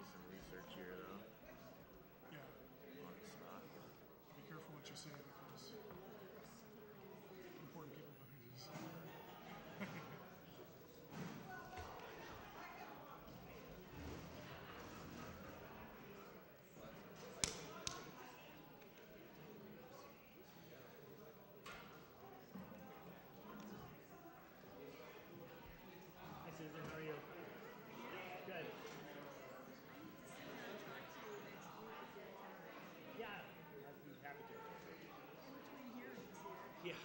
do some research here, though. Yeah, On the spot. be careful what you say because important people behind you. Hi Susan, how are you? Good. Yeah, I'd be happy to. Yeah.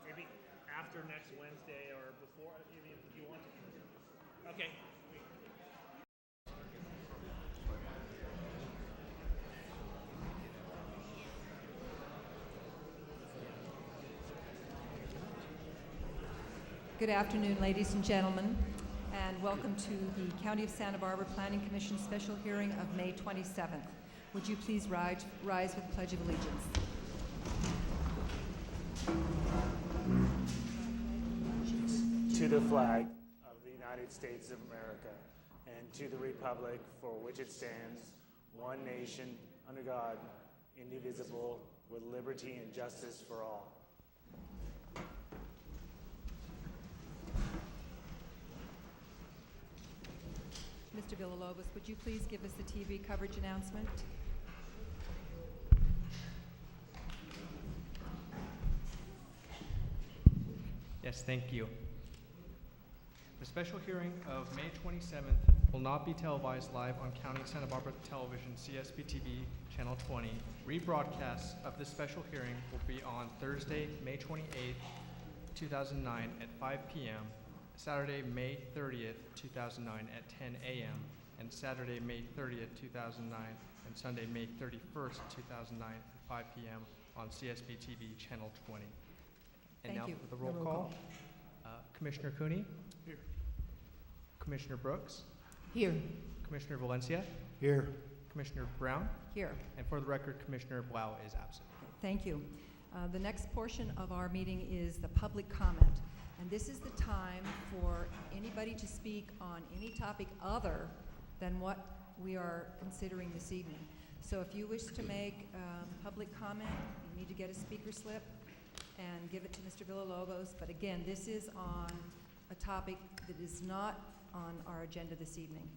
Maybe after next Wednesday or before, if you want to. Okay. Good afternoon, ladies and gentlemen, and welcome to the County of Santa Barbara Planning Commission special hearing of May 27th. Would you please rise with the Pledge of Allegiance? To the flag of the United States of America and to the republic for which it stands, one nation, under God, indivisible, with liberty and justice for all. Mr. Villalobos, would you please give us the TV coverage announcement? Yes, thank you. The special hearing of May 27th will not be televised live on County of Santa Barbara Television, CSB-TV, Channel 20. Rebroadcasts of this special hearing will be on Thursday, May 28th, 2009 at 5 p.m., Saturday, May 30th, 2009 at 10 a.m., and Saturday, May 30th, 2009, and Sunday, May 31st, 2009 at 5 p.m. on CSB-TV, Channel 20. And Thank now you. for the roll call. Commissioner Cooney? Here. Commissioner Brooks? Here. Commissioner Valencia? Here. Commissioner Brown? Here. And for the record, Commissioner Blau is absent. Thank you. The next portion of our meeting is the public comment. And this is the time for anybody to speak on any topic other than what we are considering this evening. So if you wish to make public comment, you need to get a speaker slip and give it to Mr. Villalobos. But again, this is on a topic that is not on our agenda this evening.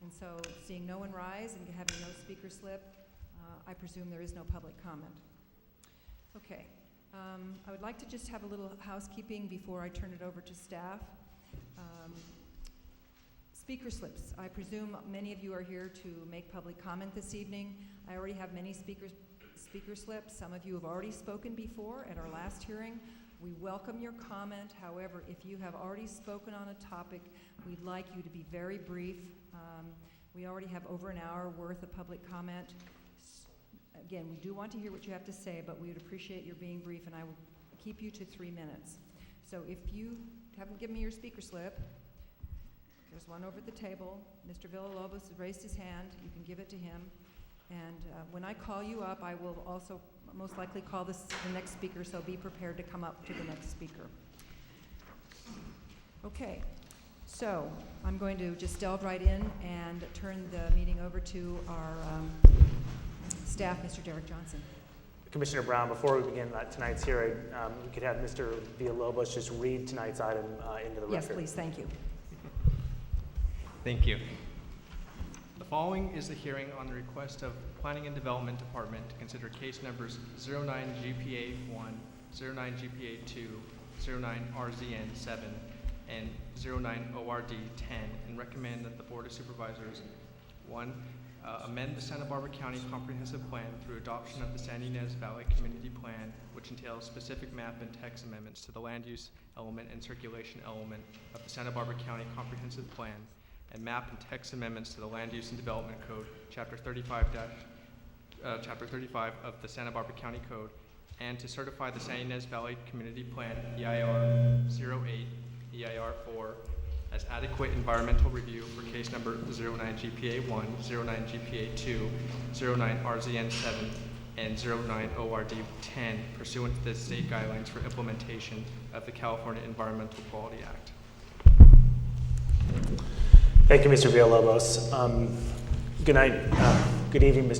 And so seeing no one rise and having no speaker slip, I presume there is no public comment. Okay. I would like to just have a little housekeeping before I turn it over to staff. Speaker slips. I presume many of you are here to make public comment this evening. I already have many speaker slips. Some of you have already spoken before at our last hearing. We welcome your comment. However, if you have already spoken on a topic, we'd like you to be very brief. We already have over an hour worth of public comment. Again, we do want to hear what you have to say, but we would appreciate your being brief, and I will keep you to 3 minutes. So if you haven't given me your speaker slip, there's one over at the table. Mr. Villalobos has raised his hand. You can give it to him. And when I call you up, I will also most likely call the next speaker, so be prepared to come up to the next speaker. Okay, so I'm going to just delve right in and turn the meeting over to our staff, Mr. Derek Johnson. Commissioner Brown, before we begin tonight's hearing, we could have Mr. Villalobos just read tonight's item into the record. Yes, please, thank you. Thank you. The following is the hearing on the request of Planning and Development Department to consider case numbers 09GPA1, 09GPA2, 09RZN7, and 09ORD10, and recommend that the Board of Supervisors 1. Amend the Santa Barbara County Comprehensive Plan through adoption of the San Ynez Valley Community Plan, which entails specific map and text amendments to the land use element and circulation element of the Santa Barbara County Comprehensive Plan, and map and text amendments to the Land Use and Development Code, Chapter 35 of the Santa Barbara County Code, and to certify the San Ynez Valley Community Plan, EIR 08, EIR 4, as adequate environmental review for case number 09GPA1, 09GPA2, 09RZN7, and 09ORD10 pursuant to the state guidelines for implementation of the California Environmental Quality Act. Thank you, Mr. Villalobos. Good night. Good evening,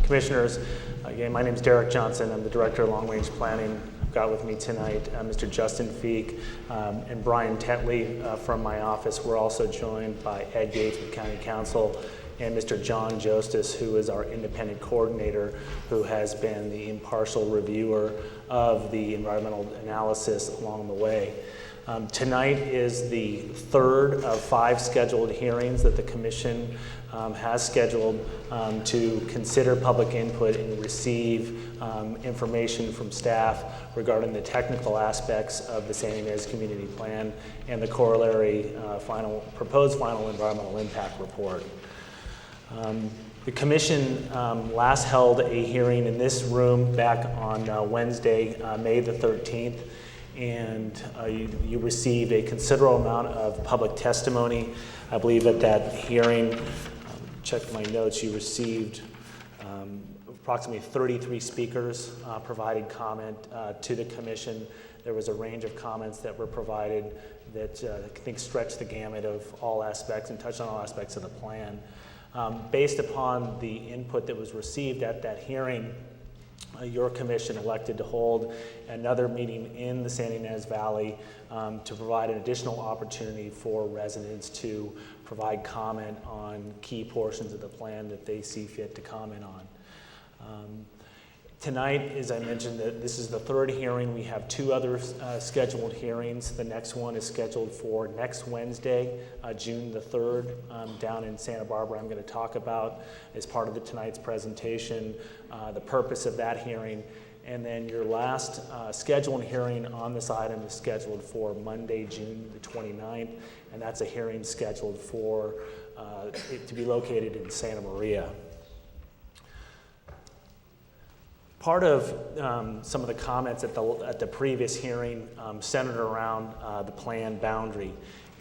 Commissioners. Again, my name is Derek Johnson. I'm the Director of Long Range Planning. I've got with me tonight Mr. Justin Feek and Brian Tetley from my office. We're also joined by Ed Gates with County Council and Mr. John Jostis, who is our independent coordinator, who has been the impartial reviewer of the environmental analysis along the way. Tonight is the third of 5 scheduled hearings that the Commission has scheduled to consider public input and receive information from staff regarding the technical aspects of the San Ynez Community Plan and the corollary proposed final environmental impact report. The Commission last held a hearing in this room back on Wednesday, May the 13th, and you received a considerable amount of public testimony. I believe at that hearing, checked my notes, you received approximately 33 speakers provided comment to the Commission. There was a range of comments that were provided that I think stretched the gamut of all aspects and touched on all aspects of the plan. Based upon the input that was received at that hearing, your Commission elected to hold another meeting in the San Ynez Valley to provide an additional opportunity for residents to provide comment on key portions of the plan that they see fit to comment on. Tonight, as I mentioned, this is the third hearing. We have 2 other scheduled hearings. The next one is scheduled for next Wednesday, June the 3rd, down in Santa Barbara. I'm going to talk about, as part of tonight's presentation, the purpose of that hearing. And then your last scheduled hearing on this item is scheduled for Monday, June the 29th, and that's a hearing scheduled for it to be located in Santa Maria. Part of some of the comments at the previous hearing centered around the plan boundary,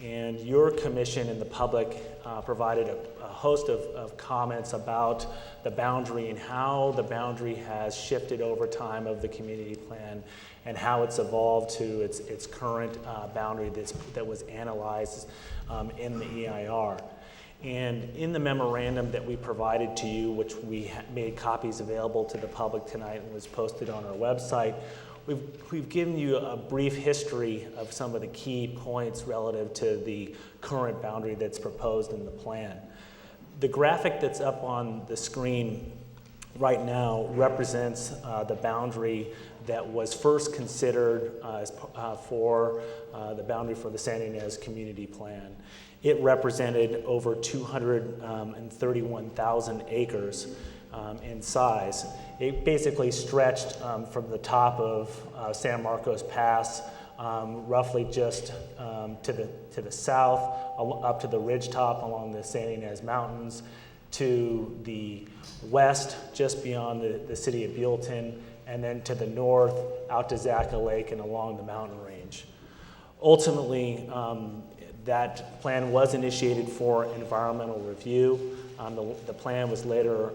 and your Commission and the public provided a host of comments about the boundary and how the boundary has shifted over time of the community plan and how it's evolved to its current boundary that was analyzed in the EIR. And in the memorandum that we provided to you, which we made copies available to the public tonight and was posted on our website, we've given you a brief history of some of the key points relative to the current boundary that's proposed in the plan. The graphic that's up on the screen right now represents the boundary that was first considered for the boundary for the San Ynez Community Plan. It represented over 231,000 acres in size. It basically stretched from the top of San Marcos Pass, roughly just to the south, up to the ridgetop along the San Ynez Mountains, to the west, just beyond the city of Buellton, and then to the north, out to Zaca Lake and along the mountain range. Ultimately, that plan was initiated for environmental review. The plan was later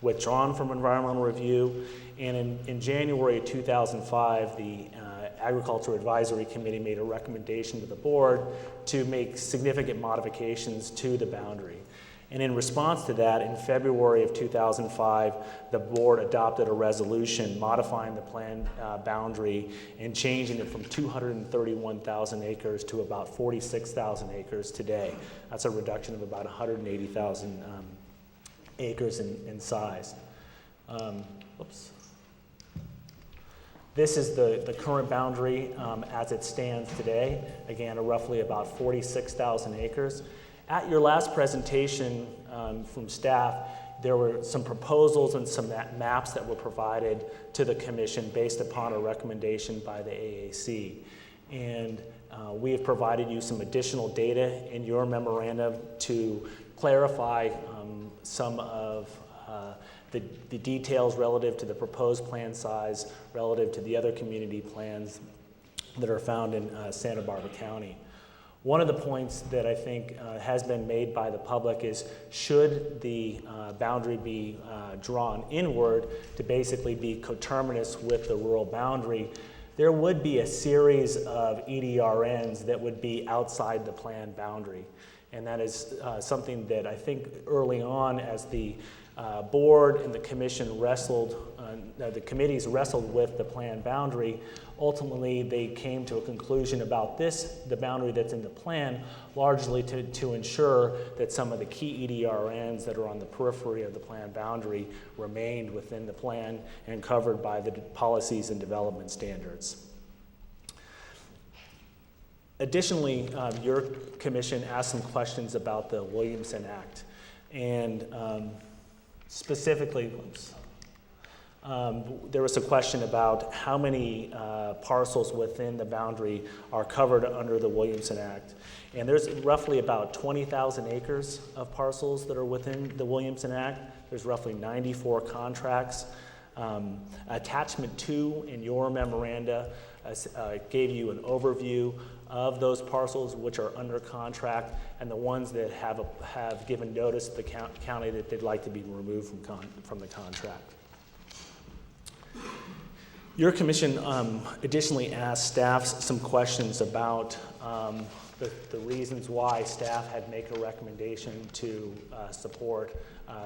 withdrawn from environmental review, and in January of 2005, the Agriculture Advisory Committee made a recommendation to the board to make significant modifications to the boundary. And in response to that, in February of 2005, the board adopted a resolution modifying the plan boundary and changing it from 231,000 acres to about 46,000 acres today. That's a reduction of about 180,000 acres in size. Oops. This is the current boundary as it stands today. Again, roughly about 46,000 acres. At your last presentation from staff, there were some proposals and some maps that were provided to the Commission based upon a recommendation by the AAC. And we have provided you some additional data in your memorandum to clarify some of the details relative to the proposed plan size, relative to the other community plans that are found in Santa Barbara County. One of the points that I think has been made by the public is, should the boundary be drawn inward to basically be coterminous with the rural boundary, there would be a series of EDRNs that would be outside the plan boundary. And that is something that I think early on, as the board and the commission the committees wrestled with the plan boundary, ultimately they came to a conclusion about the boundary that's in the plan, largely to ensure that some of the key EDRNs that are on the periphery of the plan boundary remained within the plan and covered by the policies and development standards. Additionally, your commission asked some questions about the Williamson Act, and specifically, there was a question about how many parcels within the boundary are covered under the Williamson Act. And there's roughly about 20,000 acres of parcels that are within the Williamson Act. There's roughly 94 contracts. Attachment 2 in your memoranda gave you an overview of those parcels which are under contract and the ones that have given notice to the county that they'd like to be removed from the contract. Your commission additionally asked staff some questions about the reasons why staff had made a recommendation to support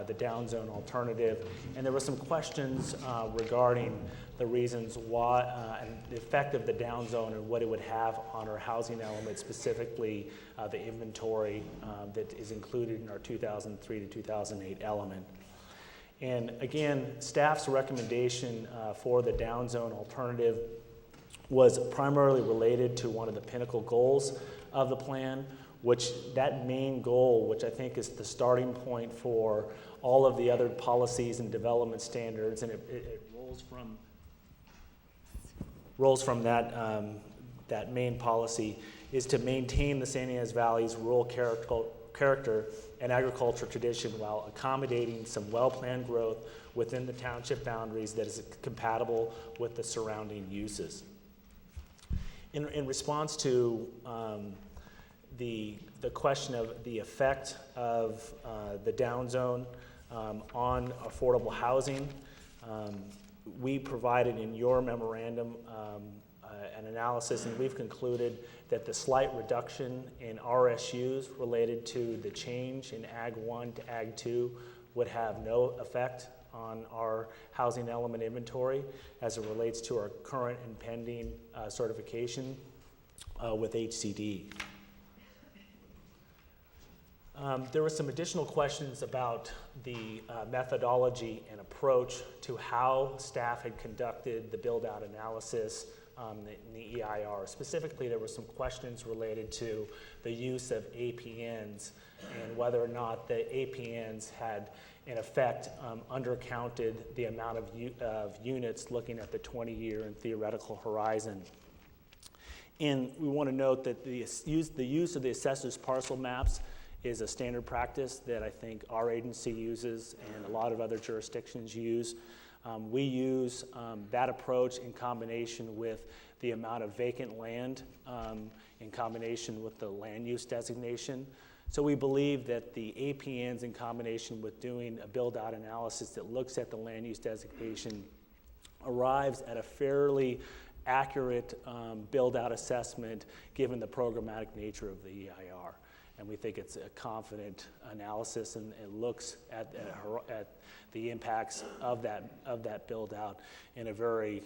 the downzone alternative. And there were some questions regarding the reasons why and the effect of the downzone and what it would have on our housing element, specifically the inventory that is included in our 2003 to 2008 element. And again, staff's recommendation for the downzone alternative was primarily related to one of the pinnacle goals of the plan, which that main goal, which I think is the starting point for all of the other policies and development standards, and it rolls from that, that main policy, is to maintain the San Ynez Valley's rural character and agriculture tradition while accommodating some well-planned growth within the township boundaries that is compatible with the surrounding uses. In response to the question of the effect of the downzone on affordable housing, we provided in your memorandum an analysis, and we've concluded that the slight reduction in RSUs related to the change in Ag 1 to Ag 2 would have no effect on our housing element inventory as it relates to our current and pending certification with HCD. There were some additional questions about the methodology and approach to how staff had conducted the build-out analysis in the EIR. Specifically, there were some questions related to the use of APNs and whether or not the APNs had, in effect, undercounted the amount of units looking at the 20-year and theoretical horizon. And we want to note that the use of the assessor's parcel maps is a standard practice that I think our agency uses and a lot of other jurisdictions use. We use that approach in combination with the amount of vacant land in combination with the land use designation. So we believe that the APNs in combination with doing a build-out analysis that looks at the land use designation arrives at a fairly accurate build-out assessment given the programmatic nature of the EIR. And we think it's a confident analysis, and it looks at the impacts of that build-out in a very,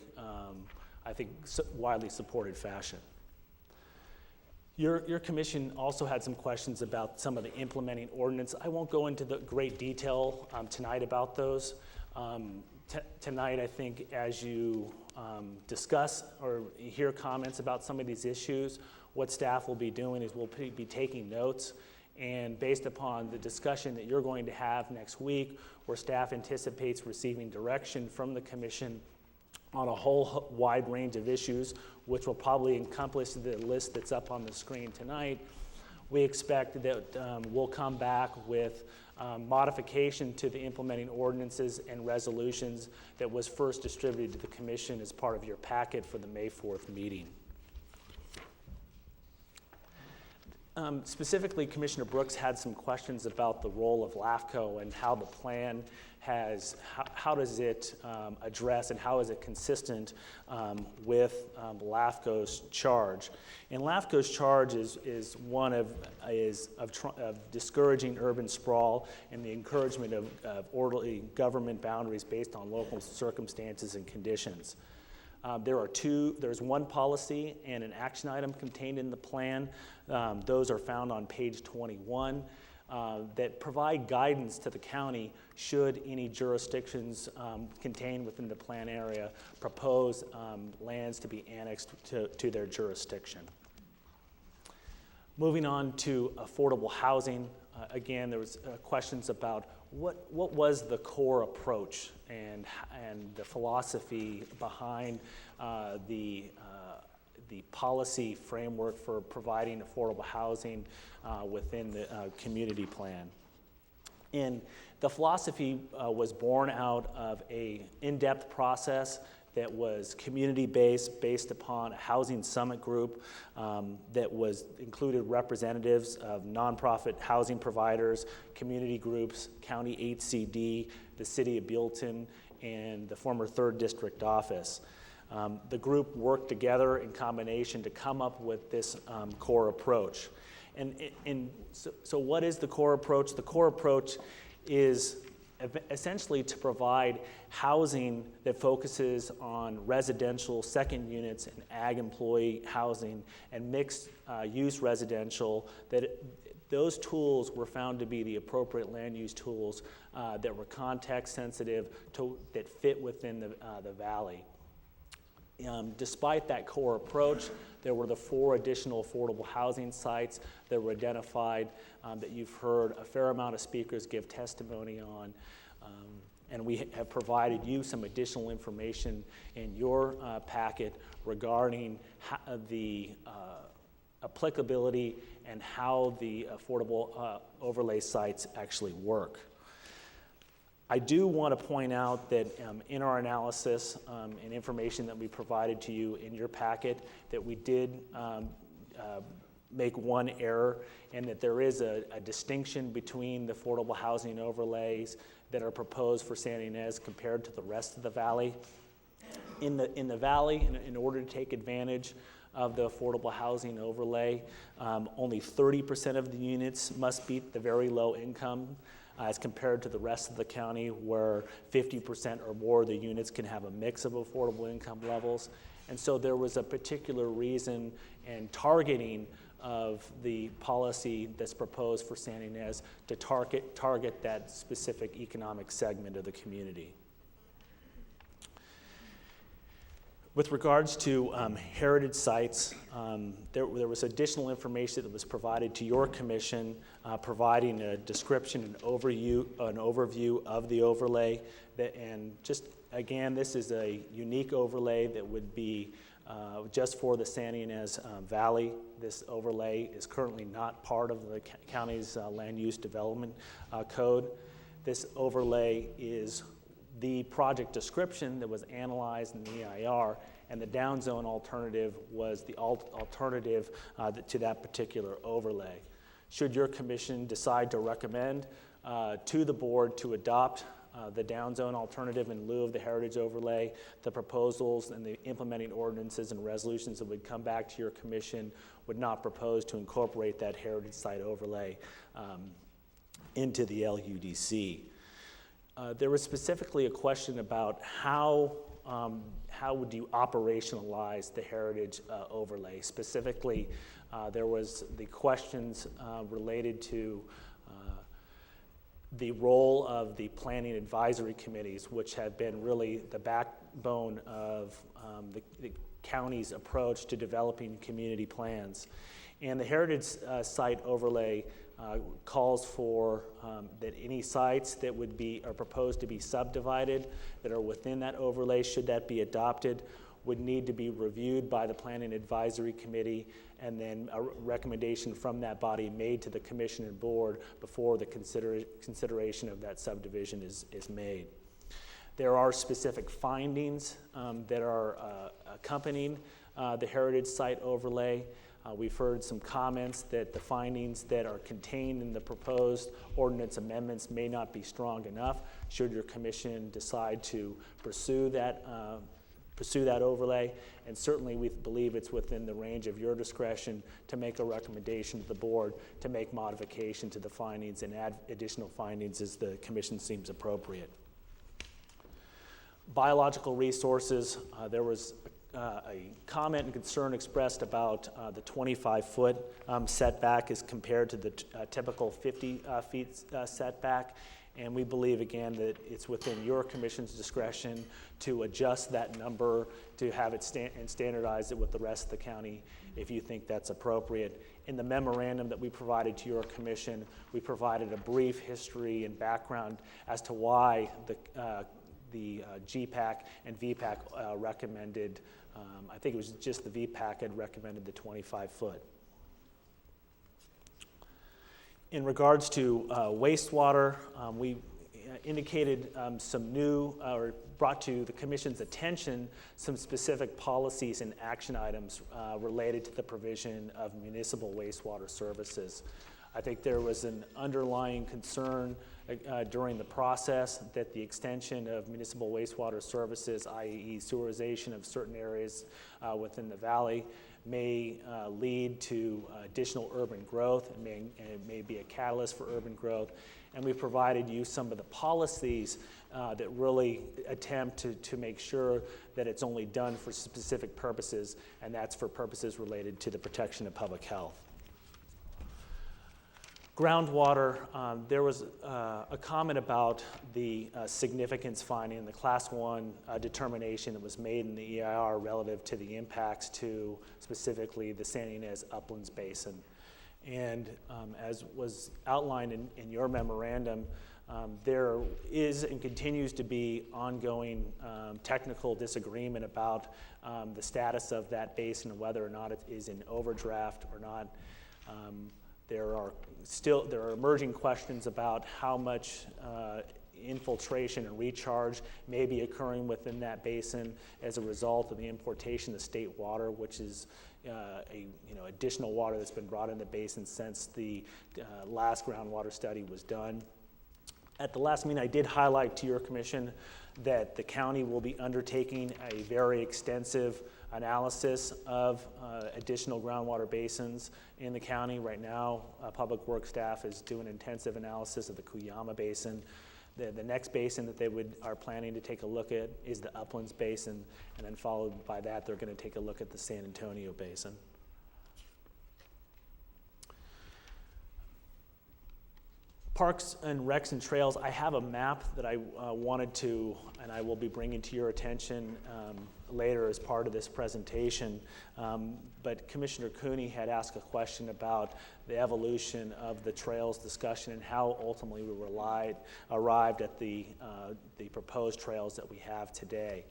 I think, widely supported fashion. Your commission also had some questions about some of the implementing ordinance. I won't go into the great detail tonight about those. Tonight, I think, as you discuss or hear comments about some of these issues, what staff will be doing is we'll be taking notes, and based upon the discussion that you're going to have next week, where staff anticipates receiving direction from the commission on a whole wide range of issues, which will probably encompass the list that's up on the screen tonight, we expect that we'll come back with modification to the implementing ordinances and resolutions that was first distributed to the commission as part of your packet for the May 4th meeting. Specifically, Commissioner Brooks had some questions about the role of LAFCO and how the plan how does it address and how is it consistent with LAFCO's charge. And LAFCO's charge is one of discouraging urban sprawl and the encouragement of orderly government boundaries based on local circumstances and conditions. There's one policy and an action item contained in the plan. Those are found on page 21 that provide guidance to the county should any jurisdictions contained within the plan area propose lands to be annexed to their jurisdiction. Moving on to affordable housing, again, there was questions about what was the core approach and the philosophy behind the policy framework for providing affordable housing within the community plan. And the philosophy was born out of an in-depth process that was community-based, based upon a housing summit group that included representatives of nonprofit housing providers, community groups, county HCD, the city of Buellton, and the former 3rd District office. The group worked together in combination to come up with this core approach. And so what is the core approach? The core approach is essentially to provide housing that focuses on residential second units and ag employee housing and mixed use residential. Those tools were found to be the appropriate land use tools that were context sensitive that fit within the valley. Despite that core approach, there were the 4 additional affordable housing sites that were identified that you've heard a fair amount of speakers give testimony on. And we have provided you some additional information in your packet regarding the applicability and how the affordable overlay sites actually work. I do want to point out that in our analysis and information that we provided to you in your packet, that we did make one error, and that there is a distinction between the affordable housing overlays that are proposed for Santa Ynez compared to the rest of the valley. In the valley, in order to take advantage of the affordable housing overlay, only 30% of the units must meet the very low income as compared to the rest of the county, where 50% or more of the units can have a mix of affordable income levels. And so there was a particular reason and targeting of the policy that's proposed for Santa Ynez to target that specific economic segment of the community. With regards to heritage sites, there was additional information that was provided to your commission, providing a description and overview of the overlay. And just again, this is a unique overlay that would be just for the Santa Ynez Valley. This overlay is currently not part of the county's land use development code. This overlay is the project description that was analyzed in the EIR, and the downzone alternative was the alternative to that particular overlay. Should your commission decide to recommend to the board to adopt the downzone alternative in lieu of the heritage overlay, the proposals and the implementing ordinances and resolutions that would come back to your commission would not propose to incorporate that heritage site overlay into the LUDC. There was specifically a question about how would you operationalize the heritage overlay. Specifically, there was the questions related to the role of the planning advisory committees, which have been really the backbone of the county's approach to developing community plans. And the heritage site overlay calls for that any sites that are proposed to be subdivided that are within that overlay, should that be adopted, would need to be reviewed by the Planning Advisory Committee, and then a recommendation from that body made to the commission and board before the consideration of that subdivision is made. There are specific findings that are accompanying the heritage site overlay. We've heard some comments that the findings that are contained in the proposed ordinance amendments may not be strong enough, should your commission decide to pursue that overlay. And certainly we believe it's within the range of your discretion to make a recommendation to the board to make modification to the findings and add additional findings as the commission seems appropriate. Biological resources, there was a comment and concern expressed about the 25-foot setback as compared to the typical 50 feet setback. And we believe, again, that it's within your commission's discretion to adjust that number, to have it and standardize it with the rest of the county if you think that's appropriate. In the memorandum that we provided to your commission, we provided a brief history and background as to why the GPAC and VPAC recommended, I think it was just the VPAC had recommended the 25-foot. In regards to wastewater, we indicated some new, or brought to the Commission's attention some specific policies and action items related to the provision of municipal wastewater services. I think there was an underlying concern during the process that the extension of municipal wastewater services, i.e. sewerization of certain areas within the valley, may lead to additional urban growth and it may be a catalyst for urban growth. And we provided you some of the policies that really attempt to make sure that it's only done for specific purposes, and that's for purposes related to the protection of public health. Groundwater, there was a comment about the significance finding, the Class 1 determination that was made in the EIR relative to the impacts to specifically the Santa Ynez Uplands Basin. And as was outlined in your memorandum, there is and continues to be ongoing technical disagreement about the status of that basin and whether or not it is in overdraft or not. There are emerging questions about how much infiltration and recharge may be occurring within that basin as a result of the importation of state water, which is additional water that's been brought in the basin since the last groundwater study was done. At the last meeting, I did highlight to your commission that the county will be undertaking a very extensive analysis of additional groundwater basins in the county. Right now, Public Works staff is doing intensive analysis of the Cuyama Basin. The next basin that they are planning to take a look at is the Uplands Basin, and then followed by that, they're going to take a look at the San Antonio Basin. Parks and recs and trails, I have a map that I wanted to, and I will be bringing to your attention later as part of this presentation. But Commissioner Cooney had asked a question about the evolution of the trails discussion and how ultimately we arrived at the proposed trails that we have today.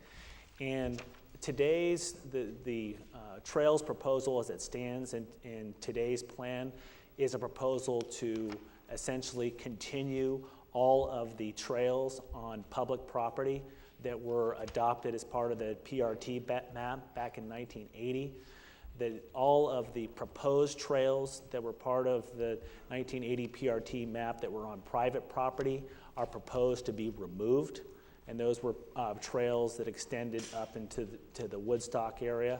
And today's, the trails proposal as it stands in today's plan is a proposal to essentially continue all of the trails on public property that were adopted as part of the PRT map back in 1980. That all of the proposed trails that were part of the 1980 PRT map that were on private property are proposed to be removed. And those were trails that extended up into the Woodstock area.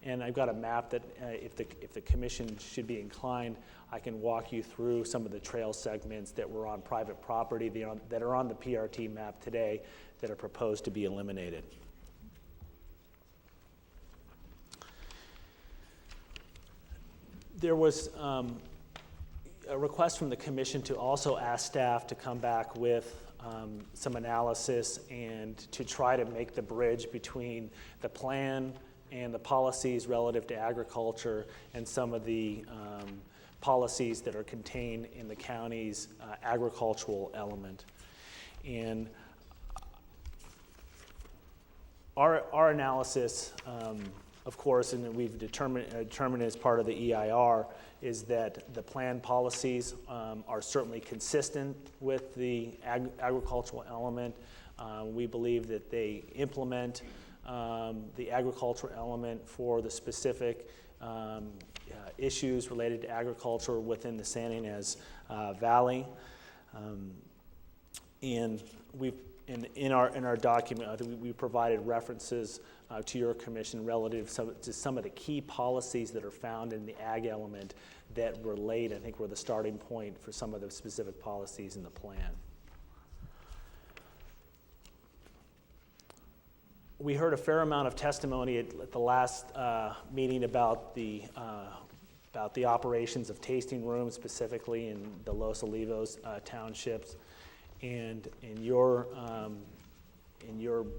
And I've got a map that if the commission should be inclined, I can walk you through some of the trail segments that were on private property that are on the PRT map today that are proposed to be eliminated. There was a request from the commission to also ask staff to come back with some analysis and to try to make the bridge between the plan and the policies relative to agriculture and some of the policies that are contained in the county's agricultural element. And our analysis, of course, and we've determined as part of the EIR, is that the plan policies are certainly consistent with the agricultural element. We believe that they implement the agricultural element for the specific issues related to agriculture within the San Ynez Valley. And in our document, I think we provided references to your commission relative to some of the key policies that are found in the ag element that relate, I think, were the starting point for some of the specific policies in the plan. We heard a fair amount of testimony at the last meeting about the operations of tasting rooms, specifically in the Los Olivos townships. And in your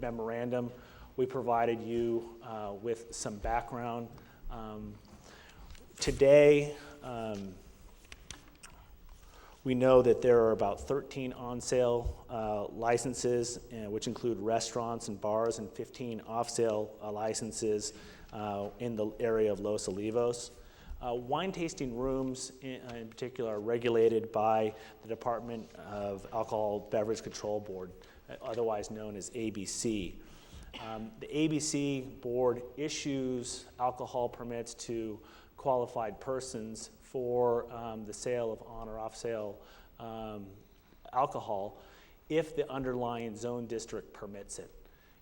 memorandum, we provided you with some background. Today, we know that there are about 13 on-sale licenses, which include restaurants and bars, and 15 off-sale licenses in the area of Los Olivos. Wine tasting rooms, in particular, are regulated by the Department of Alcohol Beverage Control Board, otherwise known as ABC. The ABC board issues alcohol permits to qualified persons for the sale of on or off sale alcohol if the underlying zone district permits it.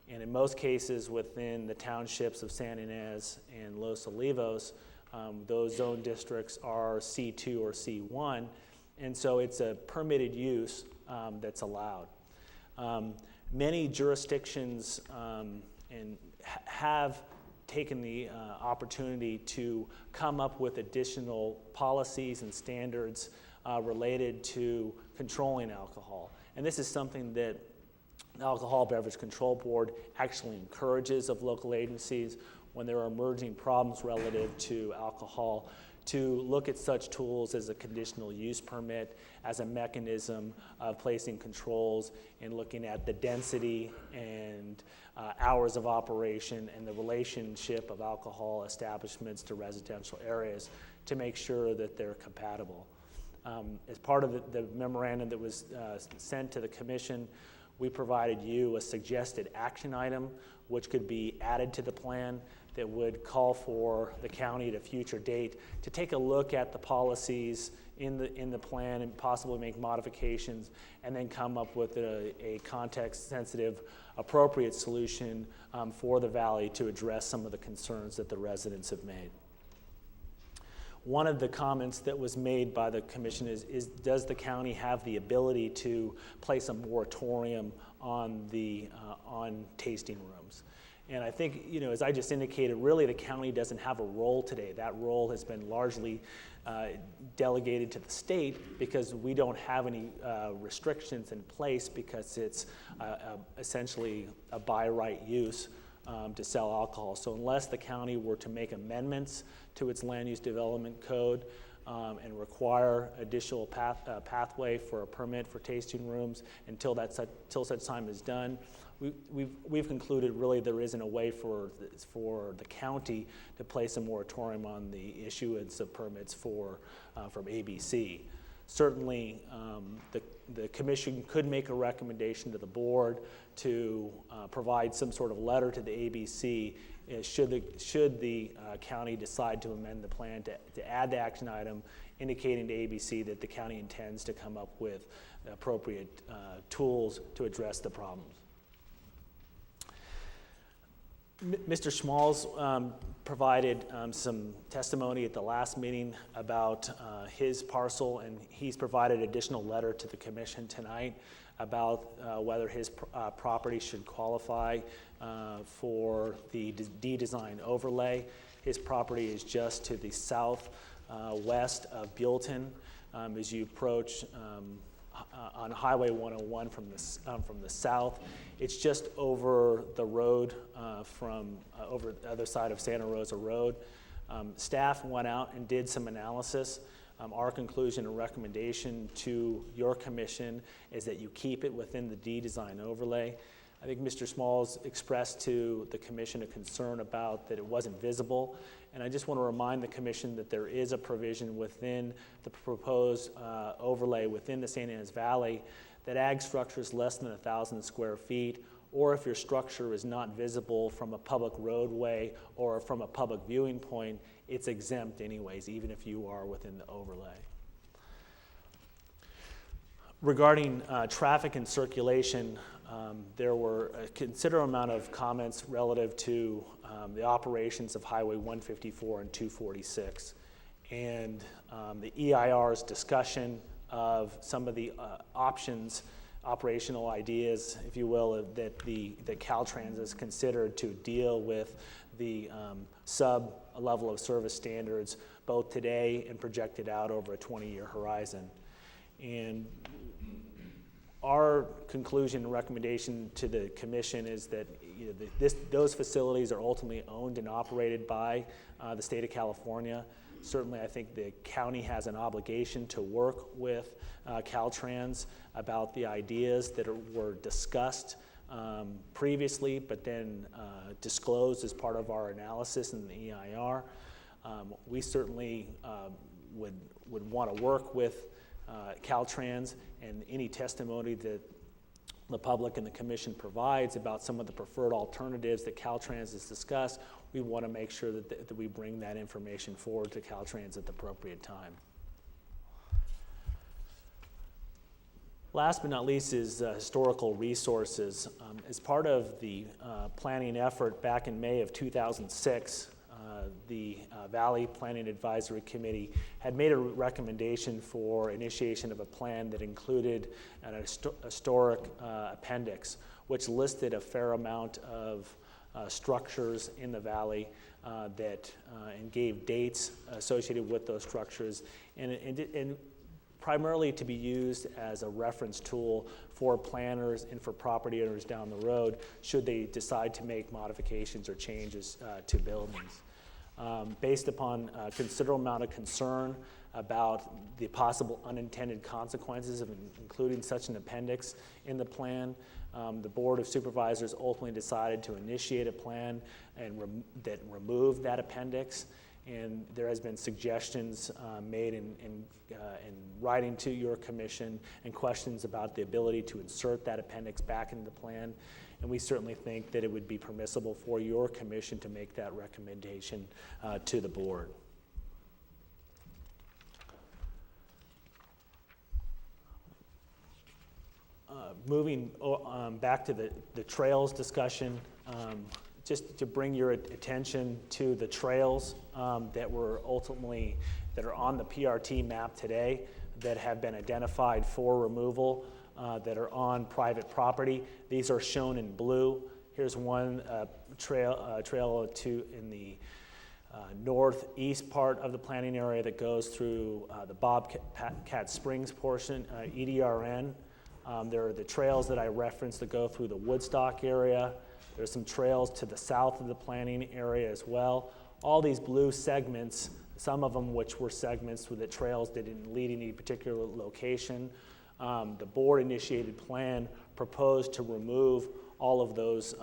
And in most cases within the townships of San Ynez and Los Olivos, those zone districts are C2 or C1, and so it's a permitted use that's allowed. Many jurisdictions have taken the opportunity to come up with additional policies and standards related to controlling alcohol. And this is something that the Alcohol Beverage Control Board actually encourages of local agencies when there are emerging problems relative to alcohol to look at such tools as a conditional use permit as a mechanism of placing controls and looking at the density and hours of operation and the relationship of alcohol establishments to residential areas to make sure that they're compatible. As part of the memorandum that was sent to the commission, we provided you a suggested action item which could be added to the plan that would call for the county at a future date to take a look at the policies in the plan and possibly make modifications and then come up with a context-sensitive, appropriate solution for the valley to address some of the concerns that the residents have made. One of the comments that was made by the commission is does the county have the ability to place a moratorium on tasting rooms? And I think, as I just indicated, really the county doesn't have a role today. That role has been largely delegated to the state because we don't have any restrictions in place because it's essentially a by right use to sell alcohol. So unless the county were to make amendments to its land use development code and require additional pathway for a permit for tasting rooms until such time is done, we've concluded really there isn't a way for the county to place a moratorium on the issuance of permits from ABC. Certainly, the commission could make a recommendation to the board to provide some sort of letter to the ABC should the county decide to amend the plan to add the action item indicating to ABC that the county intends to come up with appropriate tools to address the problems. Mr. Schmalz provided some testimony at the last meeting about his parcel, and he's provided an additional letter to the commission tonight about whether his property should qualify for the D-design overlay. His property is just to the southwest of Buellton as you approach on Highway 101 from the south. It's just over the road over the other side of Santa Rosa Road. Staff went out and did some analysis. Our conclusion and recommendation to your commission is that you keep it within the D-design overlay. I think Mr. Smalls expressed to the commission a concern about that it wasn't visible, and I just want to remind the commission that there is a provision within the proposed overlay within the San Ynez Valley that ag structures less than 1,000 square feet or if your structure is not visible from a public roadway or from a public viewing point, it's exempt anyways, even if you are within the overlay. Regarding traffic and circulation, there were a considerable amount of comments relative to the operations of Highway 154 and 246. And the EIR's discussion of some of the operational ideas, if you will, that Caltrans has considered to deal with the sub-level of service standards, both today and projected out over a 20-year horizon. And our conclusion and recommendation to the commission is that those facilities are ultimately owned and operated by the state of California. Certainly, I think the county has an obligation to work with Caltrans about the ideas that were discussed previously, but then disclosed as part of our analysis in the EIR. We certainly would want to work with Caltrans, and any testimony that the public and the commission provides about some of the preferred alternatives that Caltrans has discussed, we want to make sure that we bring that information forward to Caltrans at the appropriate time. Last but not least is historical resources. As part of the planning effort back in May of 2006, the Valley Planning Advisory Committee had made a recommendation for initiation of a plan that included an historic appendix, which listed a fair amount of structures in the valley and gave dates associated with those structures, and primarily to be used as a reference tool for planners and for property owners down the road should they decide to make modifications or changes to buildings. Based upon a considerable amount of concern about the possible unintended consequences of including such an appendix in the plan, the Board of Supervisors ultimately decided to initiate a plan that removed that appendix. And there has been suggestions made in writing to your commission and questions about the ability to insert that appendix back into the plan. And we certainly think that it would be permissible for your commission to make that recommendation to the board. Moving back to the trails discussion, just to bring your attention to the trails that are on the PRT map today that have been identified for removal that are on private property. These are shown in blue. Here's one trail in the northeast part of the planning area that goes through the Bobcat Springs portion, EDRN. There are the trails that I referenced that go through the Woodstock area. There's some trails to the south of the planning area as well. All these blue segments, some of them which were segments with the trails that didn't lead any particular location. The board-initiated plan proposed to remove all of those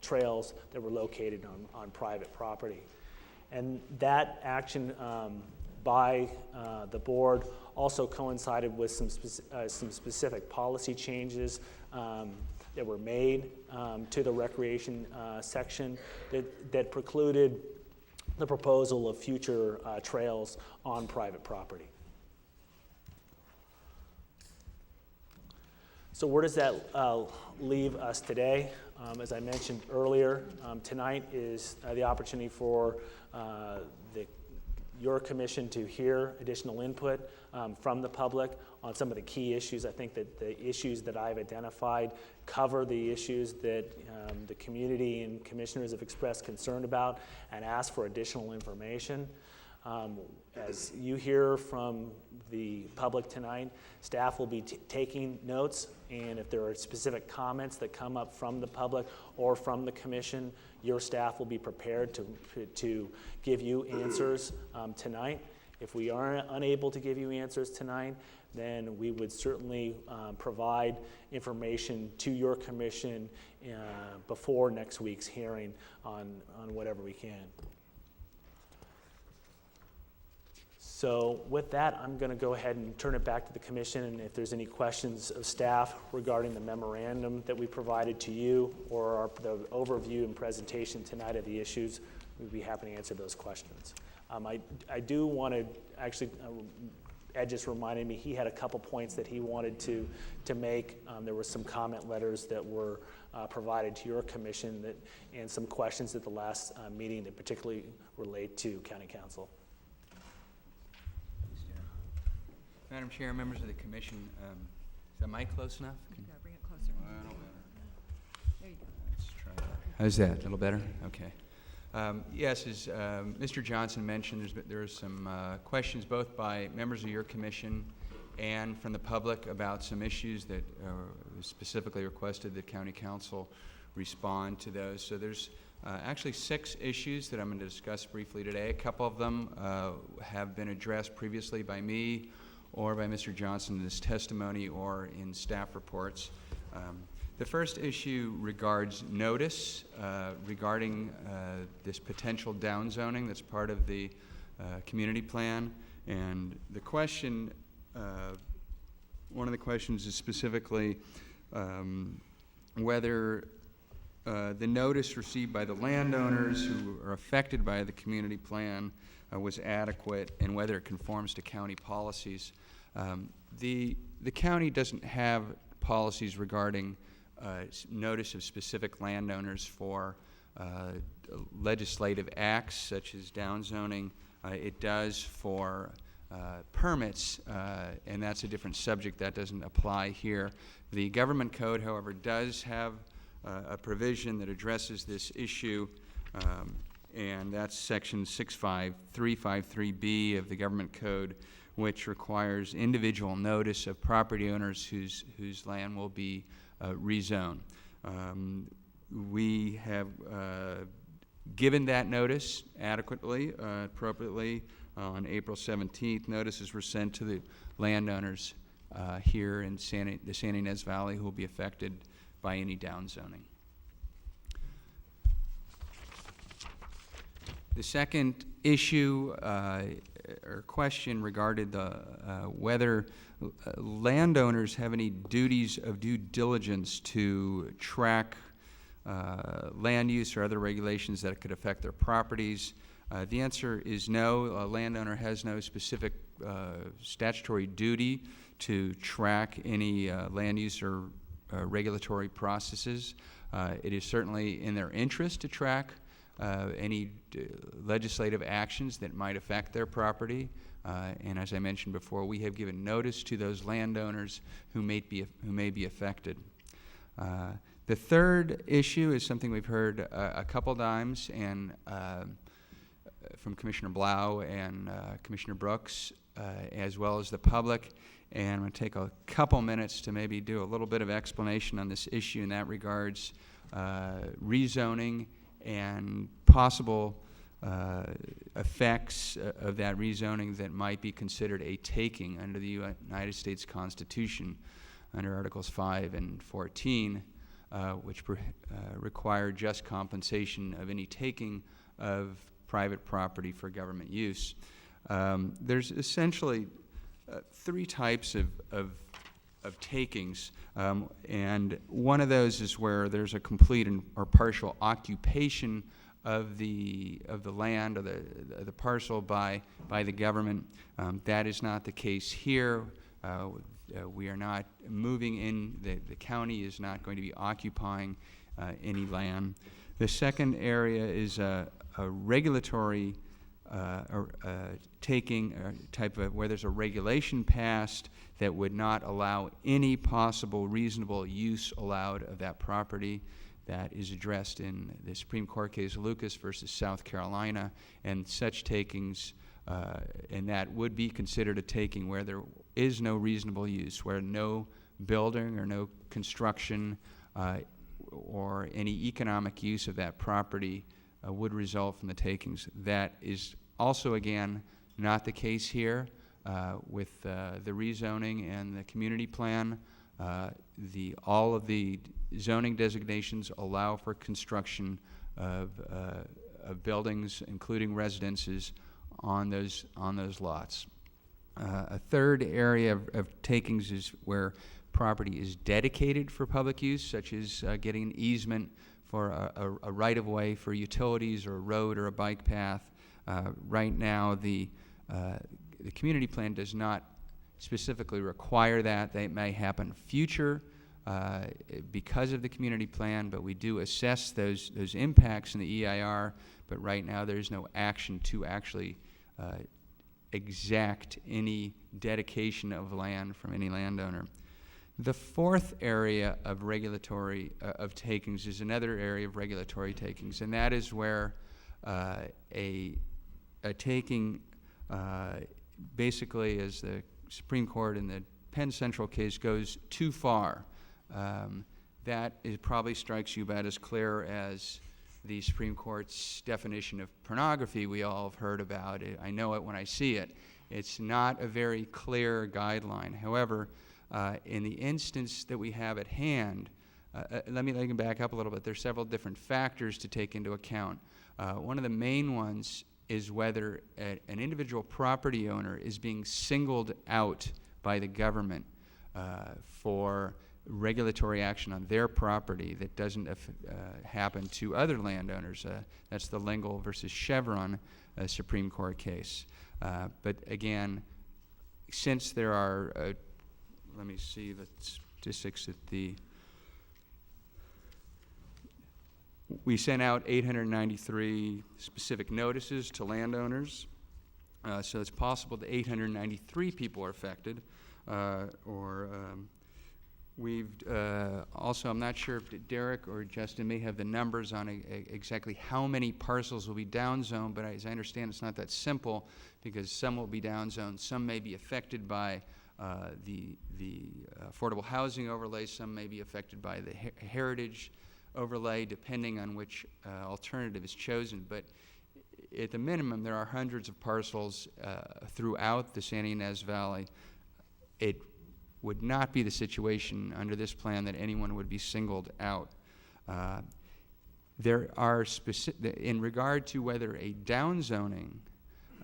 trails that were located on private property. And that action by the board also coincided with some specific policy changes that were made to the recreation section that precluded the proposal of future trails on private property. So where does that leave us today? As I mentioned earlier, tonight is the opportunity for your commission to hear additional input from the public on some of the key issues. I think that the issues that I've identified cover the issues that the community and commissioners have expressed concern about and asked for additional information. As you hear from the public tonight, staff will be taking notes, and if there are specific comments that come up from the public or from the commission, your staff will be prepared to give you answers tonight. If we are unable to give you answers tonight, then we would certainly provide information to your commission before next week's hearing on whatever we can. So with that, I'm going to go ahead and turn it back to the commission, and if there's any questions of staff regarding the memorandum that we provided to you or the overview and presentation tonight of the issues, we'd be happy to answer those questions. I do want to actually, Ed just reminded me he had a couple points that he wanted to make. There were some comment letters that were provided to your commission and some questions at the last meeting that particularly relate to County Council. Madam Chair, members of the commission, is that mic close enough? You gotta bring it closer. Well, There you go. let's try that. How's that? A little better? Okay. Yes, as Mr. Johnson mentioned, there are some questions both by members of your commission and from the public about some issues that specifically requested that County Council respond to those. So there's actually 6 issues that I'm going to discuss briefly today. A couple of them have been addressed previously by me or by Mr. Johnson in his testimony or in staff reports. The first issue regards notice regarding this potential downzoning that's part of the community plan. And the question, one of the questions is specifically whether the notice received by the landowners who are affected by the community plan was adequate and whether it conforms to county policies. The county doesn't have policies regarding notice of specific landowners for legislative acts such as downzoning. It does for permits, and that's a different subject that doesn't apply here. The government code, however, does have a provision that addresses this issue, and that's section 65353B of the government code, which requires individual notice of property owners whose land will be rezoned. We have given that notice adequately, appropriately. On April 17th, notices were sent to the landowners here in the San Ynez Valley who will be affected by any downzoning. The second issue or question regarded whether landowners have any duties of due diligence to track land use or other regulations that could affect their properties. The answer is no. A landowner has no specific statutory duty to track any land use or regulatory processes. It is certainly in their interest to track any legislative actions that might affect their property. And as I mentioned before, we have given notice to those landowners who may be affected. The third issue is something we've heard a couple times, and from Commissioner Blau and Commissioner Brooks, as well as the public. And I'm going to take a couple minutes to maybe do a little bit of explanation on this issue in that regards, rezoning and possible effects of that rezoning that might be considered a taking under the United States Constitution under Articles 5 and 14, which require just compensation of any taking of private property for government use. There's essentially 3 types of takings, and one of those is where there's a complete or partial occupation of the land or the parcel by the government. That is not the case here. We are not moving in. The county is not going to be occupying any land. The second area is a regulatory taking type of where there's a regulation passed that would not allow any possible reasonable use allowed of that property. That is addressed in the Supreme Court case Lucas versus South Carolina, and such takings, and that would be considered a taking where there is no reasonable use, where no building or no construction or any economic use of that property would result from the takings. That is also, again, not the case here with the rezoning and the community plan. All of the zoning designations allow for construction of buildings, including residences, on those lots. A third area of takings is where property is dedicated for public use, such as getting an easement for a right-of-way for utilities or a road or a bike path. Right now, the community plan does not specifically require that. That may happen future because of the community plan, but we do assess those impacts in the EIR, but right now there's no action to actually exact any dedication of land from any landowner. The fourth area of regulatory of takings is another area of regulatory takings, and that is where a taking basically, as the Supreme Court in the Penn Central case goes too far. That probably strikes you about as clear as the Supreme Court's definition of pornography we all have heard about. I know it when I see it. It's not a very clear guideline. However, in the instance that we have at hand, let me back up a little bit. There's several different factors to take into account. One of the main ones is whether an individual property owner is being singled out by the government for regulatory action on their property that doesn't happen to other landowners. That's the Lingle versus Chevron Supreme Court case. But again, since there are, let me see the statistics at we sent out 893 specific notices to landowners. So it's possible that 893 people are affected. We've also, I'm not sure if Derek or Justin may have the numbers on exactly how many parcels will be downzoned, but as I understand, it's not that simple because some will be downzoned, some may be affected by the affordable housing overlay, some may be affected by the heritage overlay, depending on which alternative is chosen. But at the minimum, there are hundreds of parcels throughout the Santa Ynez Valley. It would not be the situation under this plan that anyone would be singled out. There are in regard to whether a downzoning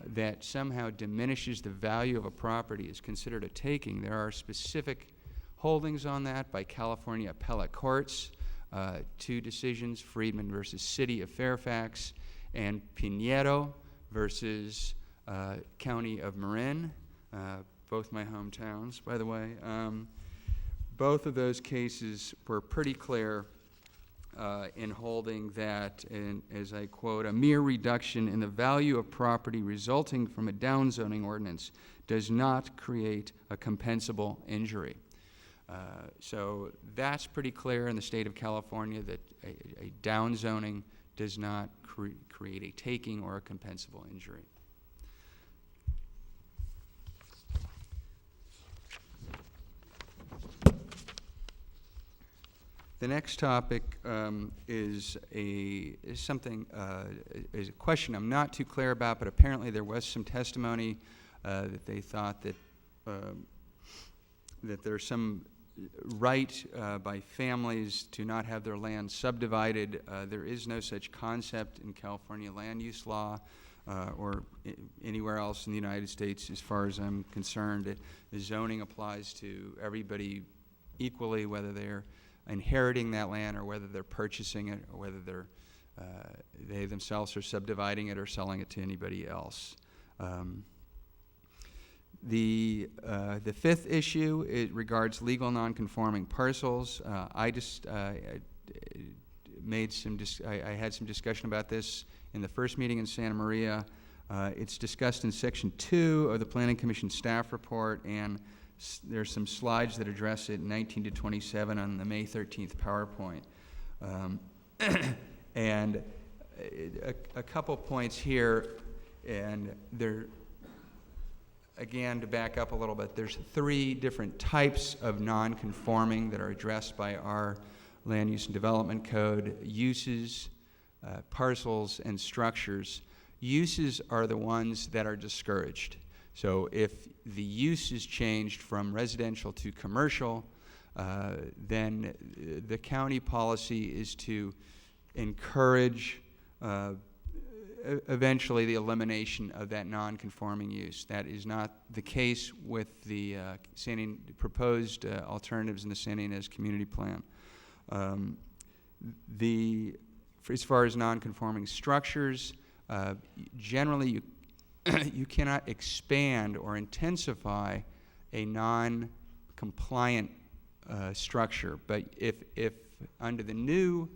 that somehow diminishes the value of a property is considered a taking, there are specific holdings on that by California appellate courts. Two decisions, Friedman versus City of Fairfax and Pinedo versus County of Marin, both my hometowns, by the way. Both of those cases were pretty clear in holding that, and as I quote, a mere reduction in the value of property resulting from a downzoning ordinance does not create a compensable injury. So that's pretty clear in the state of California that a downzoning does not create a taking or a compensable injury. The next topic is a question I'm not too clear about, but apparently there was some testimony that they thought that there's some right by families to not have their land subdivided. There is no such concept in California land use law or anywhere else in the United States as far as I'm concerned. The zoning applies to everybody equally, whether they're inheriting that land or whether they're purchasing it or whether they themselves are subdividing it or selling it to anybody else. The fifth issue, it regards legal non-conforming parcels. I had some discussion about this in the first meeting in Santa Maria. It's discussed in section 2 of the Planning Commission staff report, and there's some slides that address it, 19 to 27 on the May 13th PowerPoint. And a couple points here, and they're, again, to back up a little bit, there's 3 different types of non-conforming that are addressed by our Land Use and Development Code: uses, parcels, and structures. Uses are the ones that are discouraged. So if the use is changed from residential to commercial, then the county policy is to encourage eventually the elimination of that non-conforming use. That is not the case with the proposed alternatives in the Santa Ynez Community Plan. As far as non-conforming structures, generally you cannot expand or intensify a non-compliant structure, but if under the new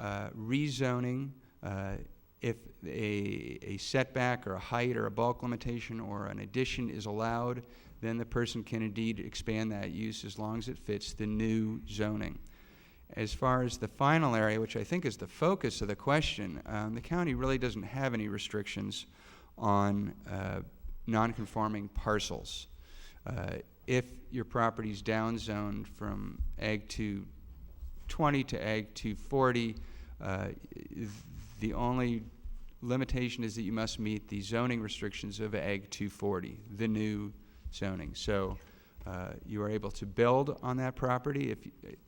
rezoning, if a setback or a height or a bulk limitation or an addition is allowed, then the person can indeed expand that use as long as it fits the new zoning. As far as the final area, which I think is the focus of the question, the county really doesn't have any restrictions on non-conforming parcels. If your property's downzoned from Ag 220 to Ag 240, the only limitation is that you must meet the zoning restrictions of Ag 240, the new zoning. So you are able to build on that property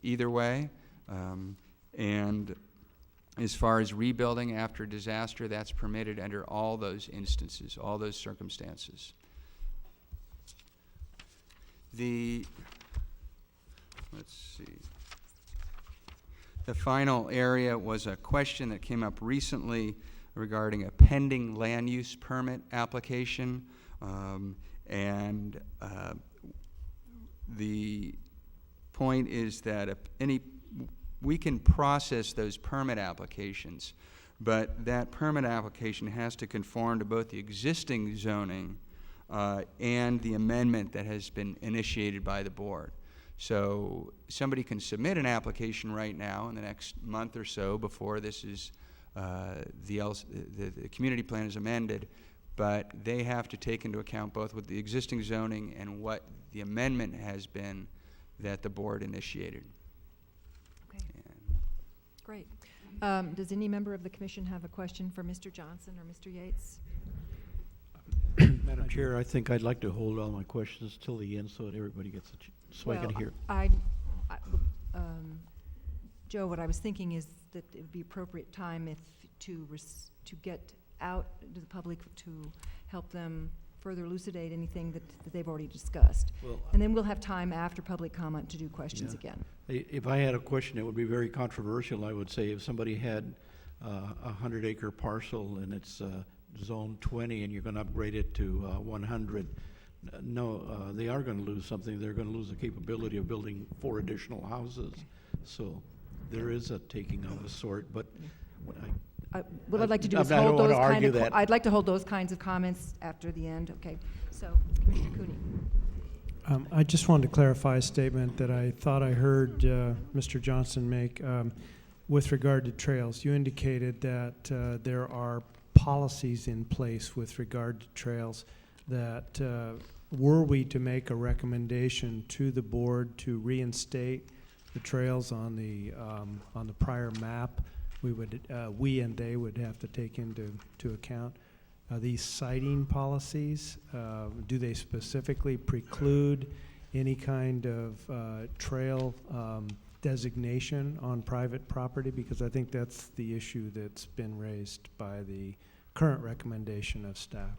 either way. And as far as rebuilding after disaster, that's permitted under all those instances, all those circumstances. Let's see. The final area was a question that came up recently regarding a pending land use permit application. The point is that we can process those permit applications, but that permit application has to conform to both the existing zoning and the amendment that has been initiated by the board. So somebody can submit an application right now in the next month or so before this is the community plan is amended, but they have to take into account both what the existing zoning and what the amendment has been that the board initiated. Okay. Great. Does any member of the commission have a question for Mr. Johnson or Mr. Yates? Madam Chair, I think I'd like to hold all my questions till the end so that everybody gets so I can hear. Joe, what I was thinking is that it would be appropriate time to get out to the public to help them further elucidate anything that they've already discussed. Well, and then we'll have time after public comment to do questions again. If I had a question, it would be very controversial. I would say if somebody had a 100-acre parcel and it's zone 20 and you're going to upgrade it to 100, no, they are going to lose something. They're going to lose the capability of building 4 additional houses. So there is a taking of a sort, but what I'd like to do is hold those kind of. I'd like to hold those kinds of comments after the end. Okay. So, Commissioner Cooney. I just wanted to clarify a statement that I thought I heard Mr. Johnson make with regard to trails. You indicated that there are policies in place with regard to trails that were we to make a recommendation to the board to reinstate the trails on the prior map, we and they would have to take into account these siting policies. Do they specifically preclude any kind of trail designation on private property? Because I think that's the issue that's been raised by the current recommendation of staff.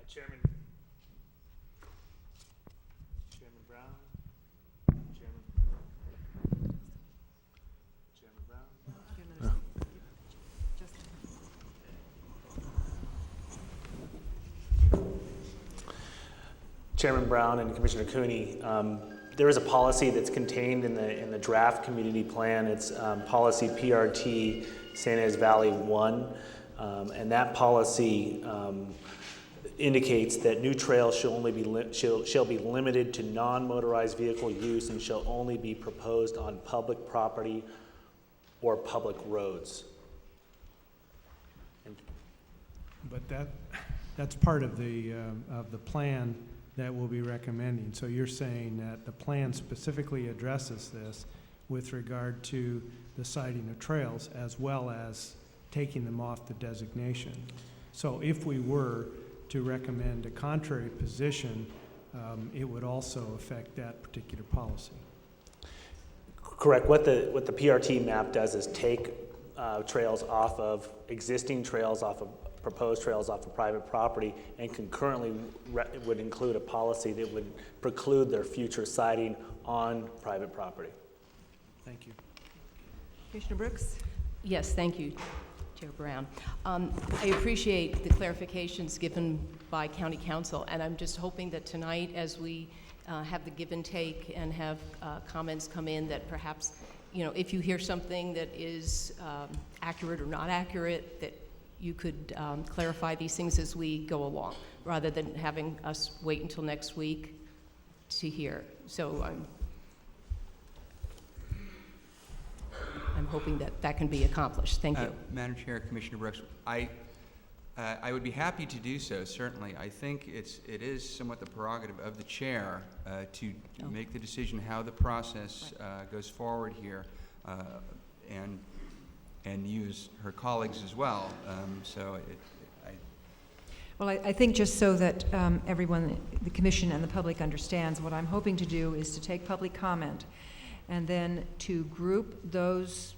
Chairman Brown. Chairman Brown. Chairman Brown and Commissioner Cooney, there is a policy that's contained in the draft community plan. It's policy PRT Santa Ynez Valley 1, and that policy indicates that new trails shall be limited to non-motorized vehicle use and shall only be proposed on public property or public roads. But that's part of the plan that we'll be recommending. So you're saying that the plan specifically addresses this with regard to the siting of trails as well as taking them off the designation. So if we were to recommend a contrary position, it would also affect that particular policy. Correct. What the PRT map does is take trails off of, existing trails off of, proposed trails off of private property, and concurrently would include a policy that would preclude their future siting on private property. Thank you. Commissioner Brooks? Yes, thank you, Chair Brown. I appreciate the clarifications given by County Council, and I'm just hoping that tonight, as we have the give and take and have comments come in, that perhaps, you know, if you hear something that is accurate or not accurate, that you could clarify these things as we go along, rather than having us wait until next week to hear. So I'm hoping that that can be accomplished. Thank you. Madam Chair, Commissioner Brooks, I would be happy to do so, certainly. I think it is somewhat the prerogative of the chair to make the decision how the process goes forward here, and use her colleagues as well. Well, I think just so that everyone, the commission and the public understands, what I'm hoping to do is to take public comment and then to group those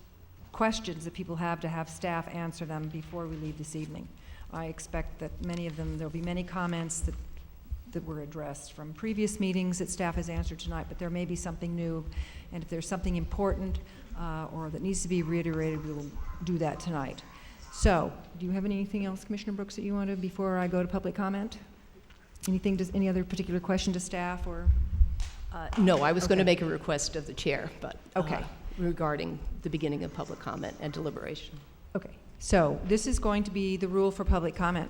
questions that people have to have staff answer them before we leave this evening. I expect that many of them, there'll be many comments that were addressed from previous meetings that staff has answered tonight, but there may be something new, and if there's something important or that needs to be reiterated, we will do that tonight. So, do you have anything else, Commissioner Brooks, that you want to, before I go to public comment? Anything, any other particular question to staff, or? No, I was going to make a request of the chair, but Okay. Regarding the beginning of public comment and deliberation. Okay, so this is going to be the rule for public comment.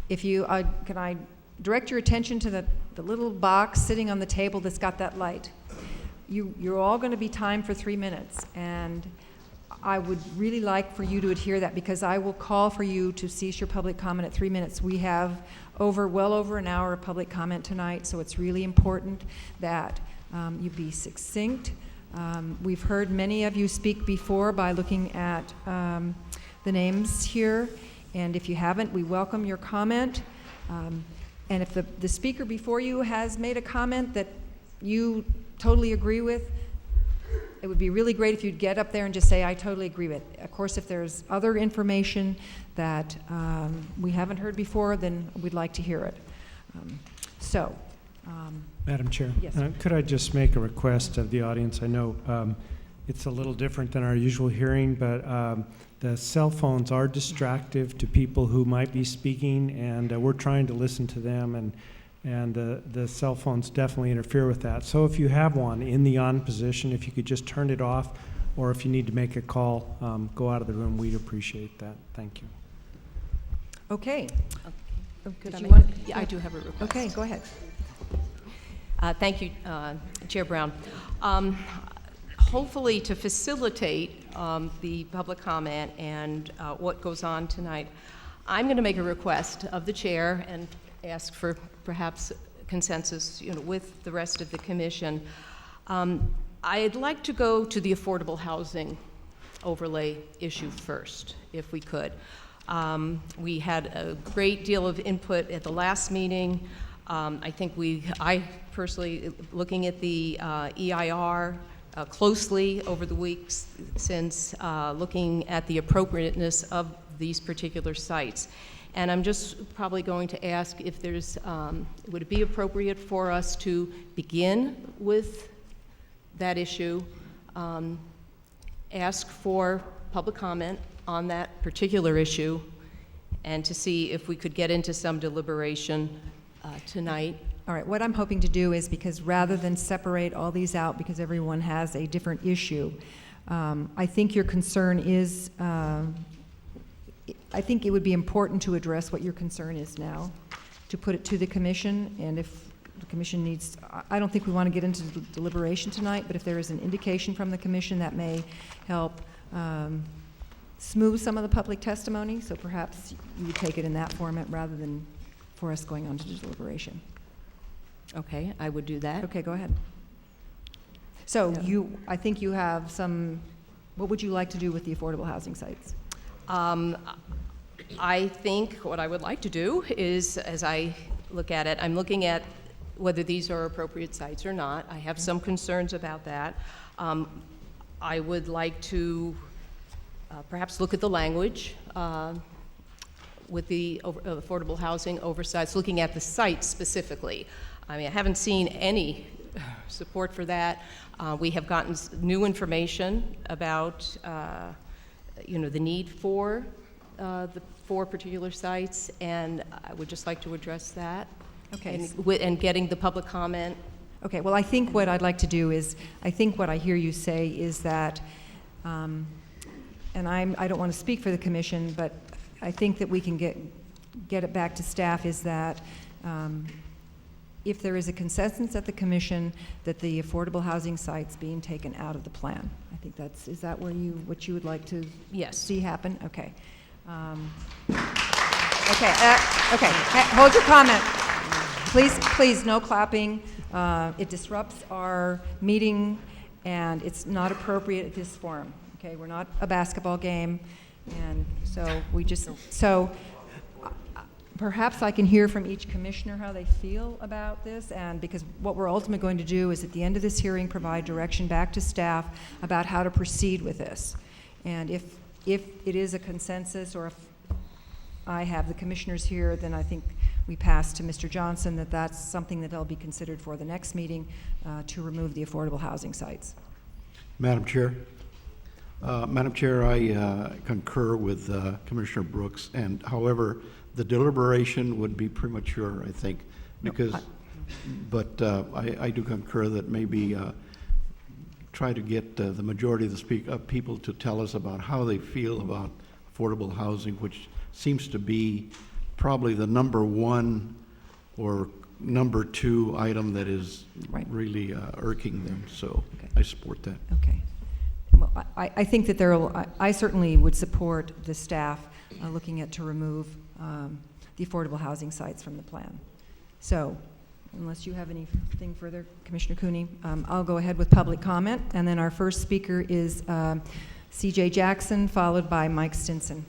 If you, can I direct your attention to the little box sitting on the table that's got that light? You're all going to be timed for 3 minutes, and I would really like for you to adhere that, because I will call for you to cease your public comment at 3 minutes. We have well over an hour of public comment tonight, so it's really important that you be succinct. We've heard many of you speak before by looking at the names here, and if you haven't, we welcome your comment. And if the speaker before you has made a comment that you totally agree with, it would be really great if you'd get up there and just say, I totally agree with it. Of course, if there's other information that we haven't heard before, then we'd like to hear it. Madam Chair, Yes. Could I just make a request of the audience? I know it's a little different than our usual hearing, but the cell phones are distractive to people who might be speaking, and we're trying to listen to them, and the cell phones definitely interfere with that. So if you have one in the on position, if you could just turn it off, or if you need to make a call, go out of the room, we'd appreciate that. Thank you. Okay. Could Did I you make- want- Yeah, I do have a request. Okay, go ahead. Thank you, Chair Brown. Hopefully, to facilitate the public comment and what goes on tonight, I'm going to make a request of the chair and ask for perhaps consensus, with the rest of the commission. I'd like to go to the affordable housing overlay issue first, if we could. We had a great deal of input at the last meeting. I personally, looking at the EIR closely over the weeks since looking at the appropriateness of these particular sites. And I'm just probably going to ask if there's, would it be appropriate for us to begin with that issue, ask for public comment on that particular issue, and to see if we could get into some deliberation tonight. All right, what I'm hoping to do is, because rather than separate all these out because everyone has a different issue, I think your concern is, I think it would be important to address what your concern is now, to put it to the commission, and if the commission needs, I don't think we want to get into deliberation tonight, but if there is an indication from the commission that may help smooth some of the public testimony, so perhaps you would take it in that format rather than for us going on to deliberation. Okay, I would do that. Okay, go ahead. So Yeah. I think you have some, what would you like to do with the affordable housing sites? I think what I would like to do is, as I look at it, I'm looking at whether these are appropriate sites or not. I have some concerns about that. I would like to perhaps look at the language with the affordable housing oversights, looking at the site specifically. I mean, I haven't seen any support for that. We have gotten new information about, the need for the 4 particular sites, and I would just like to address that. Okay. And getting the public comment. Okay, well, I think what I'd like to do is, I think what I hear you say is that, and I don't want to speak for the commission, but I think that we can get it back to staff is that if there is a consensus at the commission that the affordable housing site's being taken out of the plan. I think is that what you would like to see happen? Okay. Okay, hold your comment. Please, no clapping. It disrupts our meeting, and it's not appropriate at this forum. Okay, we're not a basketball game, and so perhaps I can hear from each commissioner how they feel about this, and because what we're ultimately going to do is at the end of this hearing provide direction back to staff about how to proceed with this. And if it is a consensus, or if I have the commissioners here, then I think we pass to Mr. Johnson that that's something that'll be considered for the next meeting to remove the affordable housing sites. Madam Chair. Madam Chair, I concur with Commissioner Brooks, and however, the deliberation would be premature, I think, because, but I do concur that maybe try to get the majority of the people to tell us about how they feel about affordable housing, which seems to be probably the number 1 or number 2 item that is really irking them. So I support that. Okay. Well, I think that I certainly would support the staff looking at to remove the affordable housing sites from the plan. So, unless you have anything further, Commissioner Cooney, I'll go ahead with public comment, and then our first speaker is C.J. Jackson, followed by Mike Stinson.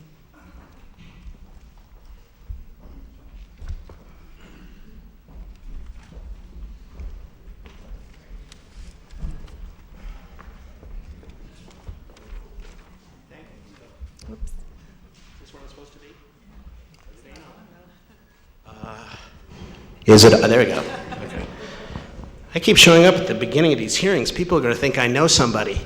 Is it? There we go. Okay. I keep showing up at the beginning of these hearings. People are going to think I know somebody.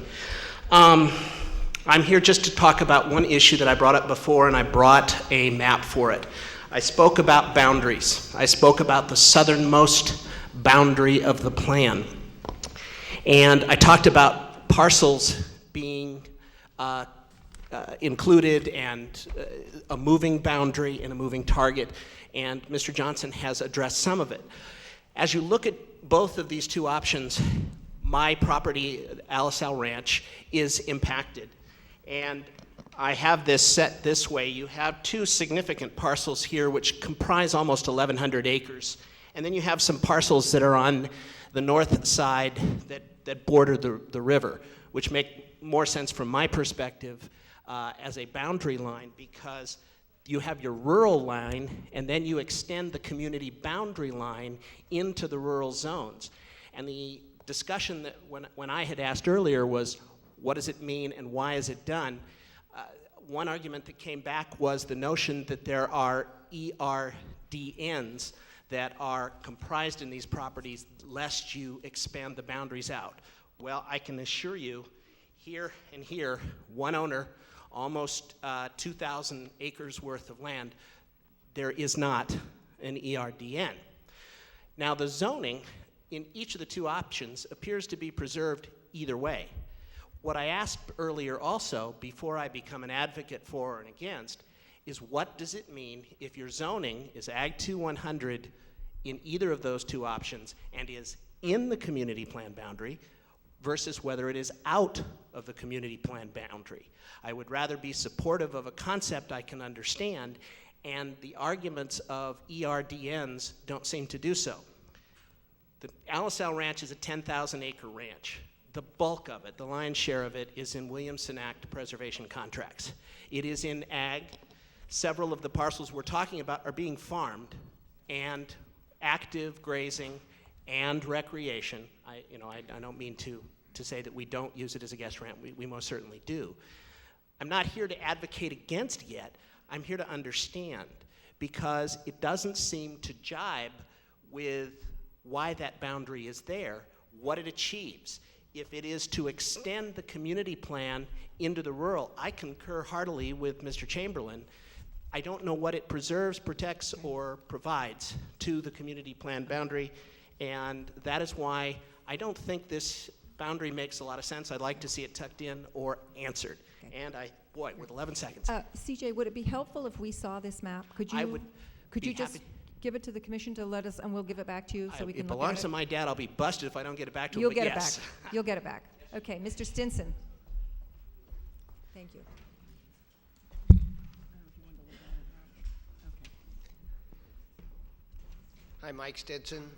I'm here just to talk about one issue that I brought up before, and I brought a map for it. I spoke about boundaries. I spoke about the southernmost boundary of the plan. And I talked about parcels being included, and a moving boundary and a moving target. And Mr. Johnson has addressed some of it. As you look at both of these 2 options, my property, Alisal Ranch, is impacted. And I have this set this way. You have 2 significant parcels here which comprise almost 1,100 acres. And then you have some parcels that are on the north side that border the river, which make more sense from my perspective as a boundary line, because you have your rural line, and then you extend the community boundary line into the rural zones. And the discussion that when I had asked earlier was, what does it mean and why is it done? One argument that came back was the notion that there are ERDNs that are comprised in these properties lest you expand the boundaries out. Well, I can assure you, here and here, one owner, almost 2,000 acres worth of land, there is not an ERDN. Now, the zoning in each of the 2 options appears to be preserved either way. What I asked earlier also, before I become an advocate for and against, is what does it mean if your zoning is Ag 2 100 in either of those 2 options and is in the community plan boundary versus whether it is out of the community plan boundary. I would rather be supportive of a concept I can understand, and the arguments of ERDNs don't seem to do so. The Alisal Ranch is a 10,000 acre ranch. The bulk of it, the lion's share of it, is in Williamson Act preservation contracts. It is in ag. Several of the parcels we're talking about are being farmed, and active grazing and recreation. I don't mean to say that we don't use it as a guest ramp. We most certainly do. I'm not here to advocate against yet. I'm here to understand, because it doesn't seem to jibe with why that boundary is there, what it achieves. If it is to extend the community plan into the rural, I concur heartily with Mr. Chamberlain. I don't know what it preserves, protects, or provides to the community plan boundary, and that is why I don't think this boundary makes a lot of sense. I'd like to see it tucked in or answered. Okay. And boy, with 11 seconds. CJ, would it be helpful if we saw this map? Could you, I would could be you just happy- give it to the commission to let us, and we'll give it back to you so we can It look belongs at to it? my dad. I'll be busted if I don't get it back to him, You'll but get yes. it back. You'll get it back. Okay, Mr. Stinson. Thank you. Hi, Mike Stinson,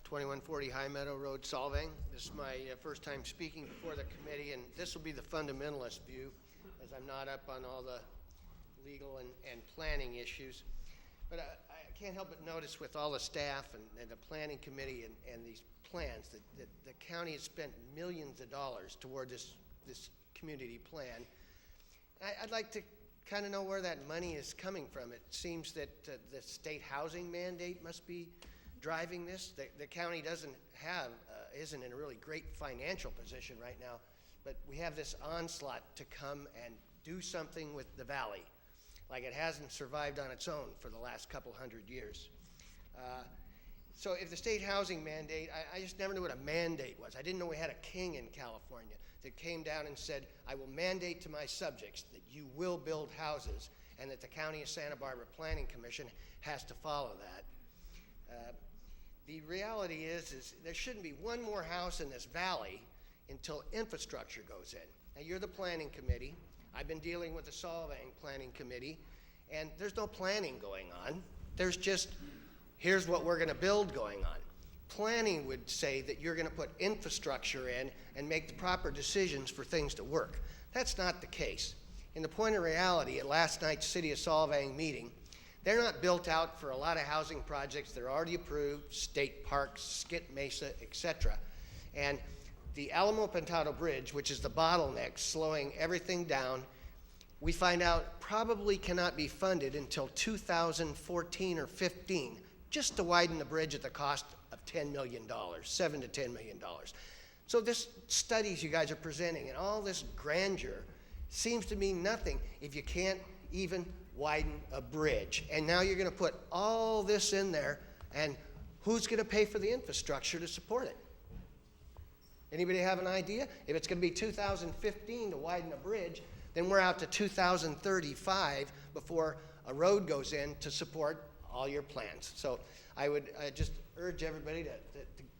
2140 High Meadow Road, Solvang. This is my first time speaking before the committee, and this will be the fundamentalist view, as I'm not up on all the legal and planning issues. But I can't help but notice with all the staff and the planning committee and these plans that the county has spent millions of dollars toward this community plan. I'd like to kind of know where that money is coming from. It seems that the state housing mandate must be driving this. The county isn't in a really great financial position right now, but we have this onslaught to come and do something with the valley, like it hasn't survived on its own for the last couple hundred years. So if the state housing mandate, I just never knew what a mandate was. I didn't know we had a king in California that came down and said, I will mandate to my subjects that you will build houses, and that the County of Santa Barbara Planning Commission has to follow that. The reality is there shouldn't be one more house in this valley until infrastructure goes in. Now, you're the planning committee. I've been dealing with the Solvang Planning Committee, and there's no planning going on. There's just, here's what we're gonna build going on. Planning would say that you're gonna put infrastructure in and make the proper decisions for things to work. That's not the case. In the point of reality, at last night's City of Solvang meeting, they're not built out for a lot of housing projects. They're already approved, state parks, Skit Mesa, etc. And the Alamo Pintado Bridge, which is the bottleneck slowing everything down, we find out probably cannot be funded until 2014 or 15, just to widen the bridge at the cost of $10 million, $7 to $10 million. So this studies you guys are presenting and all this grandeur seems to mean nothing if you can't even widen a bridge. And now you're gonna put all this in there, and who's gonna pay for the infrastructure to support it? Anybody have an idea? If it's gonna be 2015 to widen a bridge, then we're out to 2035 before a road goes in to support all your plans. So I would just urge everybody to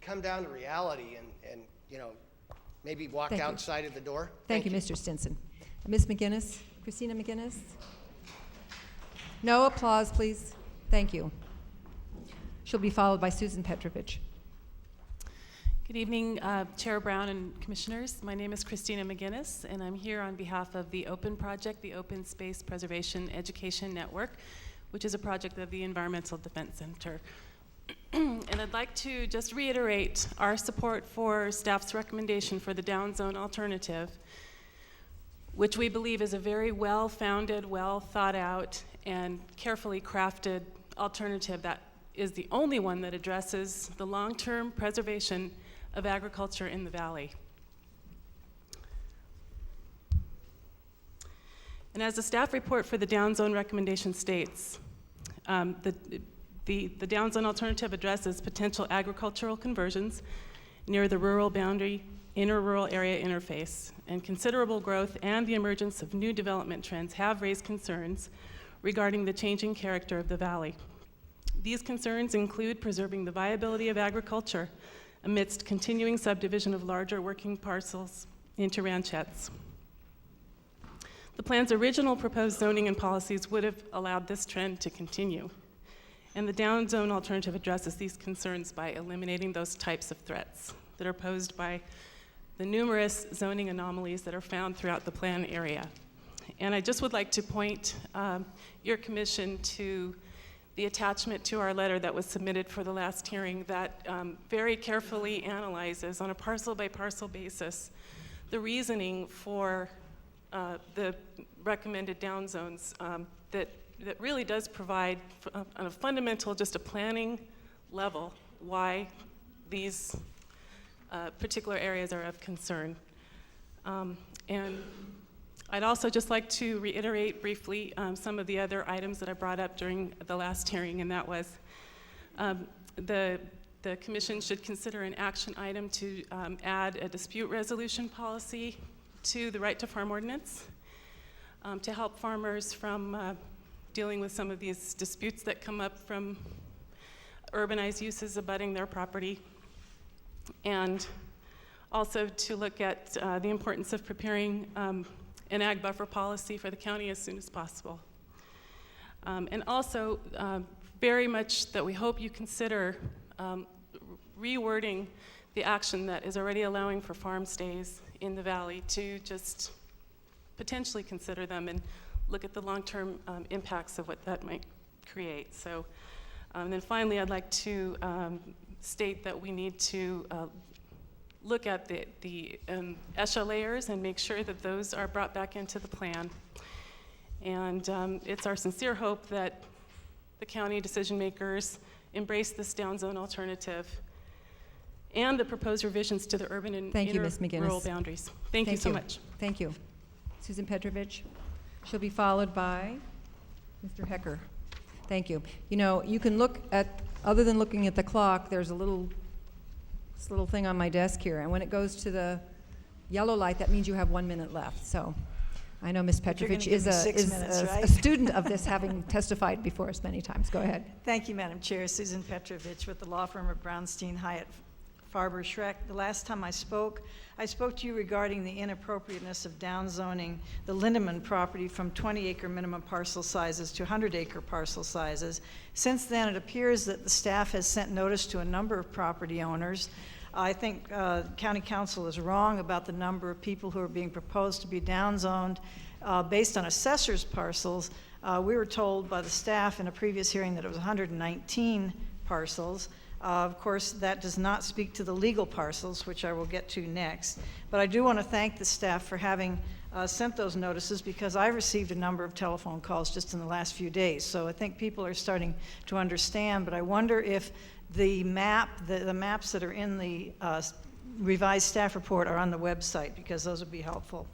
come down to reality and you know, maybe walk Thank you. outside of the door. Thank you, Mr. Stinson. Ms. McGinnis, Christina McGinnis? No applause, please. Thank you. She'll be followed by Susan Petrovich. Good evening, Chair Brown and Commissioners. My name is Christina McGinnis, and I'm here on behalf of the OPEN project, the Open Space Preservation Education Network, which is a project of the Environmental Defense Center. And I'd like to just reiterate our support for staff's recommendation for the downzone alternative, which we believe is a very well-founded, well-thought-out, and carefully crafted alternative that is the only one that addresses the long-term preservation of agriculture in the valley. And as the staff report for the downzone recommendation states, the downzone alternative addresses potential agricultural conversions near the rural boundary, inter-rural area interface, and considerable growth and the emergence of new development trends have raised concerns regarding the changing character of the valley. These concerns include preserving the viability of agriculture amidst continuing subdivision of larger working parcels into ranchettes. The plan's original proposed zoning and policies would have allowed this trend to continue. And the downzone alternative addresses these concerns by eliminating those types of threats that are posed by the numerous zoning anomalies that are found throughout the plan area. And I just would like to point your commission to the attachment to our letter that was submitted for the last hearing that very carefully analyzes on a parcel by parcel basis the reasoning for the recommended down zones, that really does provide on a fundamental, just a planning level, why these particular areas are of concern. And I'd also just like to reiterate briefly some of the other items that I brought up during the last hearing, and that was the commission should consider an action item to add a dispute resolution policy to the right to farm ordinance to help farmers from dealing with some of these disputes that come up from urbanized uses abutting their property, and also to look at the importance of preparing an ag buffer policy for the county as soon as possible. And also, very much that we hope you consider rewording the action that is already allowing for farm stays in the valley, to just potentially consider them and look at the long-term impacts of what that might create. So, then finally, I'd like to state that we need to look at the ESHA layers and make sure that those are brought back into the plan. And it's our sincere hope that the county decision makers embrace this down zone alternative and the proposed revisions to the urban and rural boundaries. Thank you so much. Thank you. Susan Petrovich. She'll be followed by Mr. Hecker. Thank you. You know, you can look at, other than looking at the clock, there's a little, this little thing on my desk here, and when it goes to the yellow light, that means you have 1 minute left. So I know Ms. Petrovich is a student of this, having testified before us many times. Go ahead. Thank you, Madam Chair. Susan Petrovich with the law firm of Brownstein Hyatt Farber Schreck. The last time I spoke to you regarding the inappropriateness of downzoning the Lindemann property from 20-acre minimum parcel sizes to 100-acre parcel sizes. Since then, it appears that the staff has sent notice to a number of property owners. I think County Council is wrong about the number of people who are being proposed to be downzoned based on assessors' parcels. We were told by the staff in a previous hearing that it was 119 parcels. Of course, that does not speak to the legal parcels, which I will get to next. But I do want to thank the staff for having sent those notices, because I received a number of telephone calls just in the last few days. So I think people are starting to understand, but I wonder if the maps that are in the revised staff report are on the website, because those would be helpful.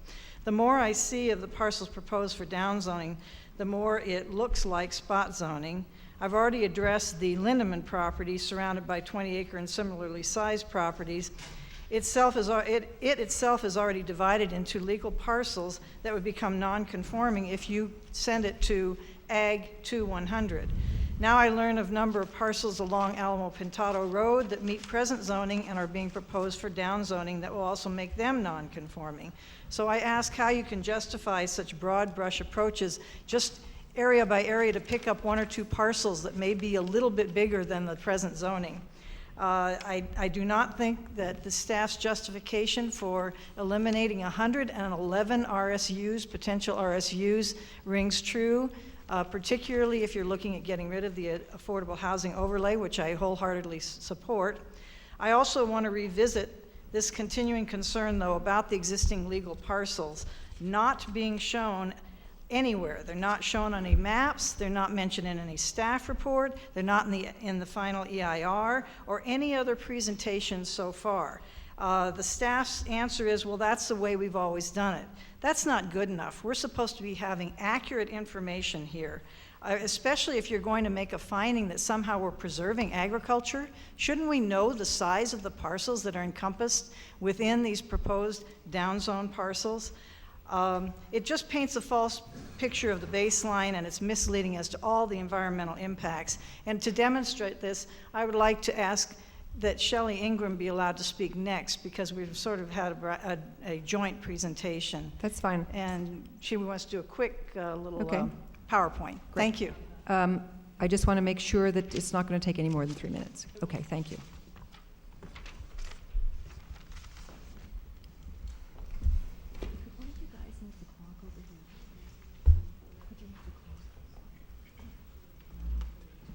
The more I see of the parcels proposed for downzoning, the more it looks like spot zoning. I've already addressed the Lindemann property surrounded by 20-acre and similarly sized properties. It itself is already divided into legal parcels that would become non-conforming if you send it to Ag 2100. Now I learn of a number of parcels along Alamo Pintado Road that meet present zoning and are being proposed for downzoning that will also make them non-conforming. So I ask how you can justify such broad brush approaches, just area by area, to pick up 1 or 2 parcels that may be a little bit bigger than the present zoning. I do not think that the staff's justification for eliminating 111 RSUs, potential RSUs, rings true, particularly if you're looking at getting rid of the affordable housing overlay, which I wholeheartedly support. I also want to revisit this continuing concern, though, about the existing legal parcels not being shown anywhere. They're not shown on any maps, they're not mentioned in any staff report, they're not in the final EIR or any other presentation so far. The staff's answer is, well, that's the way we've always done it. That's not good enough. We're supposed to be having accurate information here, especially if you're going to make a finding that somehow we're preserving agriculture. Shouldn't we know the size of the parcels that are encompassed within these proposed downzone parcels? It just paints a false picture of the baseline, and it's misleading as to all the environmental impacts. And to demonstrate this, I would like to ask that Shelley Ingram be allowed to speak next, because we've sort of had a joint presentation. That's fine. And she wants to do a quick little Okay. PowerPoint. Great. Thank you. I just want to make sure that it's not going to take any more than 3 minutes. Okay, thank you.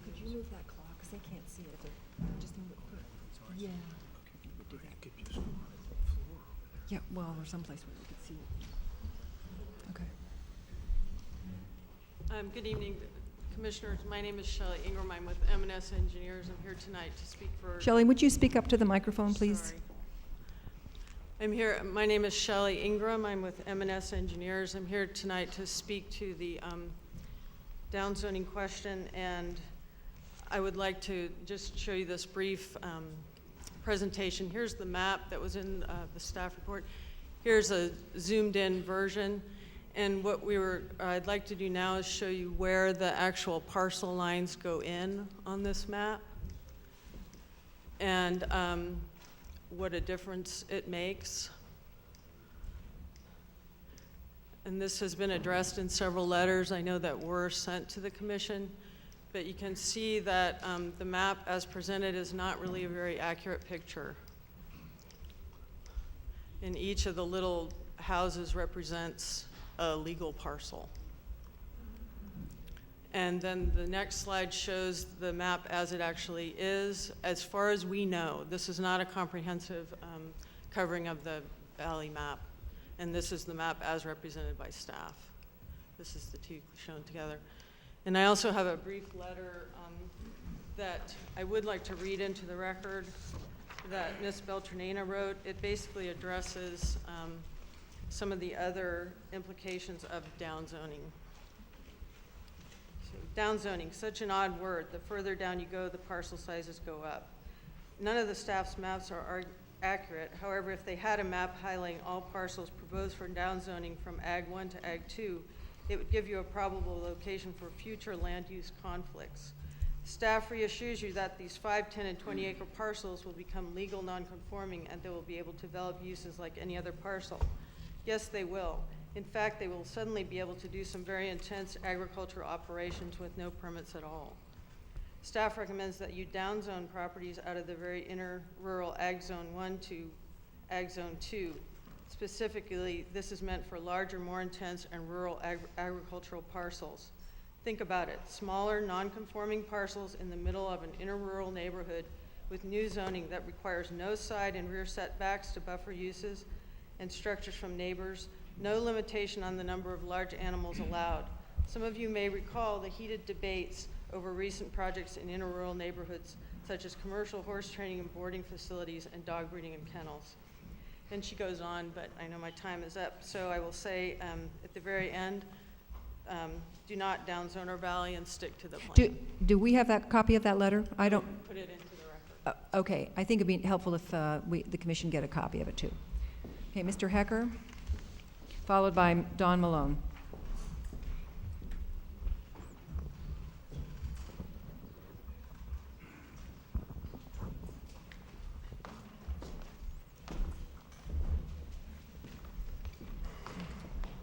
Could you move that clock, because they can't see it. Just move it quick. Yeah. Do that. Yeah, well, or someplace where we could see it. Good evening, Commissioners. My name is Shelley Ingram. I'm with M&S Engineers. I'm here tonight to speak for... Shelley, would you speak up to the microphone, please? Sorry. I'm here. My name is Shelley Ingram. I'm with M&S Engineers. I'm here tonight to speak to the downzoning question, and I would like to just show you this brief presentation. Here's the map that was in the staff report. Here's a zoomed-in version. And what I'd like to do now is show you where the actual parcel lines go in on this map and what a difference it makes. And this has been addressed in several letters I know that were sent to the commission, but you can see that the map as presented is not really a very accurate picture. And each of the little houses represents a legal parcel. And then the next slide shows the map as it actually is. As far as we know, this is not a comprehensive covering of the valley map. And this is the map as represented by staff. This is the two shown together. And I also have a brief letter that I would like to read into the record that Ms. Beltranena wrote. It basically addresses some of the other implications of downzoning. So, downzoning, such an odd word. The further down you go, the parcel sizes go up. None of the staff's maps are accurate. However, if they had a map highlighting all parcels proposed for downzoning from Ag 1 to Ag 2, it would give you a probable location for future land use conflicts. Staff reassures you that these 5, 10, and 20 acre parcels will become legal non-conforming and they will be able to develop uses like any other parcel. Yes, they will. In fact, they will suddenly be able to do some very intense agricultural operations with no permits at all. Staff recommends that you downzone properties out of the very inner rural Ag Zone 1 to Ag Zone 2. Specifically, this is meant for larger, more intense, and rural agricultural parcels. Think about it. Smaller, non-conforming parcels in the middle of an inner rural neighborhood with new zoning that requires no side and rear setbacks to buffer uses and structures from neighbors, no limitation on the number of large animals allowed. Some of you may recall the heated debates over recent projects in inner rural neighborhoods, such as commercial horse training and boarding facilities and dog breeding and kennels. And she goes on, but I know my time is up, so I will say at the very end, do not downzone our valley and stick to the plan. Do we have that copy of that letter? I don't. Put it into the record. Okay, I think it'd be helpful if the commission get a copy of it too. Okay, Mr. Hecker, followed by Don Malone.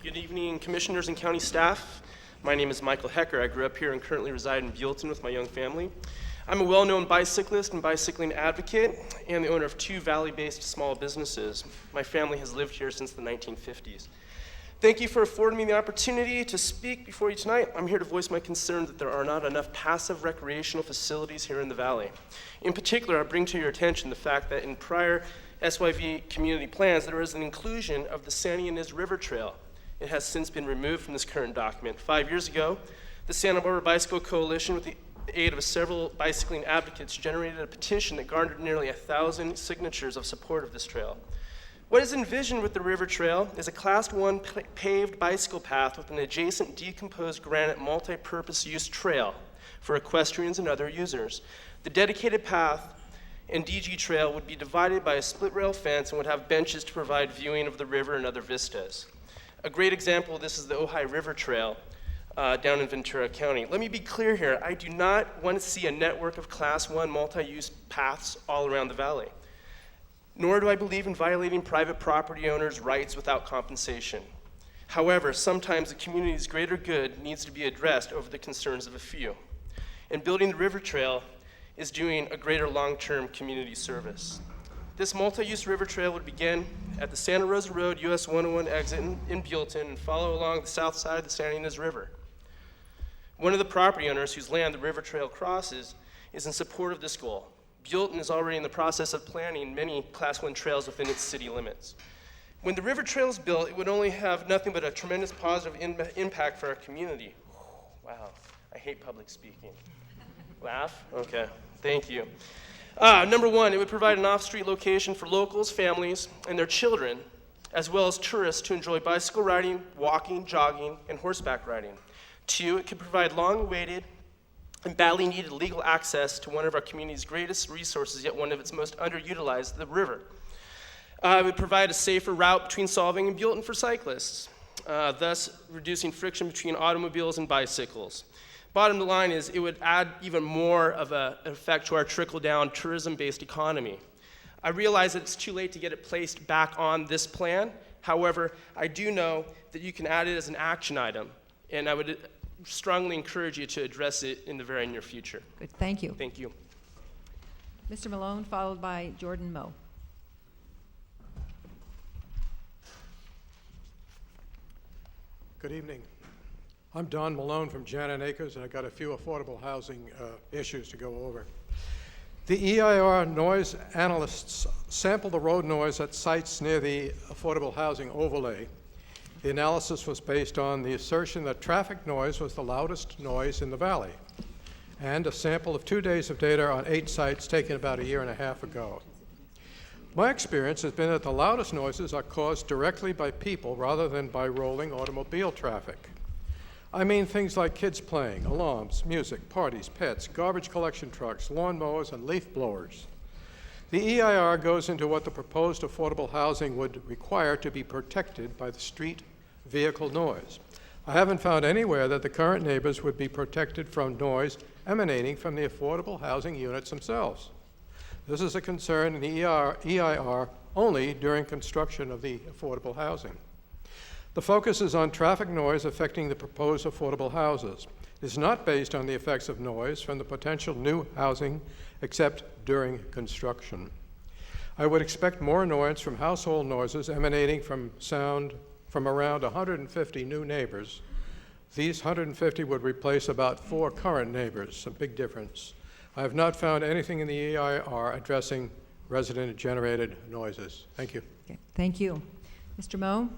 Good evening, commissioners and county staff. My name is Michael Hecker. I grew up here and currently reside in Buellton with my young family. I'm a well-known bicyclist and bicycling advocate and the owner of 2 valley-based small businesses. My family has lived here since the 1950s. Thank you for affording me the opportunity to speak before you tonight. I'm here to voice my concern that there are not enough passive recreational facilities here in the valley. In particular, I bring to your attention the fact that in prior SYV community plans, there was an inclusion of the Santa Ynez River Trail. It has since been removed from this current document. 5 years ago, the Santa Barbara Bicycle Coalition, with the aid of several bicycling advocates, generated a petition that garnered nearly 1,000 signatures of support of this trail. What is envisioned with the river trail is a Class 1 paved bicycle path with an adjacent decomposed granite multi-purpose use trail for equestrians and other users. The dedicated path and DG trail would be divided by a split rail fence and would have benches to provide viewing of the river and other vistas. A great example of this is the Ojai River Trail down in Ventura County. Let me be clear here. I do not want to see a network of Class 1 multi-use paths all around the valley. Nor do I believe in violating private property owners' rights without compensation. However, sometimes the community's greater good needs to be addressed over the concerns of a few. And building the river trail is doing a greater long-term community service. This multi-use river trail would begin at the Santa Rosa Road US 101 exit in Buellton and follow along the south side of the Santa Ynez River. One of the property owners whose land the river trail crosses is in support of this goal. Buellton is already in the process of planning many Class 1 trails within its city limits. When the river trail is built, it would only have nothing but a tremendous positive impact for our community. Wow, I hate public speaking. Laugh? Okay, thank you. Number one, it would provide an off-street location for locals, families, and their children, as well as tourists to enjoy bicycle riding, walking, jogging, and horseback riding. Two, it could provide long-awaited and badly needed legal access to one of our community's greatest resources, yet one of its most underutilized, the river. It would provide a safer route between Solvang and Buellton for cyclists, thus reducing friction between automobiles and bicycles. Bottom line is it would add even more of an effect to our trickle-down tourism-based economy. I realize that it's too late to get it placed back on this plan. However, I do know that you can add it as an action item, and I would strongly encourage you to address it in the very near future. Good, thank you. Thank you. Mr. Malone, followed by Jordan Moe. Good evening. I'm Don Malone from Janet Acres, and I've got a few affordable housing issues to go over. The EIR noise analysts sampled the road noise at sites near the affordable housing overlay. The analysis was based on the assertion that traffic noise was the loudest noise in the valley, and a sample of 2 days of data on 8 sites taken about a year and a half ago. My experience has been that the loudest noises are caused directly by people rather than by rolling automobile traffic. I mean things like kids playing, alarms, music, parties, pets, garbage collection trucks, lawnmowers, and leaf blowers. The EIR goes into what the proposed affordable housing would require to be protected by the street vehicle noise. I haven't found anywhere that the current neighbors would be protected from noise emanating from the affordable housing units themselves. This is a concern in the EIR only during construction of the affordable housing. The focus is on traffic noise affecting the proposed affordable houses. It is not based on the effects of noise from the potential new housing except during construction. I would expect more annoyance from household noises emanating from sound from around 150 new neighbors. These 150 would replace about 4 current neighbors, a big difference. I have not found anything in the EIR addressing resident-generated noises. Thank you. Okay, thank you. Mr. Moe?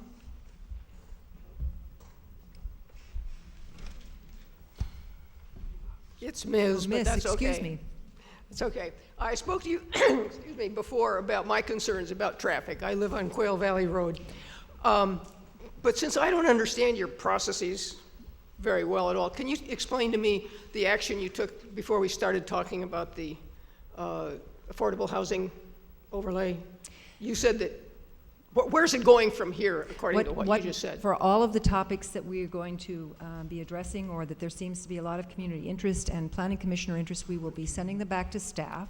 It's Ms., but that's okay. Excuse me. It's okay. I spoke to you, excuse me, before about my concerns about traffic. I live on Quail Valley Road. But since I don't understand your processes very well at all, can you explain to me the action you took before we started talking about the affordable housing overlay? You said that, where's it going from here, according to what you just said? For all of the topics that we are going to be addressing, or that there seems to be a lot of community interest and planning commissioner interest, we will be sending them back to staff.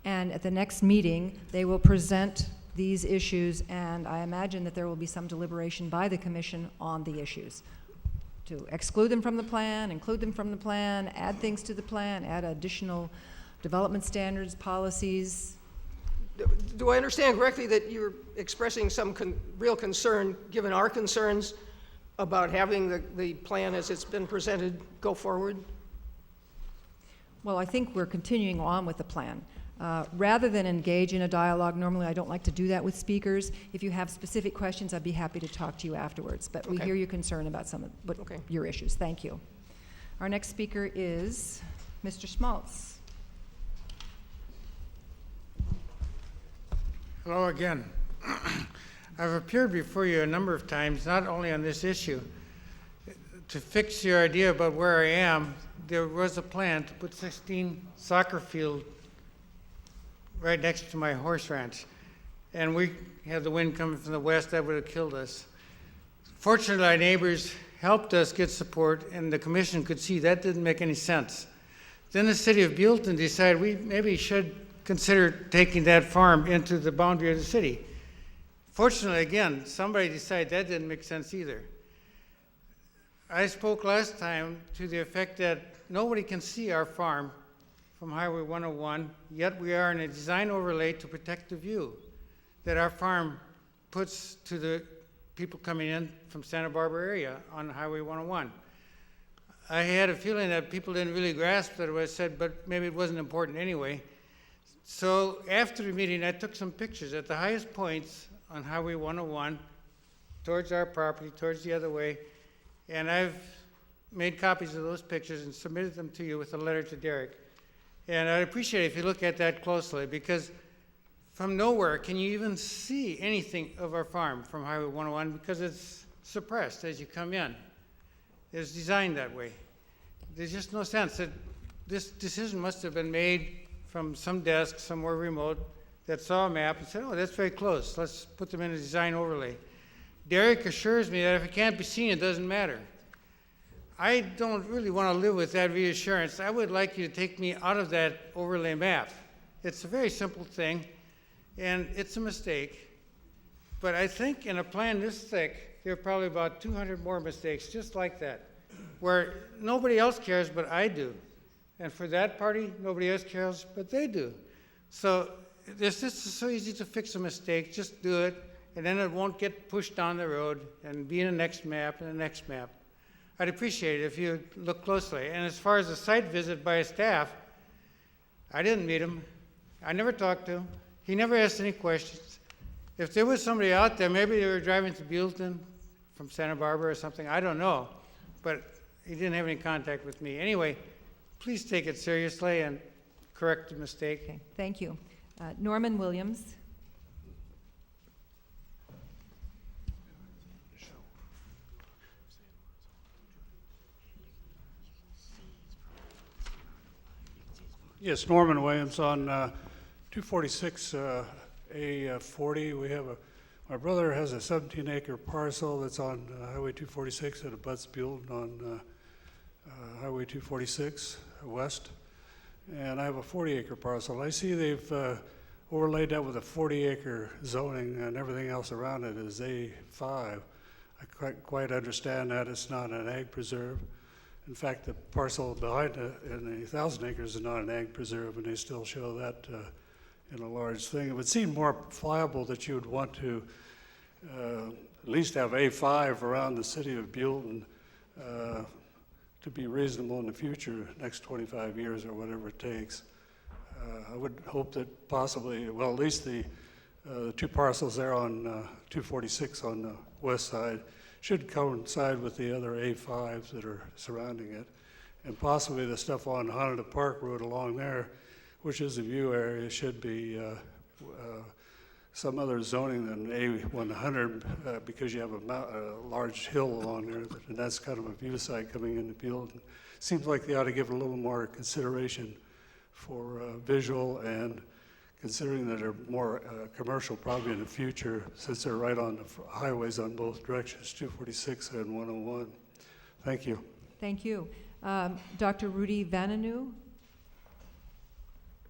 And at the next meeting, they will present these issues, and I imagine that there will be some deliberation by the commission on the issues. To exclude them from the plan, include them from the plan, add things to the plan, add additional development standards, policies. Do I understand correctly that you're expressing some real concern, given our concerns, about having the plan as it's been presented go forward? Well, I think we're continuing on with the plan. Rather than engage in a dialogue, normally I don't like to do that with speakers. If you have specific questions, I'd be happy to talk to you afterwards. But we hear your concern about some of your issues. Thank you. Our next speaker is Mr. Schmaltz. Hello again. I've appeared before you a number of times, not only on this issue. To fix your idea about where I am, there was a plan to put 16 soccer field right next to my horse ranch. And we had the wind coming from the west, that would have killed us. Fortunately, our neighbors helped us get support, and the commission could see that didn't make any sense. Then the city of Buellton decided we maybe should consider taking that farm into the boundary of the city. Fortunately, again, somebody decided that didn't make sense either. I spoke last time to the effect that nobody can see our farm from Highway 101, yet we are in a design overlay to protect the view that our farm puts to the people coming in from Santa Barbara area on Highway 101. I had a feeling that people didn't really grasp that I said, but maybe it wasn't important anyway. So after the meeting, I took some pictures at the highest points on Highway 101, towards our property, towards the other way, and I've made copies of those pictures and submitted them to you with a letter to Derek. And I'd appreciate it if you look at that closely, because from nowhere can you even see anything of our farm from Highway 101, because it's suppressed as you come in. It's designed that way. There's just no sense that this decision must have been made from some desk somewhere remote that saw a map and said, oh, that's very close. Let's put them in a design overlay. Derek assures me that if it can't be seen, it doesn't matter. I don't really want to live with that reassurance. I would like you to take me out of that overlay map. It's a very simple thing, and it's a mistake. But I think in a plan this thick, there are probably about 200 more mistakes just like that, where nobody else cares, but I do. And for that party, nobody else cares, but they do. So this is so easy to fix a mistake. Just do it, and then it won't get pushed down the road and be in the next map and the next map. I'd appreciate it if you look closely. And as far as the site visit by staff, I didn't meet him. I never talked to him. He never asked any questions. If there was somebody out there, maybe they were driving to Buellton from Santa Barbara or something, I don't know. But he didn't have any contact with me. Anyway, please take it seriously and correct the mistake. Okay, thank you. Norman Williams. Yes, Norman Williams on 246 A40. We have my brother has a 17-acre parcel that's on Highway 246 at abuts Buellton on Highway 246 west, and I have a 40-acre parcel. I see they've overlaid that with a 40-acre zoning, and everything else around it is A5. I quite understand that it's not an ag preserve. In fact, the parcel behind it in the 1,000 acres is not an ag preserve, and they still show that in a large thing. It would seem more viable that you would want to at least have A5 around the city of Buellton to be reasonable in the future, next 25 years or whatever it takes. I would hope that possibly, well, at least the two parcels there on 246 on the west side should coincide with the other A5s that are surrounding it. And possibly the stuff on Honda Park Road along there, which is the view area, should be some other zoning than A100 because you have a large hill along there, and that's kind of a view site coming into Buellton. Seems like they ought to give it a little more consideration for visual, and considering that they're more commercial probably in the future, since they're right on the highways on both directions, 246 and 101. Thank you. Thank you. Dr. Rudy Vananu.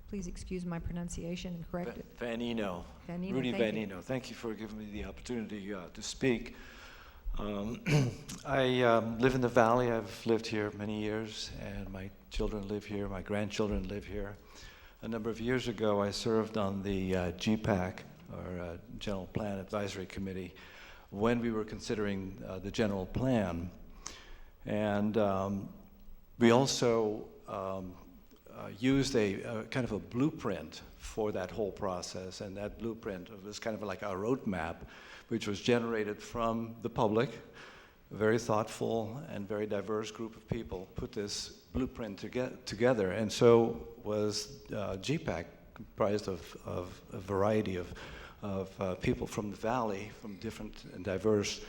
Please excuse my pronunciation and correct it. Vanino. Vanino, Rudy thank you. Vanino. Thank you for giving me the opportunity to speak. I live in the Valley. I've lived here many years, and my children live here. My grandchildren live here. A number of years ago, I served on the GPAC, or General Plan Advisory Committee, when we were considering the general plan. And we also used a kind of a blueprint for that whole process, and that blueprint was kind of like a roadmap, which was generated from the public. A very thoughtful and very diverse group of people put this blueprint together, and so was GPAC, comprised of a variety of people from the Valley, from different and diverse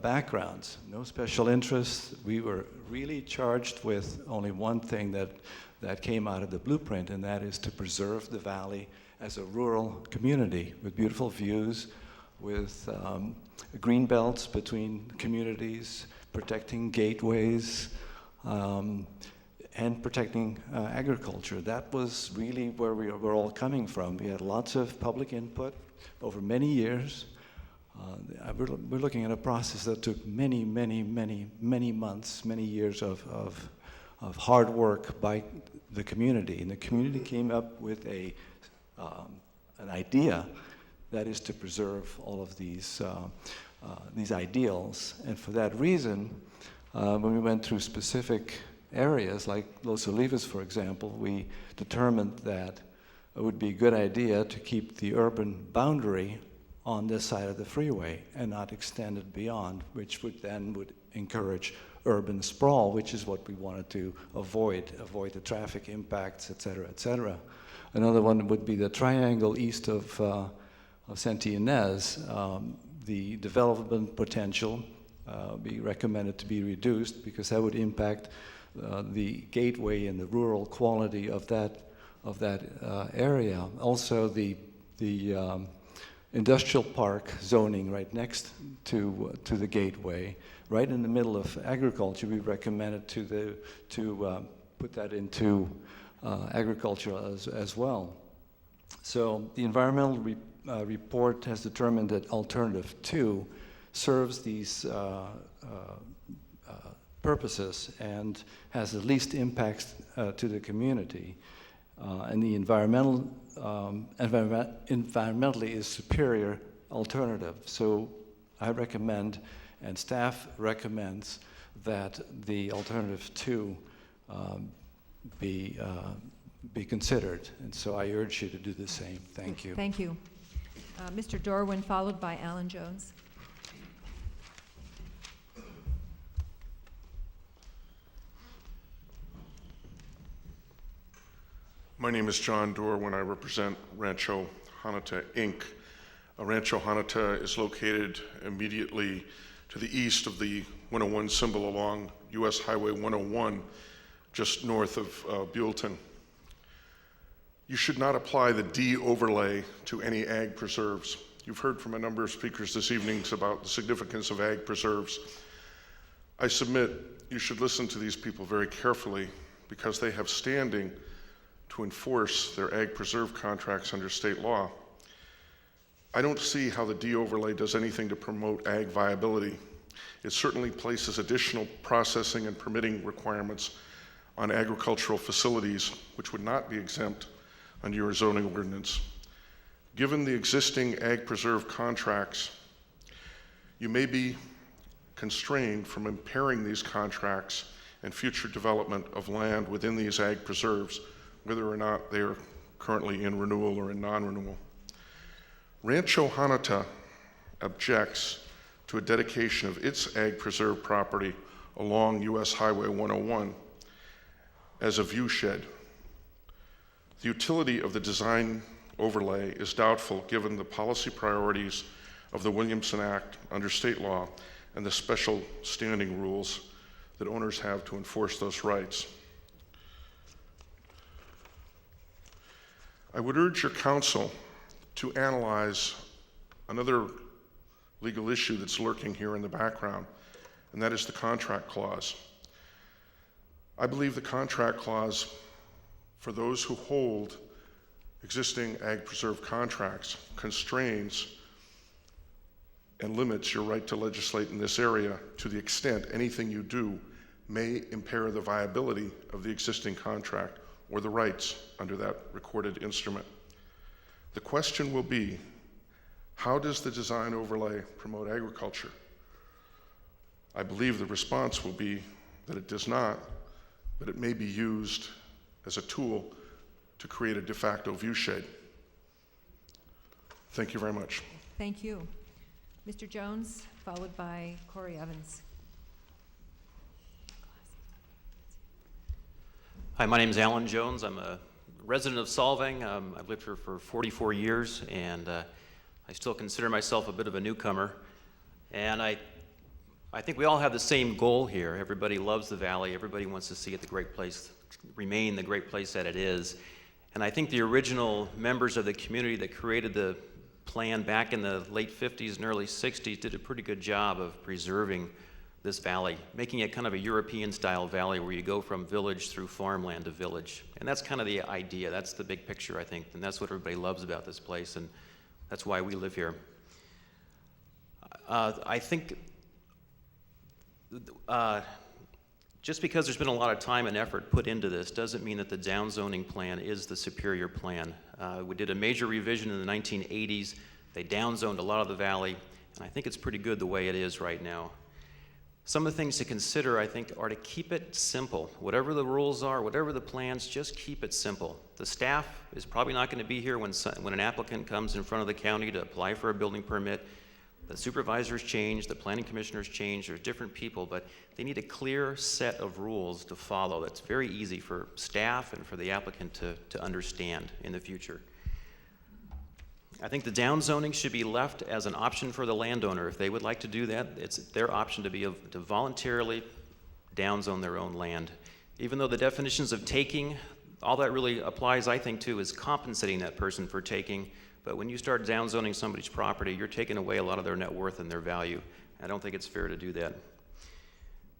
backgrounds. No special interests. We were really charged with only one thing that came out of the blueprint, and that is to preserve the Valley as a rural community with beautiful views, with green belts between communities, protecting gateways, and protecting agriculture. That was really where we were all coming from. We had lots of public input over many years. We're looking at a process that took many months, many years of hard work by the community. And the community came up with an idea that is to preserve all of these ideals. And for that reason, when we went through specific areas like Los Olivos, for example, we determined that it would be a good idea to keep the urban boundary on this side of the freeway and not extended beyond, which would encourage urban sprawl, which is what we wanted to avoid the traffic impacts, et cetera, et cetera. Another one would be the triangle east of Santa Ynez. The development potential be recommended to be reduced because that would impact the gateway and the rural quality of that area. Also, the industrial park zoning right next to the gateway, right in the middle of agriculture, we recommended to put that into agriculture as well. So the environmental report has determined that alternative 2 serves these purposes and has the least impacts to the community. And the environmentally is superior alternative. So I recommend, and staff recommends, that the alternative 2 be considered. And so I urge you to do the same. Thank you. Thank you. Mr. Dorwin, followed by Alan Jones. My name is John Dorwin. I represent Rancho Hanata, Inc. Rancho Hanata is located immediately to the east of the 101 symbol along U.S. Highway 101, just north of Buellton. You should not apply the D overlay to any ag preserves. You've heard from a number of speakers this evening about the significance of ag preserves. I submit you should listen to these people very carefully because they have standing to enforce their ag preserve contracts under state law. I don't see how the D overlay does anything to promote ag viability. It certainly places additional processing and permitting requirements on agricultural facilities, which would not be exempt under your zoning ordinance. Given the existing ag preserve contracts, you may be constrained from impairing these contracts and future development of land within these ag preserves, whether or not they are currently in renewal or in non-renewal. Rancho Hanata objects to a dedication of its ag preserve property along U.S. Highway 101 as a view shed. The utility of the design overlay is doubtful given the policy priorities of the Williamson Act under state law and the special standing rules that owners have to enforce those rights. I would urge your council to analyze another legal issue that's lurking here in the background, and that is the contract clause. I believe the contract clause for those who hold existing ag preserve contracts constrains and limits your right to legislate in this area to the extent anything you do may impair the viability of the existing contract or the rights under that recorded instrument. The question will be, how does the design overlay promote agriculture? I believe the response will be that it does not, but it may be used as a tool to create a de facto view shade. Thank you very much. Thank you. Mr. Jones, followed by Corey Evans. Hi, my name is Alan Jones. I'm a resident of Solvang. I've lived here for 44 years, and I still consider myself a bit of a newcomer. And I think we all have the same goal here. Everybody loves the valley. Everybody wants to see it the great place, remain the great place that it is. And I think the original members of the community that created the plan back in the late 50s and early 60s did a pretty good job of preserving this valley, making it kind of a European-style valley where you go from village through farmland to village. And that's kind of the idea. That's the big picture, I think. And that's what everybody loves about this place, and that's why we live here. I think just because there's been a lot of time and effort put into this doesn't mean that the downzoning plan is the superior plan. We did a major revision in the 1980s. They downzoned a lot of the valley, and I think it's pretty good the way it is right now. Some of the things to consider, I think, are to keep it simple. Whatever the rules are, whatever the plans, just keep it simple. The staff is probably not going to be here when an applicant comes in front of the county to apply for a building permit. The supervisors change, the planning commissioners change, there's different people, but they need a clear set of rules to follow that's very easy for staff and for the applicant to understand in the future. I think the downzoning should be left as an option for the landowner. If they would like to do that, it's their option to voluntarily downzone their own land. Even though the definitions of taking, all that really applies, I think, to is compensating that person for taking. But when you start downzoning somebody's property, you're taking away a lot of their net worth and their value. I don't think it's fair to do that.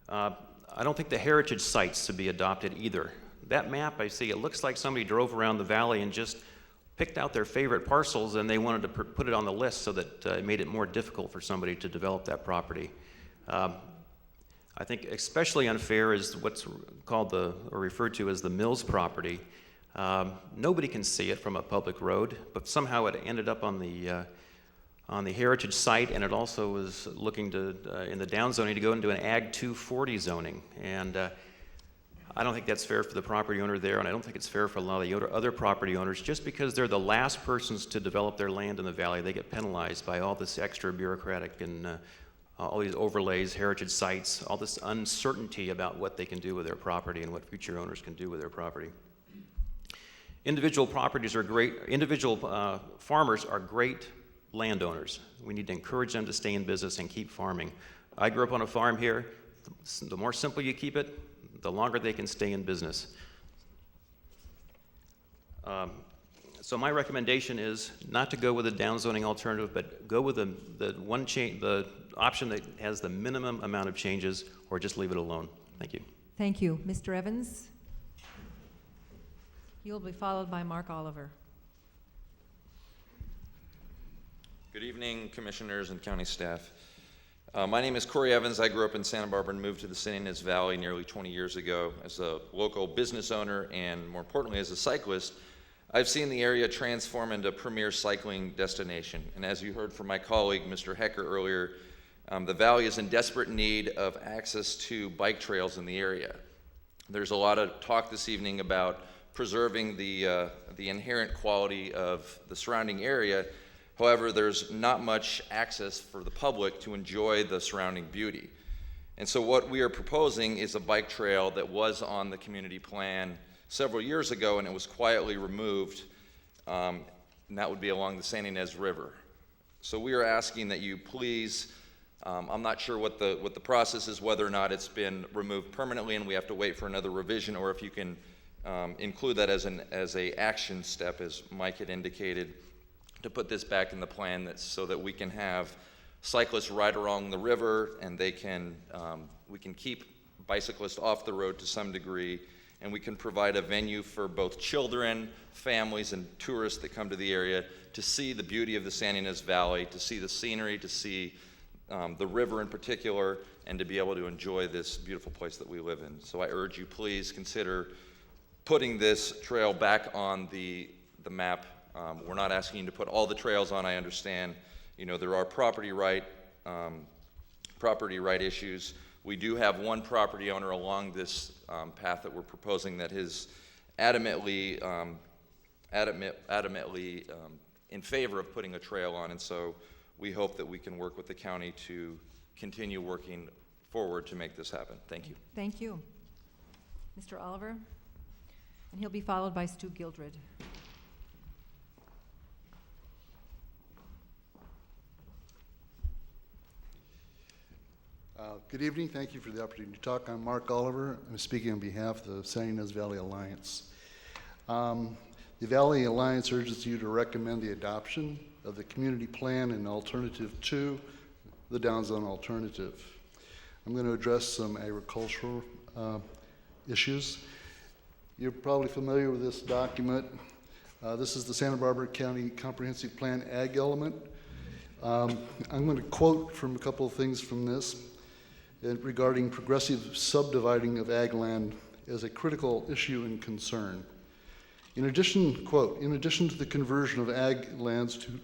I don't think the heritage sites should be adopted either. That map I see, it looks like somebody drove around the valley and just picked out their favorite parcels and they wanted to put it on the list so that it made it more difficult for somebody to develop that property. I think especially unfair is what's called or referred to as the Mills property. Nobody can see it from a public road, but somehow it ended up on the heritage site, and it also was looking to, in the downzoning, to go into an Ag 240 zoning. And I don't think that's fair for the property owner there, and I don't think it's fair for a lot of the other property owners. Just because they're the last persons to develop their land in the valley, they get penalized by all this extra bureaucratic and all these overlays, heritage sites, all this uncertainty about what they can do with their property and what future owners can do with their property. Individual properties are great, individual farmers are great landowners. We need to encourage them to stay in business and keep farming. I grew up on a farm here. The more simple you keep it, the longer they can stay in business. So my recommendation is not to go with a downzoning alternative, but go with the option that has the minimum amount of changes, or just leave it alone. Thank you. Thank you. Mr. Evans? You'll be followed by Mark Oliver. Good evening, commissioners and county staff. My name is Corey Evans. I grew up in Santa Barbara and moved to the San Ynez Valley nearly 20 years ago. As a local business owner and, more importantly, as a cyclist, I've seen the area transform into a premier cycling destination. And as you heard from my colleague, Mr. Hecker, earlier, the valley is in desperate need of access to bike trails in the area. There's a lot of talk this evening about preserving the inherent quality of the surrounding area. However, there's not much access for the public to enjoy the surrounding beauty. And so what we are proposing is a bike trail that was on the community plan several years ago, and it was quietly removed, and that would be along the San Ynez River. So we are asking that you please, I'm not sure what the process is, whether or not it's been removed permanently and we have to wait for another revision, or if you can include that as a action step, as Mike had indicated, to put this back in the plan so that we can have cyclists ride along the river, and we can keep bicyclists off the road to some degree, and we can provide a venue for both children, families, and tourists that come to the area to see the beauty of the San Ynez Valley, to see the scenery, to see the river in particular, and to be able to enjoy this beautiful place that we live in. So I urge you, please consider putting this trail back on the map. We're not asking you to put all the trails on. I understand, there are property right issues. We do have one property owner along this path that we're proposing that is adamantly in favor of putting a trail on, and so we hope that we can work with the county to continue working forward to make this happen. Thank you. Thank you. Mr. Oliver? And he'll be followed by Stu Gildred. Good evening. Thank you for the opportunity to talk. I'm Mark Oliver. I'm speaking on behalf of the San Ynez Valley Alliance. The Valley Alliance urges you to recommend the adoption of the community plan and alternative to the downzone alternative. I'm going to address some agricultural issues. You're probably familiar with this document. This is the Santa Barbara County Comprehensive Plan Ag Element. I'm going to quote from a couple of things from this regarding progressive subdividing of ag land as a critical issue and concern. In addition, quote, in addition to the conversion of ag lands to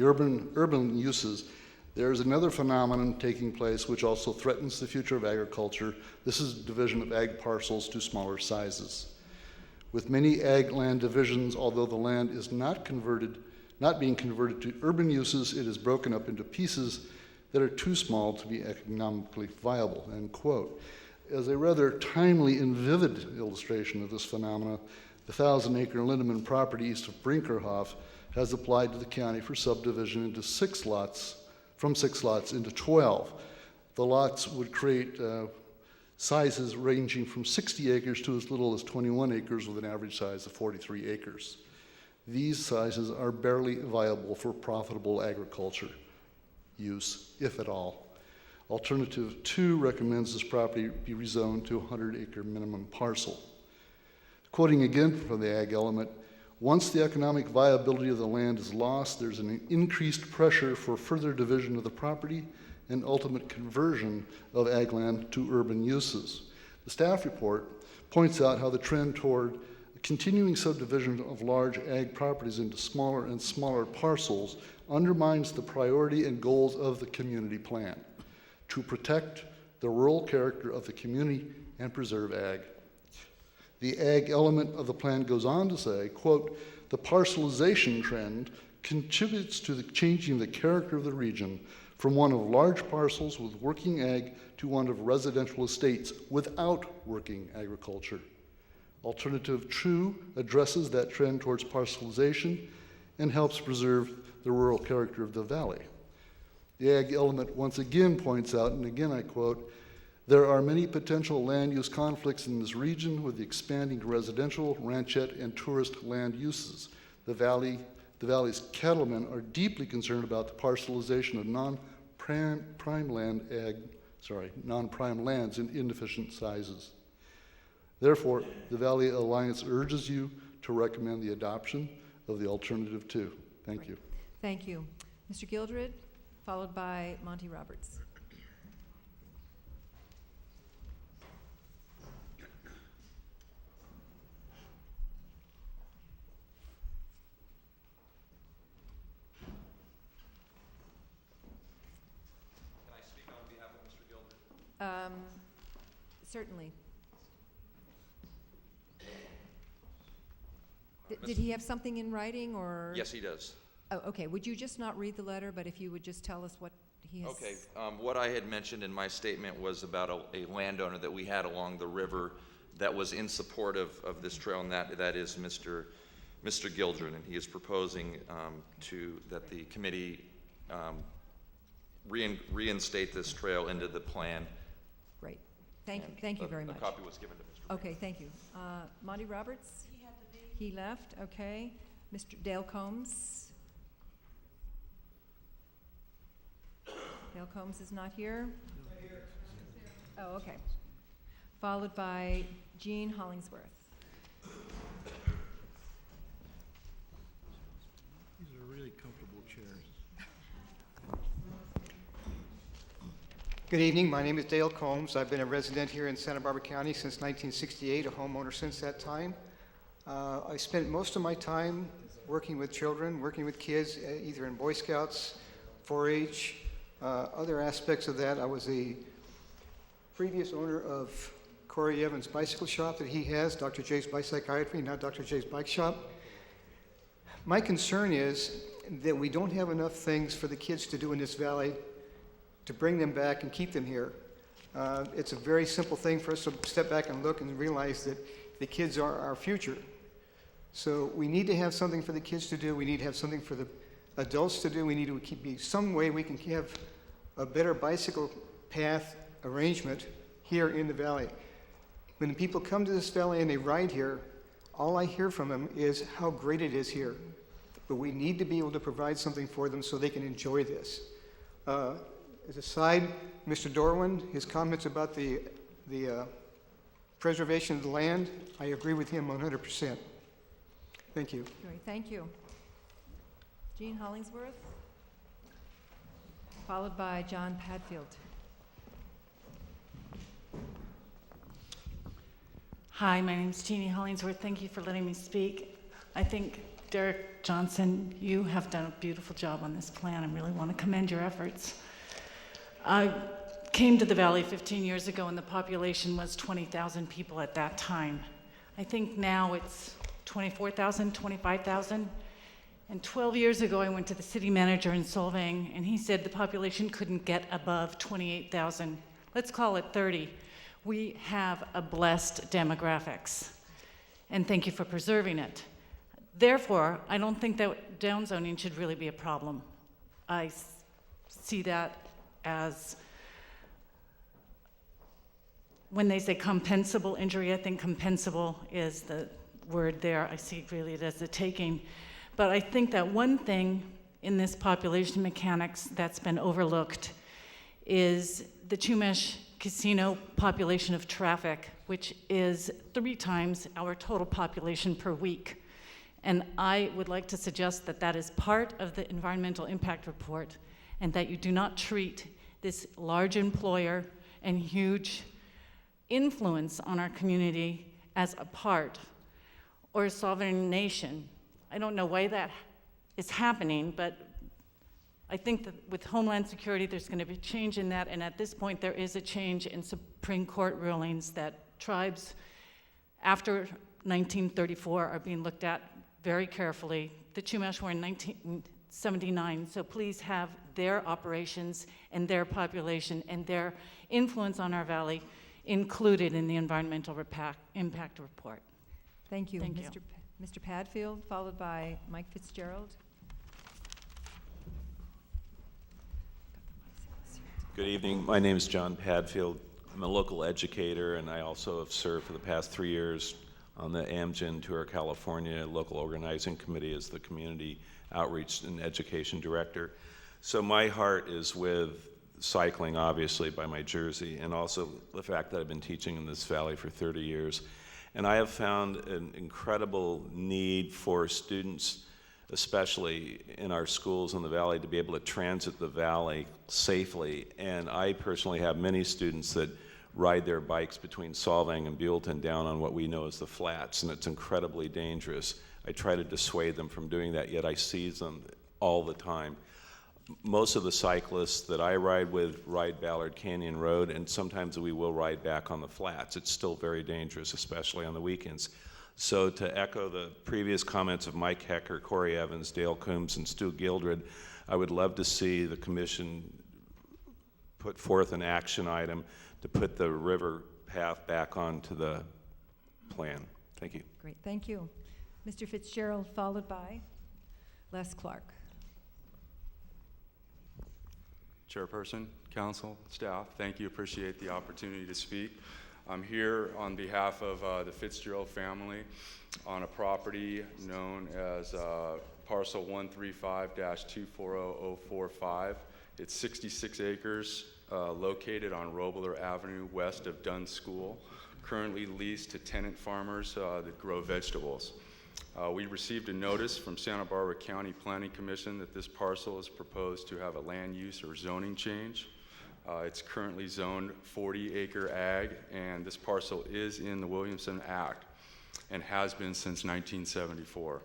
urban uses, There is another phenomenon taking place which also threatens the future of agriculture. This is division of ag parcels to smaller sizes. With many ag land divisions, although the land is not being converted to urban uses, it is broken up into pieces that are too small to be economically viable, end quote. As a rather timely and vivid illustration of this phenomena, the 1,000-acre Lindeman property east of Brinkerhoff has applied to the county for subdivision into 6 lots, from 6 lots into 12. The lots would create sizes ranging from 60 acres to as little as 21 acres with an average size of 43 acres. These sizes are barely viable for profitable agriculture use, if at all. Alternative 2 recommends this property be rezoned to a 100-acre minimum parcel. Quoting again from the ag element, once the economic viability of the land is lost, there's an increased pressure for further division of the property and ultimate conversion of ag land to urban uses. The staff report points out how the trend toward continuing subdivision of large ag properties into smaller and smaller parcels undermines the priority and goals of the community plan to protect the rural character of the community and preserve ag. The ag element of the plan goes on to say, quote, the parcelization trend contributes to the changing the character of the region from one of large parcels with working ag to one of residential estates without working agriculture. Alternative 2 addresses that trend towards parcelization and helps preserve the rural character of the valley. The ag element once again points out, and again I quote, there are many potential land use conflicts in this region with the expanding residential, ranchette, and tourist land uses. The valley's cattlemen are deeply concerned about the parcelization of non-prime lands in inefficient sizes. Therefore, the Valley Alliance urges you to recommend the adoption of the alternative 2. Thank you. Thank you. Mr. Gildred, followed by Monty Roberts. Can I speak on behalf of Mr. Gildred? Certainly. Did he have something in writing, or? Yes, he does. Oh, okay. Would you just not read the letter, but if you would just tell us what he has? Okay. What I had mentioned in my statement was about a landowner that we had along the river that was in support of this trail, and that is Mr. Gildred, and he is proposing that the committee reinstate this trail into the plan. Great. Thank you very much. A copy was given to Mr. Okay, thank you. Monty Roberts? He left, okay. Mr. Dale Combs? Dale Combs is not here? Oh, okay. Followed by Jean Hollingsworth. These are really comfortable chairs. Good evening. My name is Dale Combs. I've been a resident here in Santa Barbara County since 1968, a homeowner since that time. I spent most of my time working with children, working with kids, either in Boy Scouts, 4-H, other aspects of that. I was a previous owner of Corey Evans' bicycle shop that he has, Dr. J's Bike Psychiatry, now Dr. J's Bike Shop. My concern is that we don't have enough things for the kids to do in this valley to bring them back and keep them here. It's a very simple thing for us to step back and look and realize that the kids are our future. So we need to have something for the kids to do. We need to have something for the adults to do. We need to be some way we can have a better bicycle path arrangement here in the valley. When people come to this valley and they ride here, all I hear from them is how great it is here. But we need to be able to provide something for them so they can enjoy this. As a side, Mr. Dorwin, his comments about the preservation of the land, I agree with him 100%. Thank you. Great, thank you. Jean Hollingsworth, followed by John Padfield. Hi, my name is Jeannie Hollingsworth. Thank you for letting me speak. I think, Derek Johnson, you have done a beautiful job on this plan. I really want to commend your efforts. I came to the Valley 15 years ago, and the population was 20,000 people at that time. I think now it's 24,000, 25,000. And 12 years ago, I went to the city manager in Solvang, and he said the population couldn't get above 28,000. Let's call it 30. We have a blessed demographics, and thank you for preserving it. Therefore, I don't think that downzoning should really be a problem. I see that as, when they say compensable injury, I think compensable is the word there. I see really it as a taking. But I think that one thing in this population mechanics that's been overlooked is the Chumash Casino population of traffic, which is 3 times our total population per week. And I would like to suggest that that is part of the environmental impact report, and that you do not treat this large employer and huge influence on our community as a part or a sovereign nation. I don't know why that is happening, but I think that with Homeland Security, there's going to be change in that, and at this point, there is a change in Supreme Court rulings that tribes after 1934 are being looked at very carefully. The Chumash were in 1979, so please have their operations and their population and their influence on our valley included in the environmental impact report. Thank you. Thank you. Mr. Padfield, followed by Mike Fitzgerald. Good evening. My name is John Padfield. I'm a local educator, and I also have served for the past 3 years on the Amgen Tour California local organizing committee as the community outreach and education director. So my heart is with cycling, obviously, by my jersey, and also the fact that I've been teaching in this valley for 30 years. And I have found an incredible need for students, especially in our schools in the valley, to be able to transit the valley safely. And I personally have many students that ride their bikes between Solvang and Buellton down on what we know as the flats, and it's incredibly dangerous. I try to dissuade them from doing that, yet I see them all the time. Most of the cyclists that I ride with ride Ballard Canyon Road, and sometimes we will ride back on the flats. It's still very dangerous, especially on the weekends. So to echo the previous comments of Mike Hecker, Corey Evans, Dale Coombs, and Stu Gildred, I would love to see the commission put forth an action item to put the river path back onto the plan. Thank you. Great, thank you. Mr. Fitzgerald, followed by Les Clark. Chairperson, council, staff, thank you. Appreciate the opportunity to speak. I'm here on behalf of the Fitzgerald family on a property known as parcel 135-240045. It's 66 acres located on Robler Avenue west of Dunn School, currently leased to tenant farmers that grow vegetables. We received a notice from Santa Barbara County Planning Commission that this parcel is proposed to have a land use or zoning change. It's currently zoned 40-acre ag, and this parcel is in the Williamson Act and has been since 1974.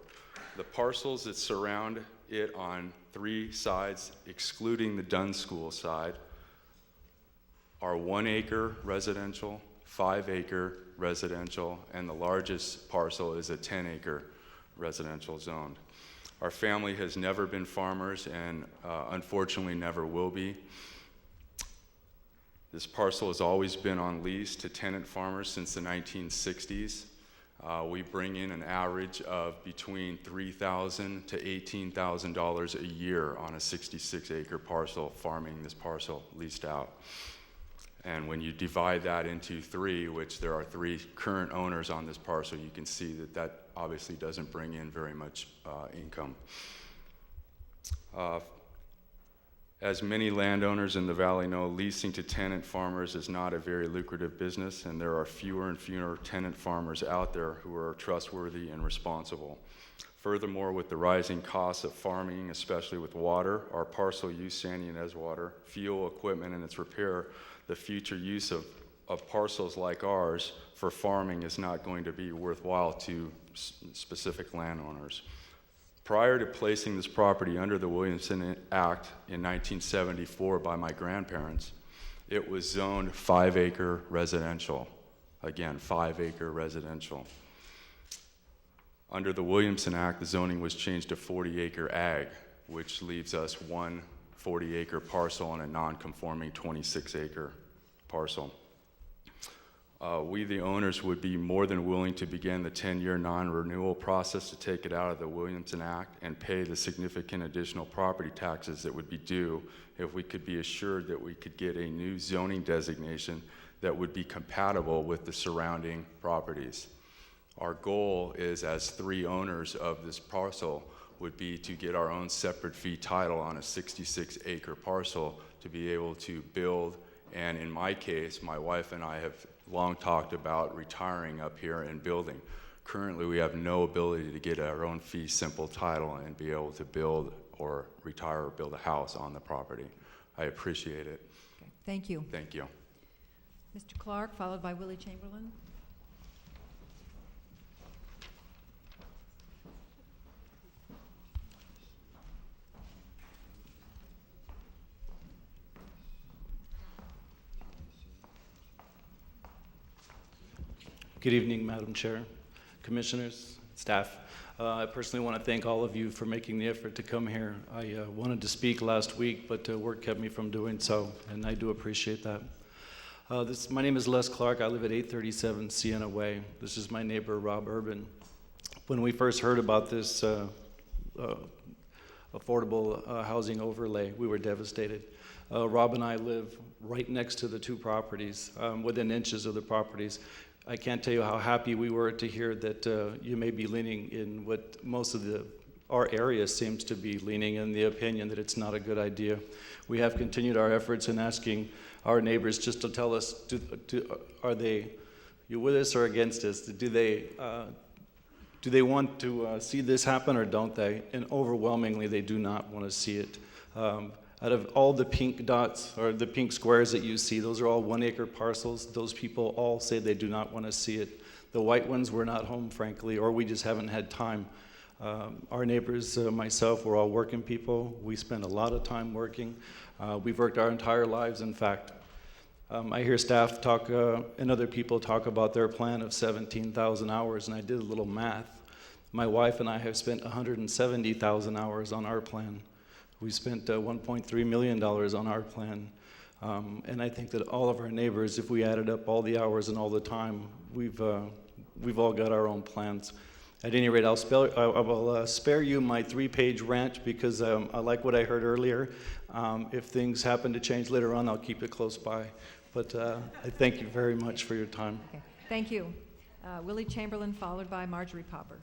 The parcels that surround it on 3 sides, excluding the Dunn School side, are 1-acre residential, 5-acre residential, and the largest parcel is a 10-acre residential zoned. Our family has never been farmers and unfortunately never will be. This parcel has always been on lease to tenant farmers since the 1960s. We bring in an average of between $3,000 to $18,000 a year on a 66-acre parcel, farming this parcel leased out. And when you divide that into 3, which there are 3 current owners on this parcel, you can see that that obviously doesn't bring in very much income. As many landowners in the valley know, leasing to tenant farmers is not a very lucrative business, and there are fewer and fewer tenant farmers out there who are trustworthy and responsible. Furthermore, with the rising costs of farming, especially with water, our parcel use Sandy Inez water, fuel, equipment, and its repair, the future use of parcels like ours for farming is not going to be worthwhile to specific landowners. Prior to placing this property under the Williamson Act in 1974 by my grandparents, it was zoned 5-acre residential. Again, 5-acre residential. Under the Williamson Act, the zoning was changed to 40-acre ag, which leaves us one 40-acre parcel and a non-conforming 26-acre parcel. We, the owners, would be more than willing to begin the 10-year non-renewal process to take it out of the Williamson Act and pay the significant additional property taxes that would be due if we could be assured that we could get a new zoning designation that would be compatible with the surrounding properties. Our goal is, as 3 owners of this parcel, would be to get our own separate fee title on a 66-acre parcel to be able to build, and in my case, my wife and I have long talked about retiring up here and building. Currently, we have no ability to get our own fee simple title and be able to build or retire or build a house on the property. I appreciate it. Okay, thank you. Thank you. Mr. Clark, followed by Willie Chamberlain. Good evening, Madam Chair, Commissioners, staff. I personally want to thank all of you for making the effort to come here. I wanted to speak last week, but work kept me from doing so, and I do appreciate that. My name is Les Clark. I live at 837 Sienna Way. This is my neighbor, Rob Urban. When we first heard about this affordable housing overlay, we were devastated. Rob and I live right next to the 2 properties, within inches of the properties. I can't tell you how happy we were to hear that you may be leaning in what most of our area seems to be leaning in, the opinion that it's not a good idea. We have continued our efforts in asking our neighbors just to tell us, are they with us or against us? Do they want to see this happen or don't they? And overwhelmingly, they do not want to see it. Out of all the pink dots or the pink squares that you see, those are all 1-acre parcels. Those people all say they do not want to see it. The white ones were not home, frankly, or we just haven't had time. Our neighbors, myself, we're all working people. We spend a lot of time working. We've worked our entire lives, in fact. I hear staff talk and other people talk about their plan of 17,000 hours, and I did a little math. My wife and I have spent 170,000 hours on our plan. We spent $1.3 million on our plan. And I think that all of our neighbors, if we added up all the hours and all the time, we've all got our own plans. At any rate, I will spare you my 3-page rant because I like what I heard earlier. If things happen to change later on, I'll keep it close by. But I thank you very much for your time. Okay. Thank you. Willie Chamberlain, followed by Marjorie Popper.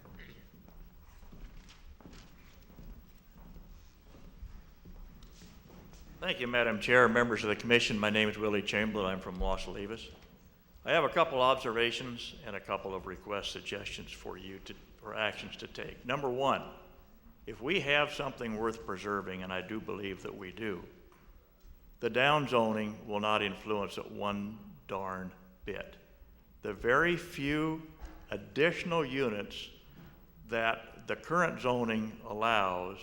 Thank you, Madam Chair, members of the Commission. My name is Willie Chamberlain. I'm from Los Olivos. I have a couple observations and a couple of request suggestions for you for actions to take. Number one, if we have something worth preserving, and I do believe that we do, the downzoning will not influence it one darn bit. The very few additional units that the current zoning allows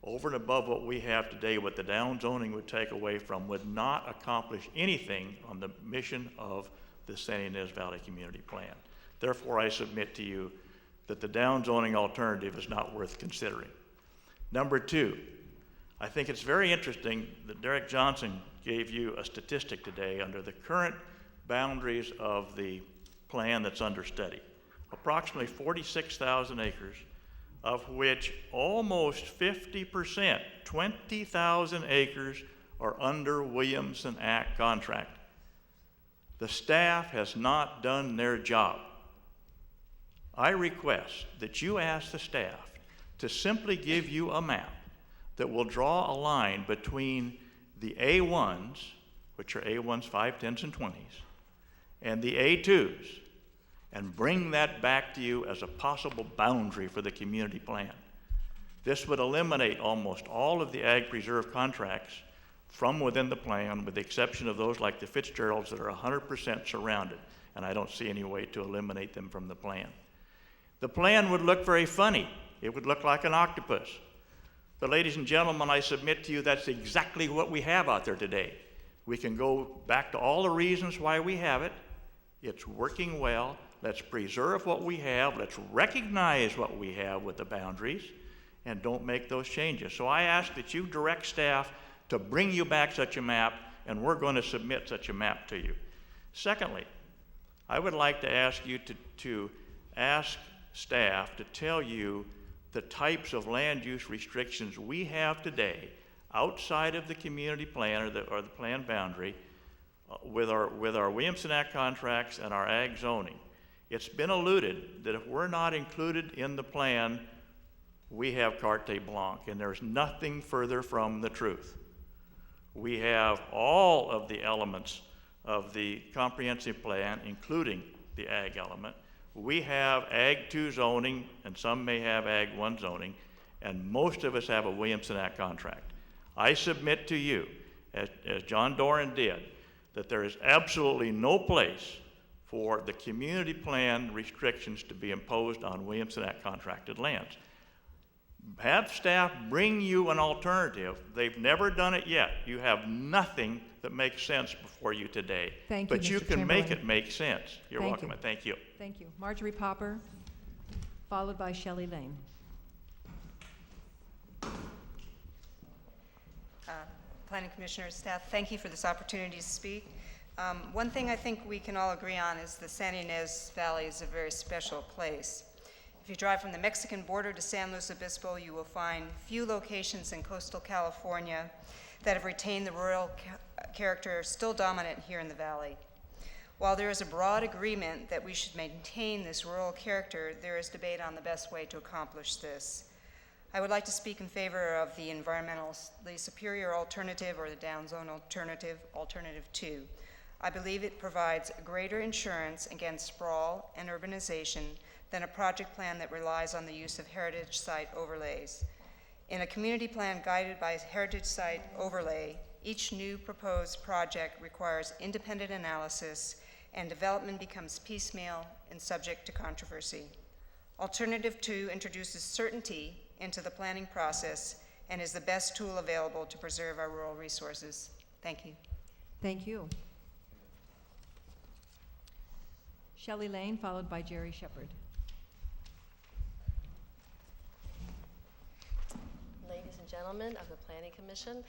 over and above what we have today, what the downzoning would take away from, would not accomplish anything on the mission of the San Ynez Valley Community Plan. Therefore, I submit to you that the downzoning alternative is not worth considering. Number two, I think it's very interesting that Derek Johnson gave you a statistic today under the current boundaries of the plan that's under study. Approximately 46,000 acres, of which almost 50%, 20,000 acres, are under Williamson Act contract. The staff has not done their job. I request that you ask the staff to simply give you a map that will draw a line between the A1s, which are A1s, 5, 10s, and 20s, and the A2s, and bring that back to you as a possible boundary for the community plan. This would eliminate almost all of the ag preserve contracts from within the plan, with the exception of those like the Fitzgeralds that are 100% surrounded, and I don't see any way to eliminate them from the plan. The plan would look very funny it would look like an octopus. But ladies and gentlemen, I submit to you that's exactly what we have out there today. We can go back to all the reasons why we have it. It's working well. Let's preserve what we have. Let's recognize what we have with the boundaries and don't make those changes. So I ask that you direct staff to bring you back such a map, and we're going to submit such a map to you. Secondly, I would like to ask you to ask staff to tell you the types of land use restrictions we have today outside of the community plan or the plan boundary with our Williamson Act contracts and our ag zoning. It's been alluded that if we're not included in the plan, we have carte blanche, and there's nothing further from the truth. We have all of the elements of the comprehensive plan, including the ag element. We have Ag 2 zoning, and some may have Ag 1 zoning, and most of us have a Williamson Act contract. I submit to you, as John Doran did, that there is absolutely no place for the community plan restrictions to be imposed on Williamson Act contracted lands. Have staff bring you an alternative. They've never done it yet. You have nothing that makes sense before you today. Thank you, but you Mr. can make Chamberlain. it make sense. You're Thank welcome, you. and thank you. Thank you. Marjorie Popper, followed by Shelley Lane. Planning Commissioners, staff, thank you for this opportunity to speak. One thing I think we can all agree on is the San Ynez Valley is a very special place. If you drive from the Mexican border to San Luis Obispo, you will find few locations in coastal California that have retained the rural character still dominant here in the valley. While there is a broad agreement that we should maintain this rural character, there is debate on the best way to accomplish this. I would like to speak in favor of the environmentally superior alternative, or the downzone alternative, alternative 2. I believe it provides greater insurance against sprawl and urbanization than a project plan that relies on the use of heritage site overlays. In a community plan guided by heritage site overlay, each new proposed project requires independent analysis, and development becomes piecemeal and subject to controversy. Alternative 2 introduces certainty into the planning process and is the best tool available to preserve our rural resources. Thank you. Thank you. Shelley Lane, followed by Jerry Shepard. Ladies and gentlemen of the Planning Commission,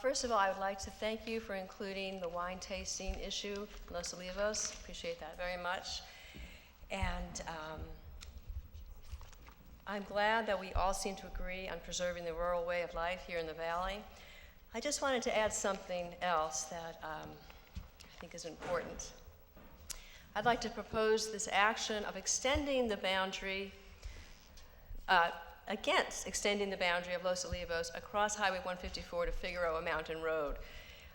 first of all, I would like to thank you for including the wine tasting issue in Los Olivos. Appreciate that very much. And I'm glad that we all seem to agree on preserving the rural way of life here in the valley. I just wanted to add something else that I think is important. I'd like to propose this action of extending the boundary, against extending the boundary of Los Olivos across Highway 154 to Figueroa Mountain Road.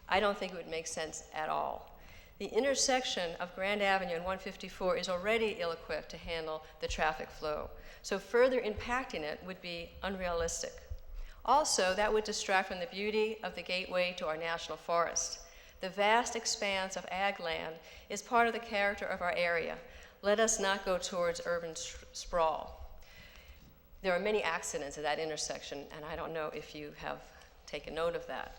I don't think it would make sense at all. The intersection of Grand Avenue and 154 is already ill-equipped to handle the traffic flow, so further impacting it would be unrealistic. Also, that would distract from the beauty of the gateway to our national forest. The vast expanse of ag land is part of the character of our area. Let us not go towards urban sprawl. There are many accidents at that intersection, and I don't know if you have taken note of that.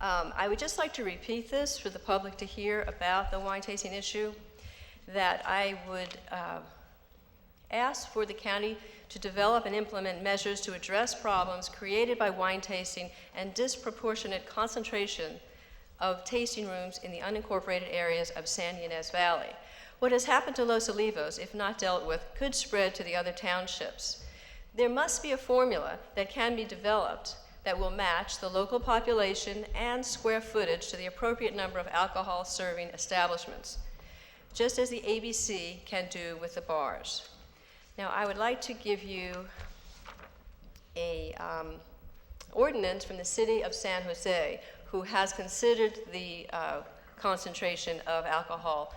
I would just like to repeat this for the public to hear about the wine tasting issue, that I would ask for the county to develop and implement measures to address problems created by wine tasting and disproportionate concentration of tasting rooms in the unincorporated areas of San Ynez Valley. What has happened to Los Olivos, if not dealt with, could spread to the other townships. There must be a formula that can be developed that will match the local population and square footage to the appropriate number of alcohol serving establishments, just as the ABC can do with the bars. Now, I would like to give you a ordinance from the city of San Jose, who has considered the concentration of alcohol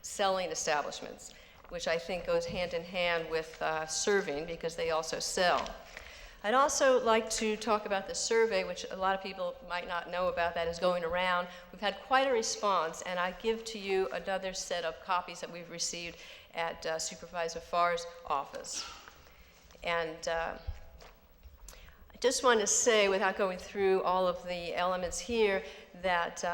selling establishments, which I think goes hand in hand with serving, because they also sell. I'd also like to talk about the survey, which a lot of people might not know about, that is going around. We've had quite a response, and I give to you another set of copies that we've received at Supervisor Farr's office. And I just want to say, without going through all of the elements here, that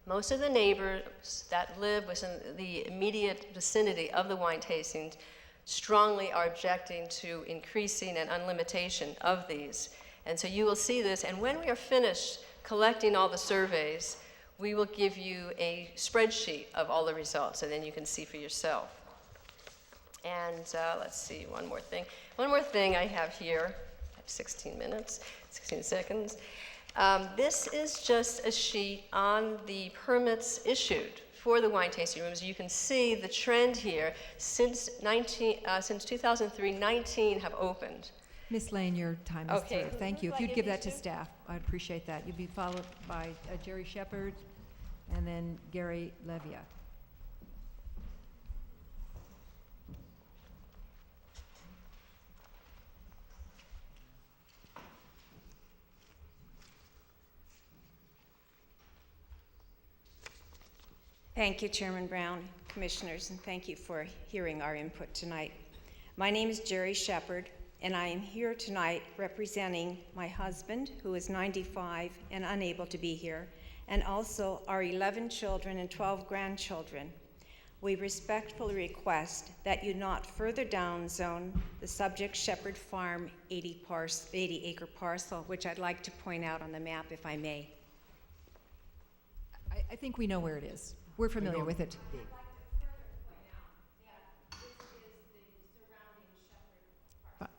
most of the neighbors that live within the immediate vicinity of the wine tastings strongly are objecting to increasing and unlimitation of these. And so you will see this, and when we are finished collecting all the surveys, we will give you a spreadsheet of all the results, and then you can see for yourself. And let's see, one more thing. One more thing I have here. I have 16 minutes, 16 seconds. This is just a sheet on the permits issued for the wine tasting rooms. You can see the trend here. Since 2003, 19 have opened. Ms. Lane, your time is Okay. through. Thank you. Who If do I you'd give give these that to to? staff, I'd appreciate that. You'd be followed by Jerry Shepard and then Gary Levia. Thank you, Chairman Brown, Commissioners, and thank you for hearing our input tonight. My name is Jerry Shepard, and I am here tonight representing my husband, who is 95 and unable to be here, and also our 11 children and 12 grandchildren. We respectfully request that you not further downzone the subject Shepherd Farm 80-acre parcel, which I'd like to point out on the map, if I may. I think we know where it is. We're familiar with it.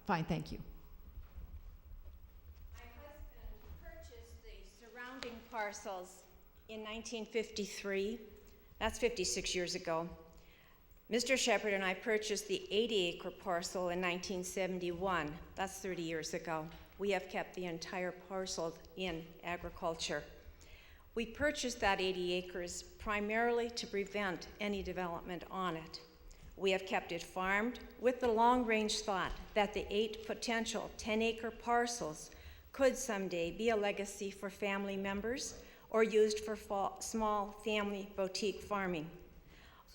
Fine, thank you. My husband purchased the surrounding parcels in 1953. That's 56 years ago. Mr. Shepard and I purchased the 80-acre parcel in 1971. That's 30 years ago. We have kept the entire parcel in agriculture. We purchased that 80 acres primarily to prevent any development on it. We have kept it farmed with the long-range thought that the 8 potential 10-acre parcels could someday be a legacy for family members or used for small family boutique farming.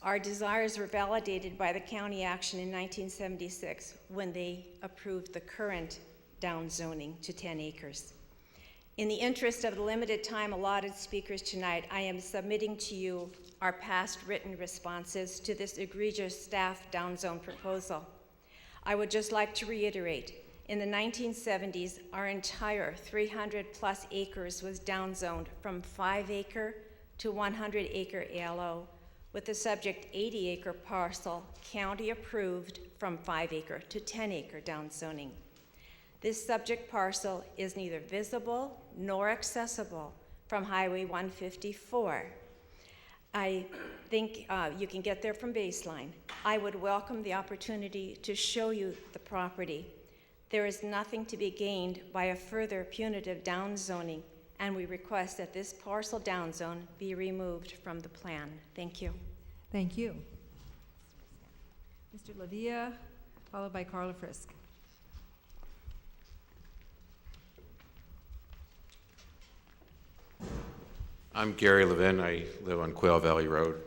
Our desires were validated by the county action in 1976 when they approved the current downzoning to 10 acres. In the interest of the limited time allotted speakers tonight, I am submitting to you our past written responses to this egregious staff downzone proposal. I would just like to reiterate, in the 1970s, our entire 300+ acres was downzoned from 5-acre to 100-acre ALO, with the subject 80-acre parcel county approved from 5-acre to 10-acre downzoning. This subject parcel is neither visible nor accessible from Highway 154. I think you can get there from Baseline. I would welcome the opportunity to show you the property. There is nothing to be gained by a further punitive downzoning, and we request that this parcel downzone be removed from the plan. Thank you. Thank you. Mr. Levia, followed by Carla Frisk. I'm Gary Levin. I live on Quail Valley Road.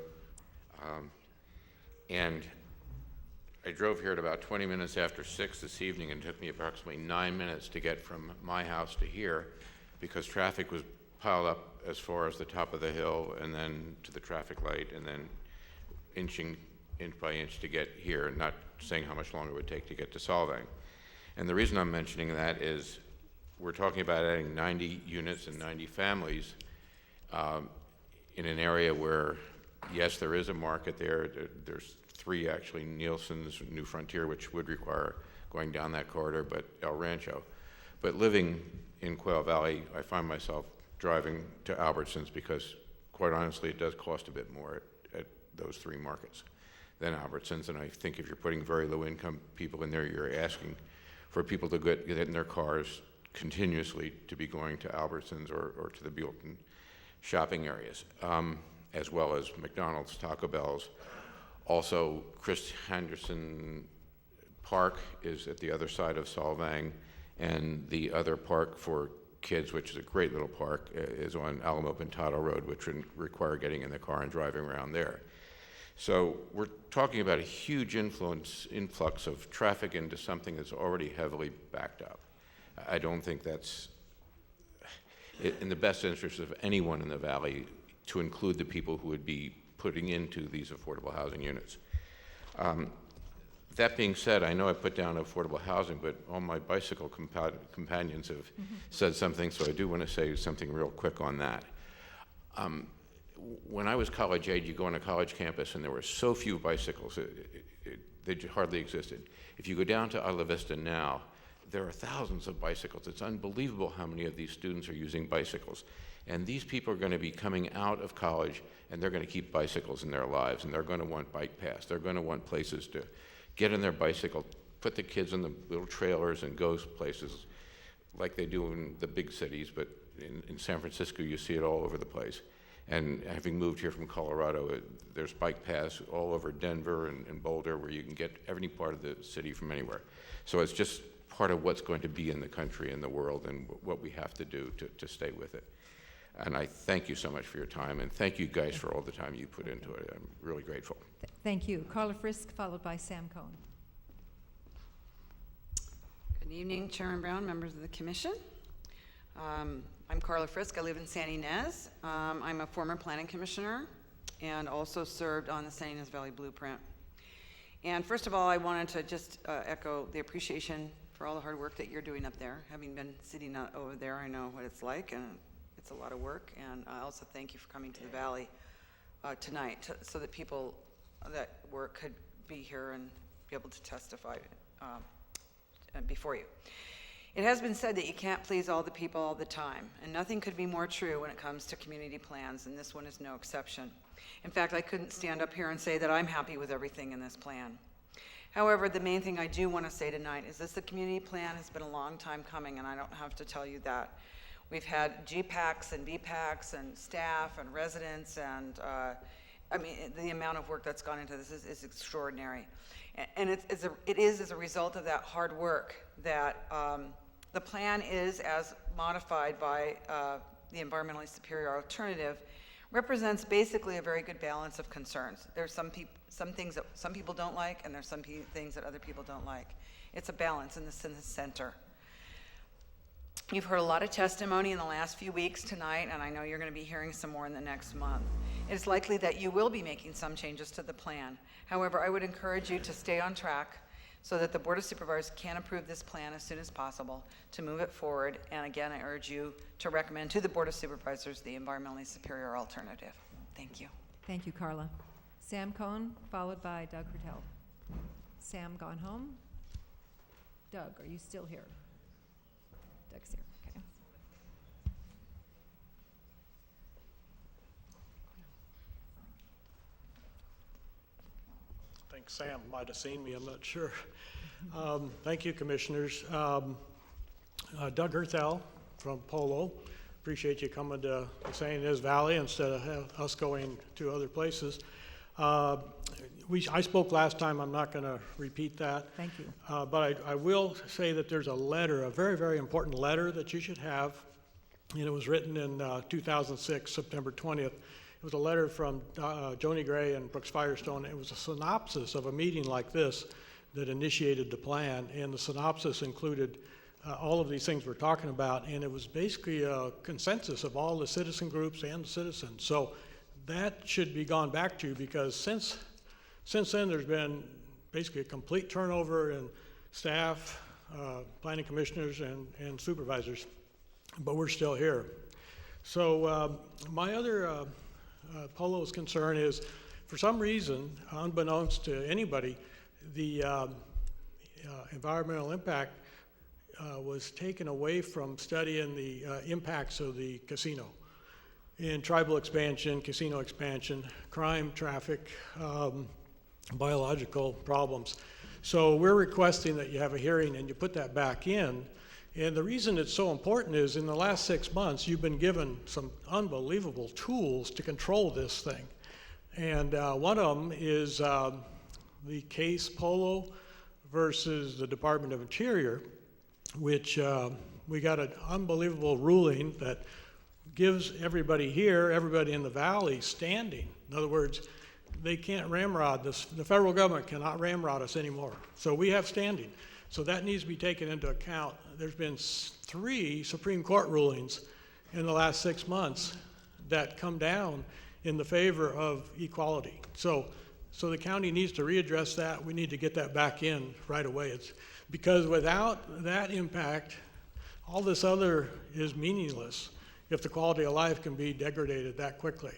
And I drove here at about 20 minutes after 6 this evening, and it took me approximately 9 minutes to get from my house to here because traffic was piled up as far as the top of the hill and then to the traffic light and then inching inch by inch to get here, not saying how much longer it would take to get to Solvang. And the reason I'm mentioning that is we're talking about adding 90 units and 90 families in an area where, yes, there is a market there. There's 3 actually, Nielsen's, New Frontier, which would require going down that corridor, but El Rancho. But living in Quail Valley, I find myself driving to Albertsons because, quite honestly, it does cost a bit more at those 3 markets than Albertsons. And I think if you're putting very low-income people in there, you're asking for people to get in their cars continuously to be going to Albertsons or to the Buellton shopping areas, as well as McDonald's, Taco Bell's. Also, Chris Henderson Park is at the other side of Solvang, and the other park for kids, which is a great little park, is on Alamo Pintado Road, which would require getting in the car and driving around there. So we're talking about a huge influx of traffic into something that's already heavily backed up. I don't think that's in the best interest of anyone in the valley to include the people who would be putting into these affordable housing units. That being said, I know I put down affordable housing, but all my bicycle companions have said something, so I do want to say something real quick on that. When I was college age, you go on a college campus and there were so few bicycles, they hardly existed. If you go down to Isla Vista now, there are thousands of bicycles. It's unbelievable how many of these students are using bicycles. And these people are going to be coming out of college and they're going to keep bicycles in their lives, and they're going to want bike paths. They're going to want places to get on their bicycle, put the kids in the little trailers and go places like they do in the big cities, but in San Francisco you see it all over the place. And having moved here from Colorado, there's bike paths all over Denver and Boulder where you can get any part of the city from anywhere. So it's just part of what's going to be in the country and the world and what we have to do to stay with it. And I thank you so much for your time, and thank you guys for all the time you put into it. I'm really grateful. Thank you. Carla Frisk, followed by Sam Cohn. Good evening, Chairman Brown, members of the commission. I'm Carla Frisk. I live in San Ynez. I'm a former planning commissioner and also served on the San Ynez Valley Blueprint. And first of all, I wanted to just echo the appreciation for all the hard work that you're doing up there. Having been sitting over there, I know what it's like, and it's a lot of work. And I also thank you for coming to the Valley tonight so that people that work could be here and be able to testify before you. It has been said that you can't please all the people all the time, and nothing could be more true when it comes to community plans, and this one is no exception. In fact, I couldn't stand up here and say that I'm happy with everything in this plan. However, the main thing I do want to say tonight is this: the community plan has been a long time coming, and I don't have to tell you that. We've had GPACs and BPACs and staff and residents, and I mean, the amount of work that's gone into this is extraordinary. And it is as a result of that hard work that the plan is, as modified by the environmentally superior alternative, represents basically a very good balance of concerns. There's some things that some people don't like, and there's some things that other people don't like. It's a balance in the center. You've heard a lot of testimony in the last few weeks tonight, and I know you're going to be hearing some more in the next month. It's likely that you will be making some changes to the plan. However, I would encourage you to stay on track so that the Board of Supervisors can approve this plan as soon as possible to move it forward. And again, I urge you to recommend to the Board of Supervisors the environmentally superior alternative. Thank you. Thank you, Carla. Sam Cohn, followed by Doug Hertel. Sam gone home? Doug, are you still here? Doug's here, okay. I think Sam might have seen me, I'm not sure. Thank you, commissioners. Doug Hertel from Polo. Appreciate you coming to the San Ynez Valley instead of us going to other places. I spoke last time. I'm not going to repeat that. Thank you. But I will say that there's a letter, a very, very important letter that you should have. And it was written in 2006, September 20th. It was a letter from Joni Gray and Brooks Firestone. It was a synopsis of a meeting like this that initiated the plan. And the synopsis included all of these things we're talking about. And it was basically a consensus of all the citizen groups and the citizens. So that should be gone back to, because since then there's been basically a complete turnover in staff, planning commissioners, and supervisors, but we're still here. So my other Polo's concern is, for some reason, unbeknownst to anybody, the environmental impact was taken away from studying the impacts of the casino in tribal expansion, casino expansion, crime, traffic, biological problems. So we're requesting that you have a hearing and you put that back in. And the reason it's so important is, in the last 6 months, you've been given some unbelievable tools to control this thing. And one of them is the case Polo versus the Department of Interior, which we got an unbelievable ruling that gives everybody here, everybody in the valley, standing. In other words, they can't ramrod this. The federal government cannot ramrod us anymore. So we have standing. So that needs to be taken into account. There's been 3 Supreme Court rulings in the last 6 months that come down in the favor of equality. So the county needs to readdress that. We need to get that back in right away. It's because without that impact, all this other is meaningless if the quality of life can be degraded that quickly.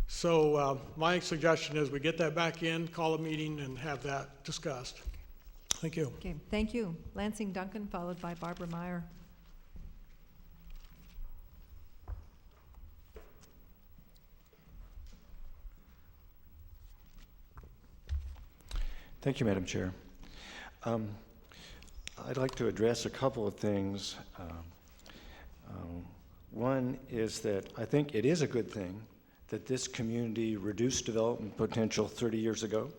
So my suggestion is we get that back in, call a meeting, and have that discussed. Thank you. Okay, thank you. Lansing Duncan, followed by Barbara Meyer. Thank you, Madam Chair. I'd like to address a couple of things. One is that I think it is a good thing that this community reduced development potential 30 years ago.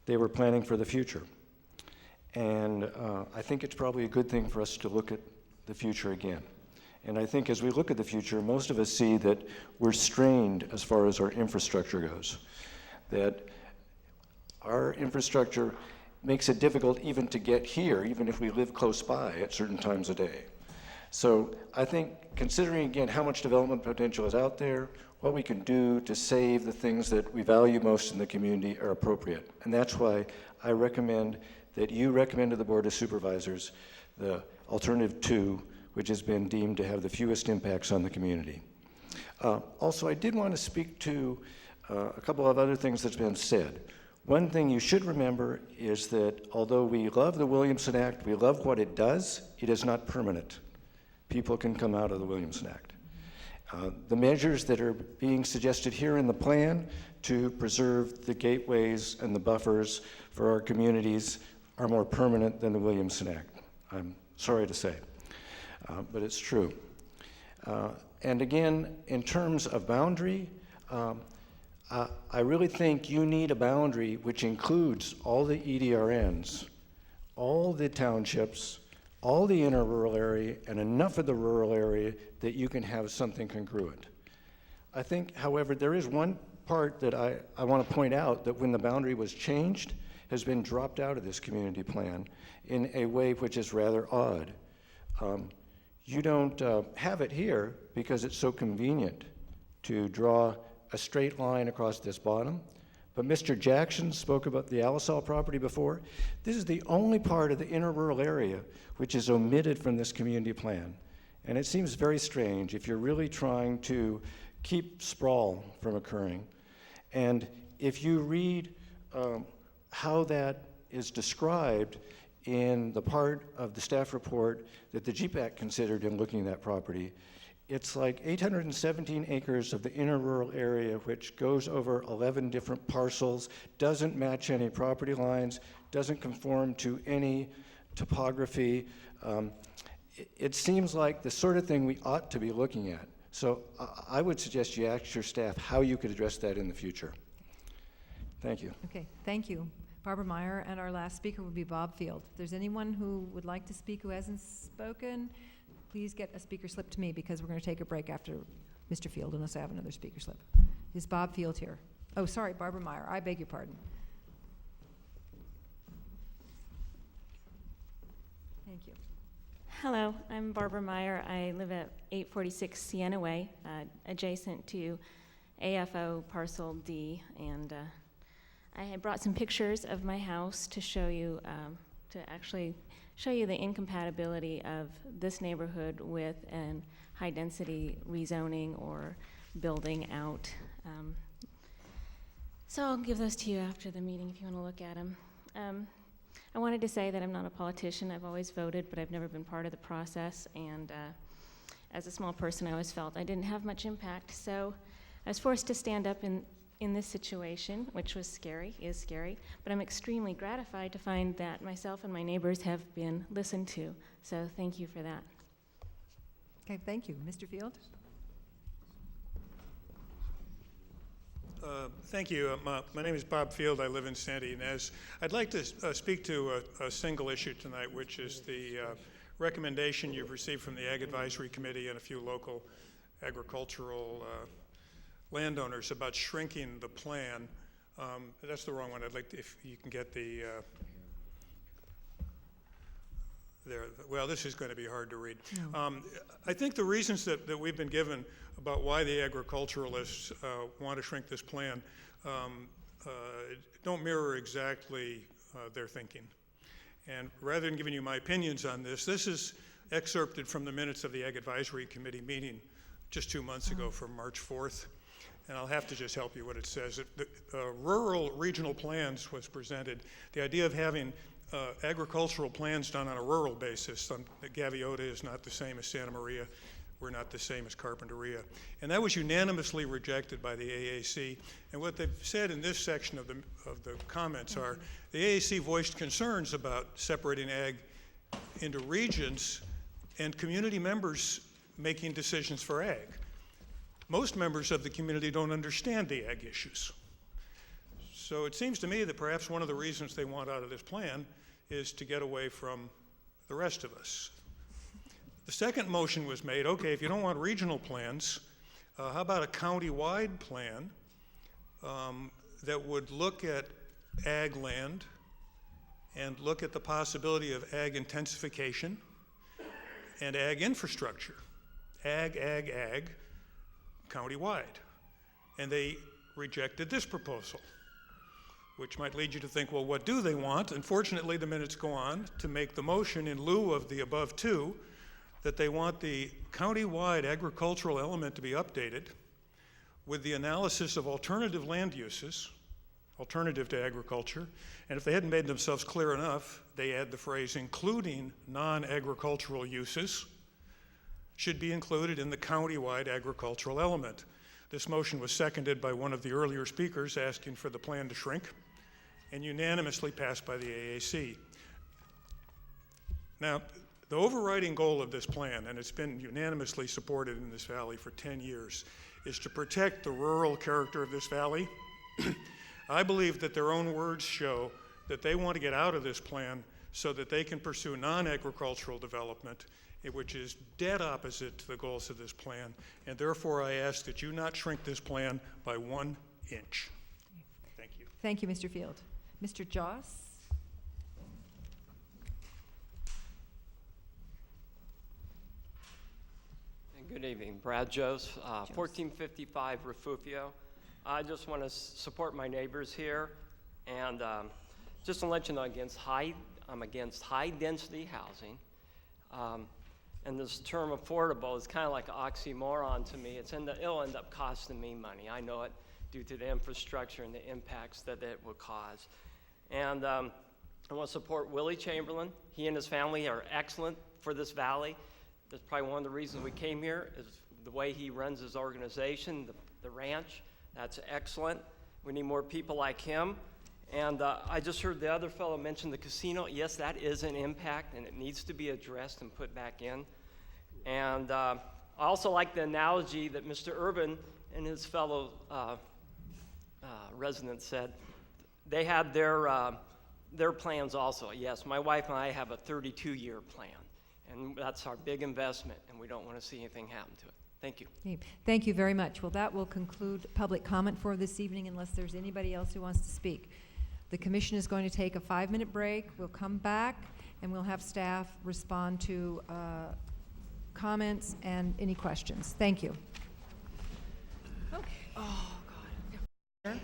They were planning for the future. And I think it's probably a good thing for us to look at the future again. And I think as we look at the future, most of us see that we're strained as far as our infrastructure goes. That our infrastructure makes it difficult even to get here, even if we live close by at certain times of day. So I think considering again how much development potential is out there, what we can do to save the things that we value most in the community are appropriate. And that's why I recommend that you recommend to the Board of Supervisors the alternative 2, which has been deemed to have the fewest impacts on the community. Also, I did want to speak to a couple of other things that's been said. One thing you should remember is that although we love the Williamson Act, we love what it does, it is not permanent. People can come out of the Williamson Act. The measures that are being suggested here in the plan to preserve the gateways and the buffers for our communities are more permanent than the Williamson Act. I'm sorry to say, but it's true. And again, in terms of boundary, I really think you need a boundary which includes all the EDRNs, all the townships, all the inner rural area, and enough of the rural area that you can have something congruent. I think, however, there is one part that I want to point out that when the boundary was changed, has been dropped out of this community plan in a way which is rather odd. You don't have it here because it's so convenient to draw a straight line across this bottom. But Mr. Jackson spoke about the Alisal property before. This is the only part of the inner rural area which is omitted from this community plan. And it seems very strange if you're really trying to keep sprawl from occurring. And if you read how that is described in the part of the staff report that the GPAC considered in looking at that property, it's like 817 acres of the inner rural area, which goes over 11 different parcels, doesn't match any property lines, doesn't conform to any topography. It seems like the sort of thing we ought to be looking at. So I would suggest you ask your staff how you could address that in the future. Thank you. Okay, thank you. Barbara Meyer, and our last speaker will be Bob Field. If there's anyone who would like to speak who hasn't spoken, please get a speaker slip to me because we're going to take a break after Mr. Field unless I have another speaker slip. Is Bob Field here? Oh, sorry, Barbara Meyer. I beg your pardon. Thank you. Hello, I'm Barbara Meyer. I live at 846 Sienna Way, adjacent to AFO Parcel D, and I had brought some pictures of my house to show you, the incompatibility of this neighborhood with an high-density rezoning or building out. So I'll give those to you after the meeting if you want to look at them. I wanted to say that I'm not a politician. I've always voted, but I've never been part of the process. And as a small person, I always felt I didn't have much impact. So I was forced to stand up in this situation, which was scary, is scary, but I'm extremely gratified to find that myself and my neighbors have been listened to. So thank you for that. Okay, thank you. Mr. Field? Thank you. My name is Bob Field. I live in Santa Ynez. I'd like to speak to a single issue tonight, which is the recommendation you've received from the Ag Advisory Committee and a few local agricultural landowners about shrinking the plan That's the wrong one. I'd like to, if you can get the, there. Well, this is going to be hard to read. I think the reasons that we've been given about why the agriculturalists want to shrink this plan don't mirror exactly their thinking. And rather than giving you my opinions on this, this is excerpted from the minutes of the Ag Advisory Committee meeting just 2 months ago from March 4th. And I'll have to just help you what it says. The rural regional plans was presented. The idea of having agricultural plans done on a rural basis. Gaviota is not the same as Santa Maria. We're not the same as Carpinteria. And that was unanimously rejected by the AAC. And what they've said in this section of the comments are, the AAC voiced concerns about separating ag into regions and community members making decisions for ag. Most members of the community don't understand the ag issues. So it seems to me that perhaps one of the reasons they want out of this plan is to get away from the rest of us. The second motion was made, okay, if you don't want regional plans, how about a county-wide plan that would look at ag land and look at the possibility of ag intensification and ag infrastructure, ag, county-wide. And they rejected this proposal, which might lead you to think, well, what do they want? Unfortunately, the minutes go on to make the motion in lieu of the above two, that they want the county-wide agricultural element to be updated with the analysis of alternative land uses, alternative to agriculture, and if they hadn't made themselves clear enough, they add the phrase, including non-agricultural uses, should be included in the county-wide agricultural element. This motion was seconded by one of the earlier speakers asking for the plan to shrink, and unanimously passed by the AAC. Now, the overriding goal of this plan, and it's been unanimously supported in this valley for 10 years, is to protect the rural character of this valley. I believe that their own words show that they want to get out of this plan so that they can pursue non-agricultural development, which is dead opposite to the goals of this plan. And therefore, I ask that you not shrink this plan by 1 inch. Thank you. Thank you, Mr. Field. Mr. Joss? Good evening, Brad Jost, 1455 Refugio. I just want to support my neighbors here, and just to let you know, I'm against high-density housing, and this term affordable is kind of like an oxymoron to me. It'll end up costing me money. I know it due to the infrastructure and the impacts that it will cause. And I want to support Willie Chamberlain. He and his family are excellent for this valley. That's probably one of the reasons we came here, is the way he runs his organization, the ranch. That's excellent. We need more people like him. And I just heard the other fellow mention the casino. Yes, that is an impact, and it needs to be addressed and put back in. And I also like the analogy that Mr. Urban and his fellow residents said. They had their plans also. Yes, my wife and I have a 32-year plan. And that's our big investment, and we don't want to see anything happen to it. Thank you. Okay. Thank you very much. Well, that will conclude public comment for this evening unless there's anybody else who wants to speak. The commission is going to take a 5-minute break. We'll come back, and we'll have staff respond to comments and any questions. Thank you. Okay. Oh, God.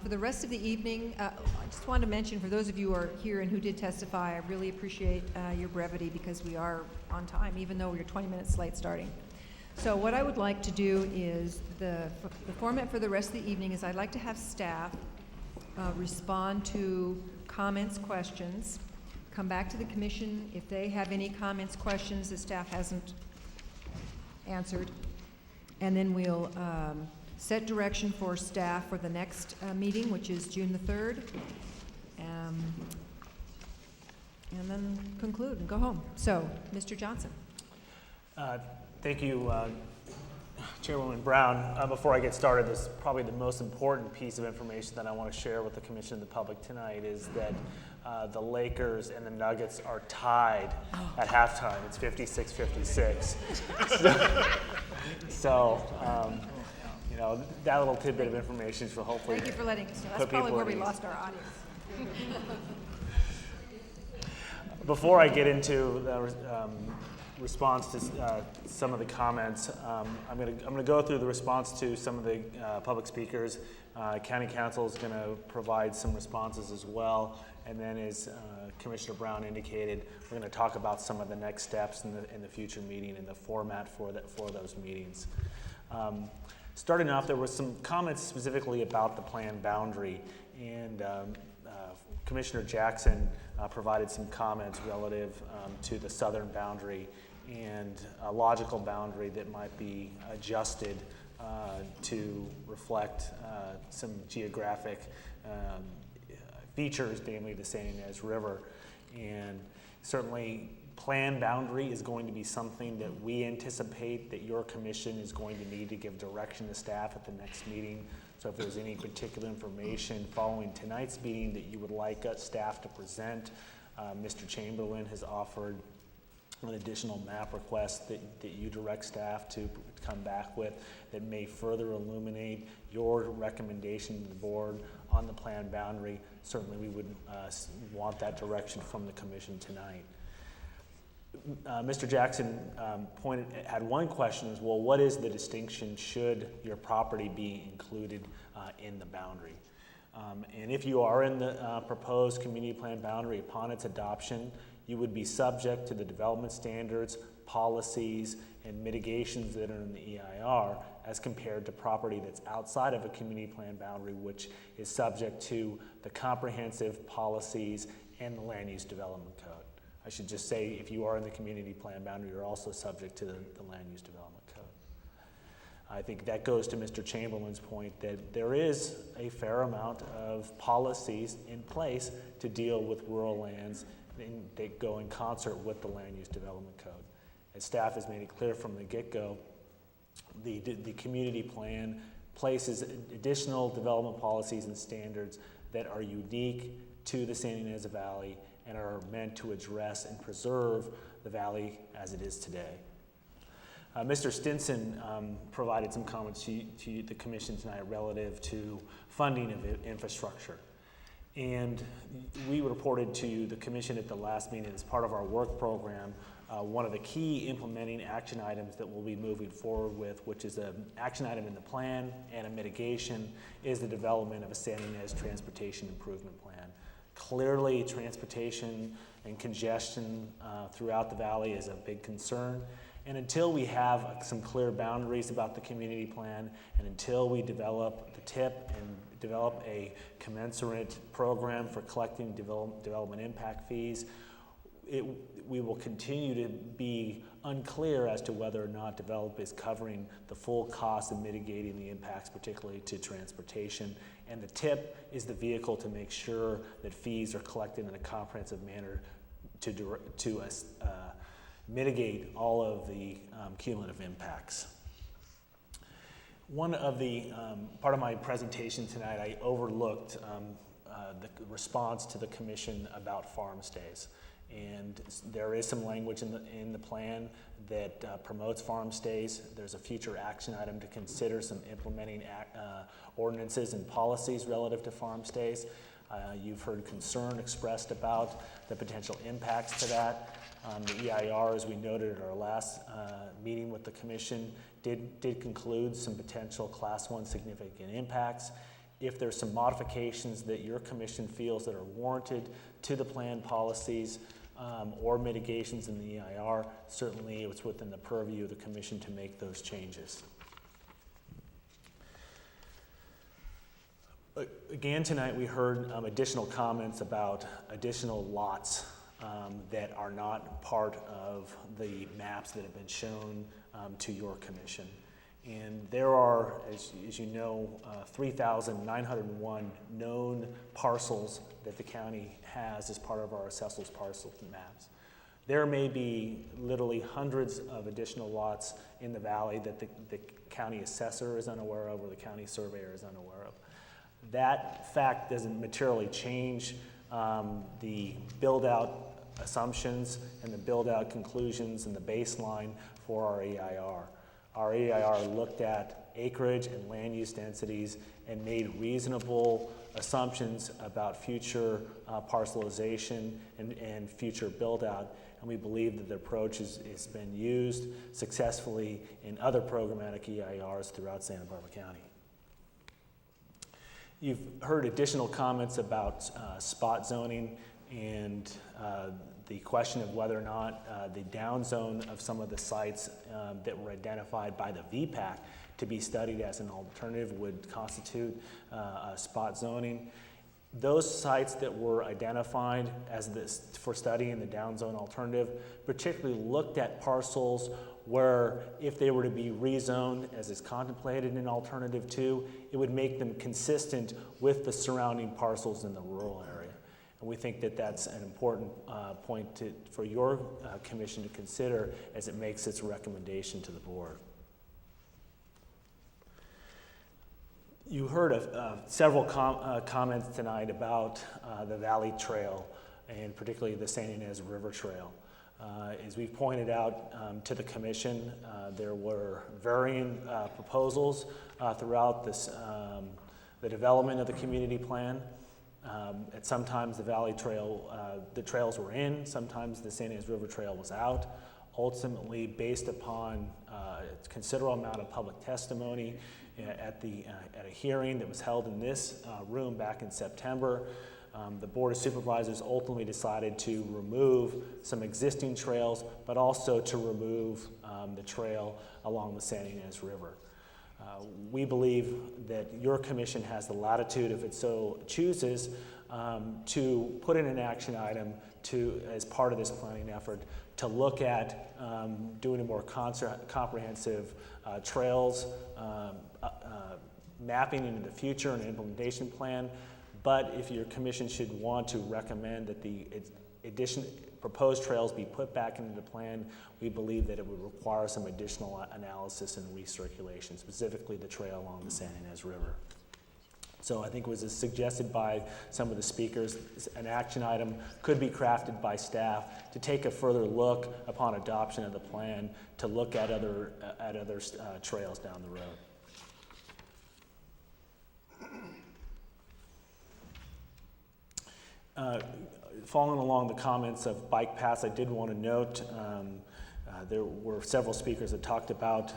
For the rest of the evening, I just want to mention, for those of you who are here and who did testify, I really appreciate your brevity because we are on time, even though we're 20 minutes late starting. So what I would like to do is, the format for the rest of the evening is I'd like to have staff respond to comments, questions, come back to the commission if they have any comments, questions that staff hasn't answered, and then we'll set direction for staff for the next meeting, which is June the 3rd, and then conclude and go home. So, Mr. Johnson. Thank you, Chairwoman Brown. Before I get started, this probably the most important piece of information that I want to share with the Commission and the public tonight is that the Lakers and the Nuggets are tied at halftime. It's 56-56. know, that little tidbit of information will hopefully Thank you for letting us know. That's put probably people where at we ease. lost our audience. Before I get into the response to some of the comments, I'm going to go through the response to some of the public speakers. County Council is going to provide some responses as well, and then as Commissioner Brown indicated, we're going to talk about some of the next steps in the future meeting and the format for those meetings. Starting off, there were some comments specifically about the plan boundary, and Commissioner Jackson provided some comments relative to the southern boundary and a logical boundary that might be adjusted to reflect some geographic features, namely the San Ynez River. And certainly plan boundary is going to be something that we anticipate that your commission is going to need to give direction to staff at the next meeting. So if there's any particular information following tonight's meeting that you would like staff to present, Mr. Chamberlain has offered an additional map request that you direct staff to come back with that may further illuminate your recommendation to the board on the plan boundary. Certainly we would want that direction from the commission tonight. Mr. Jackson had one question is, well, what is the distinction should your property be included in the boundary? And if you are in the proposed community plan boundary upon its adoption, you would be subject to the development standards, policies, and mitigations that are in the EIR as compared to property that's outside of a community plan boundary, which is subject to the comprehensive policies and the land use development code. I should just say, if you are in the community plan boundary, you're also subject to the land use development code. I think that goes to Mr. Chamberlain's point that there is a fair amount of policies in place to deal with rural lands that go in concert with the land use development code. As staff has made it clear from the get-go, the community plan places additional development policies and standards that are unique to the San Ynez Valley and are meant to address and preserve the valley as it is today. Mr. Stinson provided some comments to the commission tonight relative to funding of infrastructure. And we reported to the commission at the last meeting as part of our work program, one of the key implementing action items that we'll be moving forward with, which is an action item in the plan and a mitigation, is the development of a San Ynez Transportation Improvement Plan. Clearly, transportation and congestion throughout the valley is a big concern. And until we have some clear boundaries about the community plan, and until we develop the TIP and develop a commensurate program for collecting development impact fees, we will continue to be unclear as to whether or not develop is covering the full cost of mitigating the impacts, particularly to transportation. And the TIP is the vehicle to make sure that fees are collected in a comprehensive manner to mitigate all of the cumulative impacts. One of the, part of my presentation tonight, I overlooked the response to the commission about farm stays. And there is some language in the plan that promotes farm stays. There's a future action item to consider some implementing ordinances and policies relative to farm stays. You've heard concern expressed about the potential impacts to that. The EIR, as we noted at our last meeting with the commission, did conclude some potential Class 1 significant impacts. If there's some modifications that your commission feels that are warranted to the plan policies or mitigations in the EIR, certainly it's within the purview of the commission to make those changes. Again, tonight we heard additional comments about additional lots that are not part of the maps that have been shown to your commission. And there are, as you know, 3,901 known parcels that the county has as part of our assessor's parcel maps. There may be literally hundreds of additional lots in the valley that the county assessor is unaware of or the county surveyor is unaware of. That fact doesn't materially change the build-out assumptions and the build-out conclusions and the baseline for our EIR. Our EIR looked at acreage and land use densities and made reasonable assumptions about future parcelization and future build-out. And we believe that the approach has been used successfully in other programmatic EIRs throughout Santa Barbara County. You've heard additional comments about spot zoning and the question of whether or not the down zone of some of the sites that were identified by the VPAC to be studied as an alternative would constitute spot zoning. Those sites that were identified for study in the down zone alternative particularly looked at parcels where if they were to be rezoned as is contemplated in alternative 2, it would make them consistent with the surrounding parcels in the rural area. And we think that that's an important point for your commission to consider as it makes its recommendation to the board. You heard several comments tonight about the Valley Trail and particularly the San Ynez River Trail. As we've pointed out to the commission, there were varying proposals throughout the development of the community plan. At sometimes the Valley Trail, the trails were in, sometimes the San Ynez River Trail was out. Ultimately, based upon a considerable amount of public testimony at a hearing that was held in this room back in September, the Board of Supervisors ultimately decided to remove some existing trails, but also to remove the trail along the San Ynez River. We believe that your commission has the latitude, if it so chooses, to put in an action item as part of this planning effort to look at doing a more comprehensive trails mapping into the future and implementation plan. But if your commission should want to recommend that the proposed trails be put back into the plan, we believe that it would require some additional analysis and recirculation, specifically the trail along the San Ynez River. So I think it was suggested by some of the speakers, an action item could be crafted by staff to take a further look upon adoption of the plan to look at other trails down the road. Following along the comments of bike paths, I did want to note there were several speakers that talked about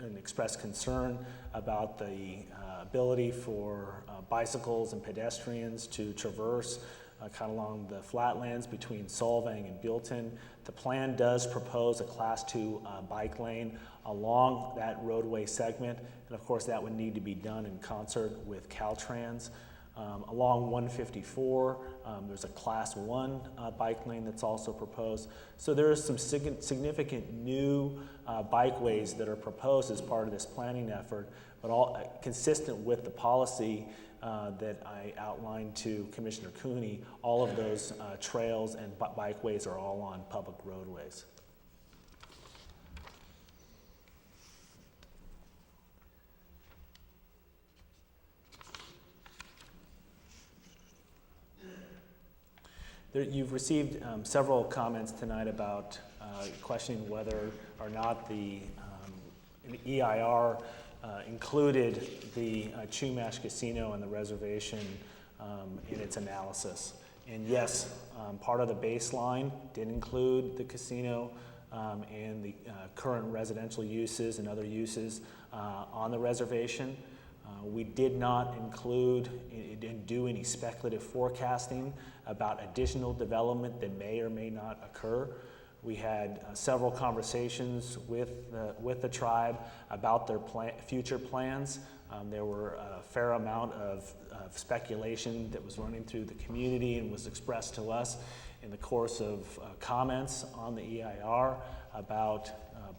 and expressed concern about the ability for bicycles and pedestrians to traverse kind of along the flatlands between Solvang and Buellton. The plan does propose a Class 2 bike lane along that roadway segment, and of course that would need to be done in concert with Caltrans. Along 154, there's a Class 1 bike lane that's also proposed. So there are some significant new bikeways that are proposed as part of this planning effort, but all consistent with the policy that I outlined to Commissioner Cooney. All of those trails and bikeways are all on public roadways. You've received several comments tonight about questioning whether or not the EIR included the Chumash Casino and the reservation in its analysis. And yes, part of the baseline did include the casino and the current residential uses and other uses on the reservation. We did not include and do any speculative forecasting about additional development that may or may not occur. We had several conversations with the tribe about their future plans. There were a fair amount of speculation that was running through the community and was expressed to us in the course of comments on the EIR about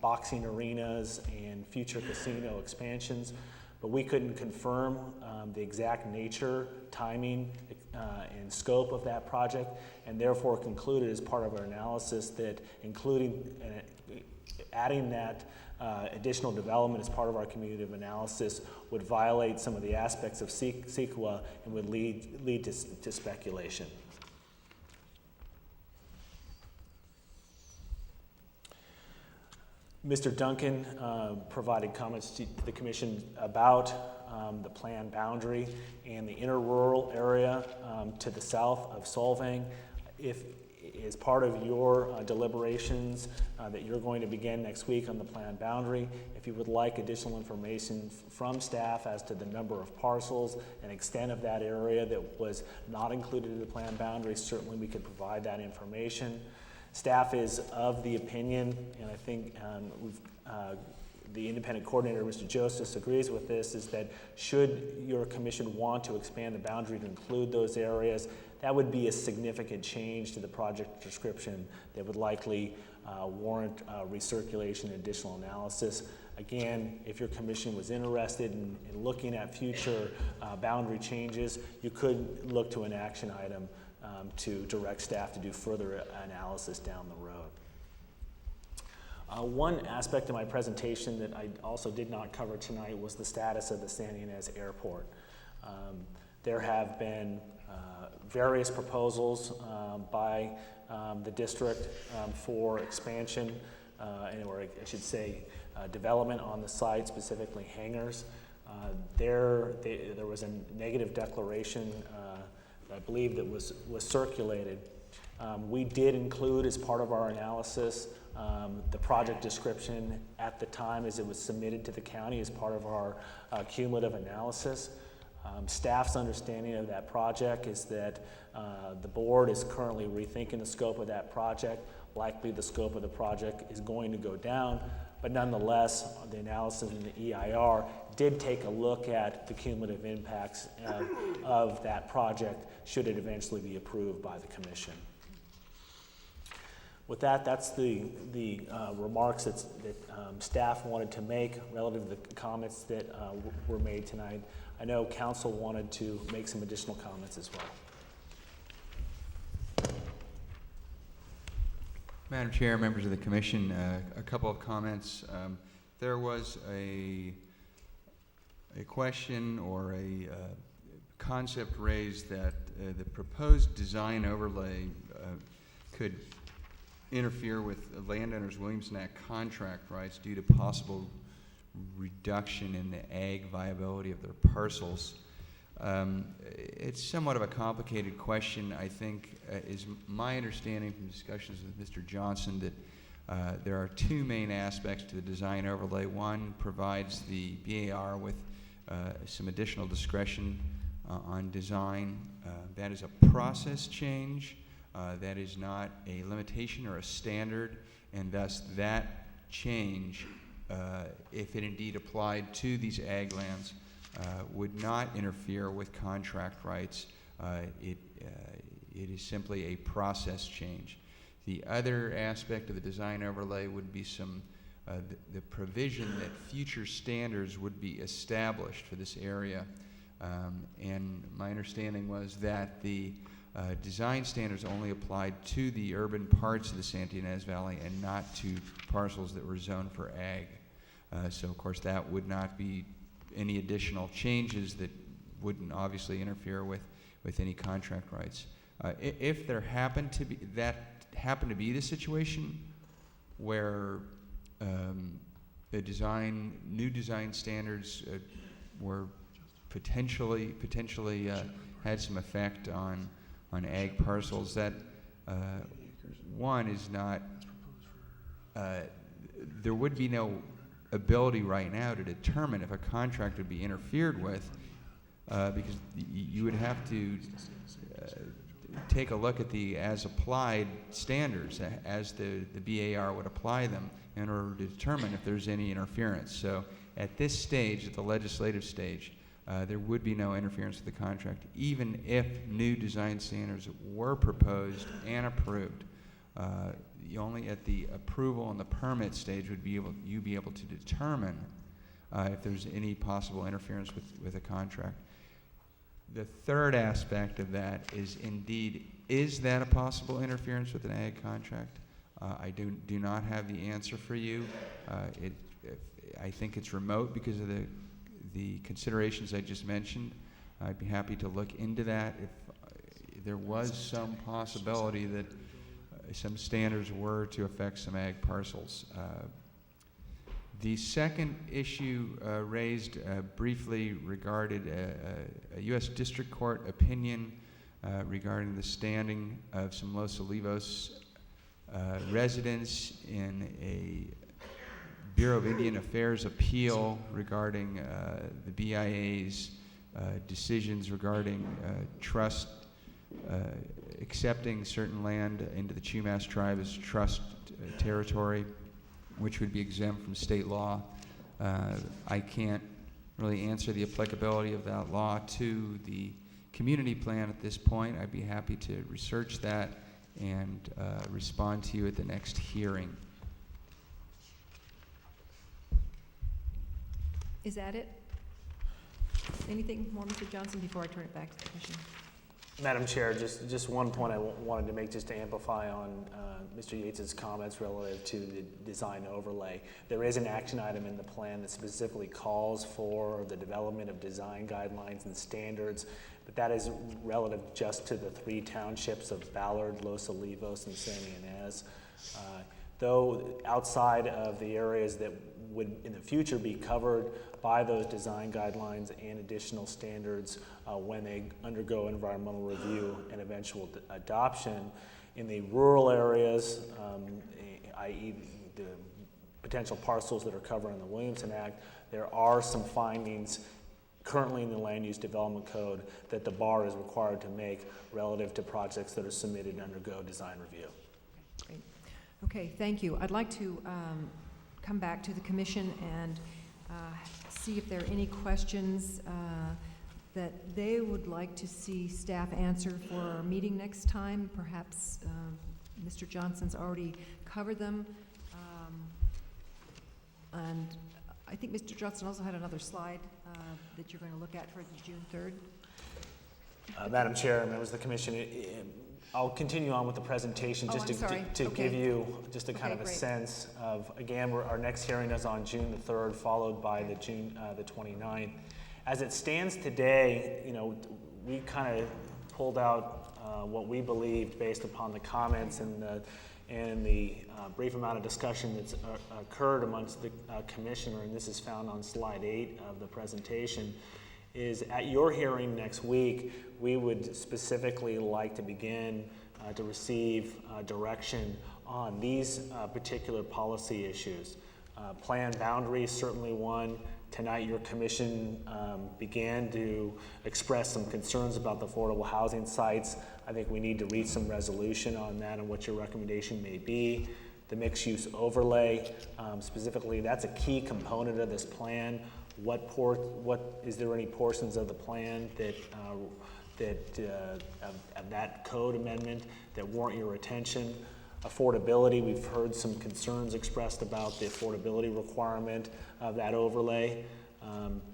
boxing arenas and future casino expansions. But we couldn't confirm the exact nature, timing, and scope of that project, and therefore concluded as part of our analysis that adding that additional development as part of our community of analysis would violate some of the aspects of CEQA and would lead to speculation. Mr. Duncan provided comments to the commission about the planned boundary and the interrural area to the south of Solvang. If as part of your deliberations that you're going to begin next week on the planned boundary, if you would like additional information from staff as to the number of parcels and extent of that area that was not included in the planned boundary, certainly we could provide that information. Staff is of the opinion, and I think the independent coordinator, Mr. Joseph, agrees with this, is that should your commission want to expand the boundary to include those areas, that would be a significant change to the project description that would likely warrant recirculation and additional analysis. Again, if your commission was interested in looking at future boundary changes, you could look to an action item to direct staff to do further analysis down the road. One aspect of my presentation that I also did not cover tonight was the status of the Santa Ynez Airport. There have been various proposals by the district for expansion, or I should say development on the site, specifically hangars. There was a negative declaration, I believe, that was circulated. We did include as part of our analysis the project description at the time as it was submitted to the county as part of our cumulative analysis. Staff's understanding of that project is that the board is currently rethinking the scope of that project. Likely the scope of the project is going to go down, but nonetheless, the analysis in the EIR did take a look at the cumulative impacts of that project should it eventually be approved by the commission. With that, that's the remarks that staff wanted to make relative to the comments that were made tonight. I know council wanted to make some additional comments as well. Madam Chair, members of the commission, a couple of comments. There was a question or a concept raised that the proposed design overlay could interfere with landowners' Williamson Act contract rights due to possible reduction in the ag viability of their parcels. It's somewhat of a complicated question. I think is my understanding from discussions with Mr. Johnson that there are two main aspects to the design overlay. One provides the BAR with some additional discretion on design. That is a process change. That is not a limitation or a standard, and thus that change, if it indeed applied to these ag lands, would not interfere with contract rights. It is simply a process change. The other aspect of the design overlay would be the provision that future standards would be established for this area. And my understanding was that the design standards only applied to the urban parts of the Santa Ynez Valley and not to parcels that were zoned for ag. So of course that would not be any additional changes that wouldn't obviously interfere with any contract rights. If there happened to be the situation where the new design standards were potentially had some effect on ag parcels, that one is not, there would be no ability right now to determine if a contract would be interfered with, because you would have to take a look at the as applied standards as the BAR would apply them in order to determine if there's any interference. So at this stage, at the legislative stage, there would be no interference with the contract, even if new design standards were proposed and approved. Only at the approval and the permit stage would you be able to determine if there's any possible interference with a contract. The third aspect of that is that a possible interference with an ag contract? I do not have the answer for you. I think it's remote because of the considerations I just mentioned. I'd be happy to look into that if there was some possibility that some standards were to affect some ag parcels. The second issue raised briefly regarded a U.S. District Court opinion regarding the standing of some Los Olivos residents in a Bureau of Indian Affairs appeal regarding the BIA's decisions regarding trust, accepting certain land into the Chumash tribe as trust territory, which would be exempt from state law. I can't really answer the applicability of that law to the community plan at this point. I'd be happy to research that and respond to you at the next hearing. Is that it? Anything more, Mr. Johnson, before I turn it back to the commission? Madam Chair, just one point I wanted to make just to amplify on Mr. Yates's comments relative to the design overlay. There is an action item in the plan that specifically calls for the development of design guidelines and standards, but that is relative just to the 3 townships of Ballard, Los Olivos, and Santa Ynez. Though outside of the areas that would in the future be covered by those design guidelines and additional standards when they undergo environmental review and eventual adoption. In the rural areas, i.e. the potential parcels that are covered in the Williamson Act, there are some findings currently in the Land Use Development Code that the BAR is required to make relative to projects that are submitted and undergo design review. Great. Okay, thank you. I'd like to come back to the commission and see if there are any questions that they would like to see staff answer for our meeting next time. Perhaps Mr. Johnson's already covered them. And I think Mr. Johnson also had another slide that you're going to look at for June 3rd. Madam Chair, members of the commission, I'll continue on with the presentation just to give you just a kind of a sense of, again, our next hearing is on June the 3rd, followed by the June the 29th. As it stands today, you know, we kind of pulled out what we believed based upon the comments and the brief amount of discussion that's occurred amongst the commissioner, and this is found on slide 8 of the presentation, is at your hearing next week, we would specifically like to begin to receive direction on these particular policy issues. Plan boundaries, certainly one. Tonight, your commission began to express some concerns about the affordable housing sites. I think we need to reach some resolution on that and what your recommendation may be. The mixed-use overlay, specifically, that's a key component of this plan. Is there any portions of the plan that of that code amendment that warrant your attention? Affordability, we've heard some concerns expressed about the affordability requirement of that overlay.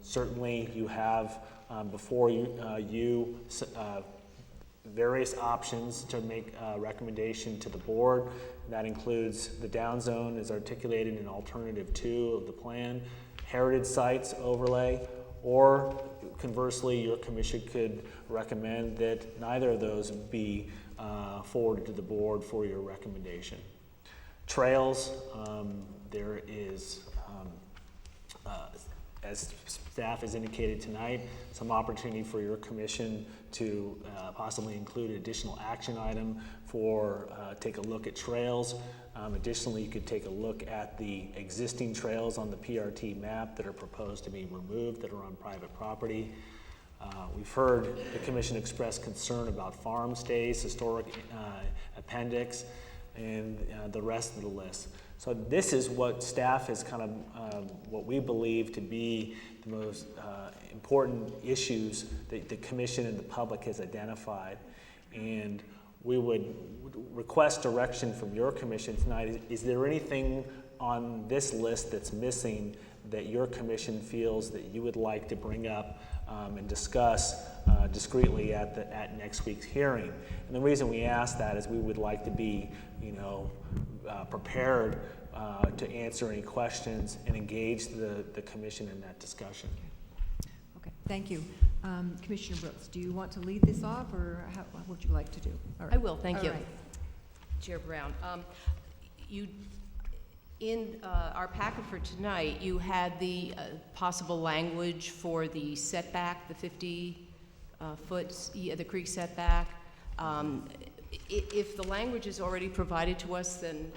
Certainly, you have before you various options to make a recommendation to the board. That includes the down zone as articulated in alternative 2 of the plan, heritage sites overlay, or conversely, your commission could recommend that neither of those be forwarded to the board for your recommendation. Trails, there is, as staff has indicated tonight, some opportunity for your commission to possibly include an additional action item for take a look at trails. Additionally, you could take a look at the existing trails on the PRT map that are proposed to be removed that are on private property. We've heard the commission express concern about farm stays, historic appendix, and the rest of the list. So this is what staff is kind of what we believe to be the most important issues that the commission and the public has identified. And we would request direction from your commission tonight. Is there anything on this list that's missing that your commission feels that you would like to bring up and discuss discreetly at next week's hearing? And the reason we ask that is we would like to be, prepared to answer any questions and engage the commission in that discussion. Okay, thank you. Commissioner Brooks, do you want to lead this off, or what would you like to do? I will, thank you. All right. Chair Brown. In our packet for tonight, you had the possible language for the setback, the 50-foot, the creek setback. If the language is already provided to us, then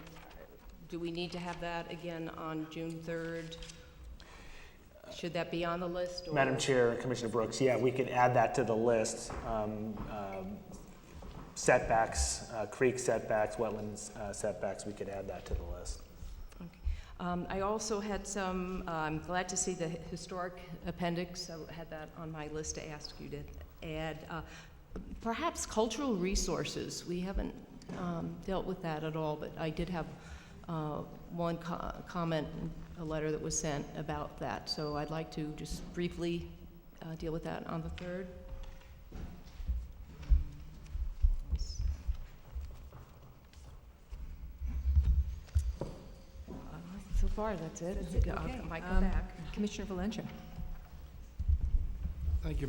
do we need to have that again on June 3rd? Should that be on the list? Or? Madam Chair, Commissioner Brooks, yeah, we could add that to the list. Setbacks, creek setbacks, wetlands setbacks, we could add that to the list. I also had some, I'm glad to see the historic appendix. I had that on my list to ask you to add. Perhaps cultural resources. We haven't dealt with that at all, but I did have one comment, a letter that was sent about that. So I'd like to just briefly deal with that on the 3rd. So far, that's it. Okay. I might go back. Commissioner Valencia. Thank you,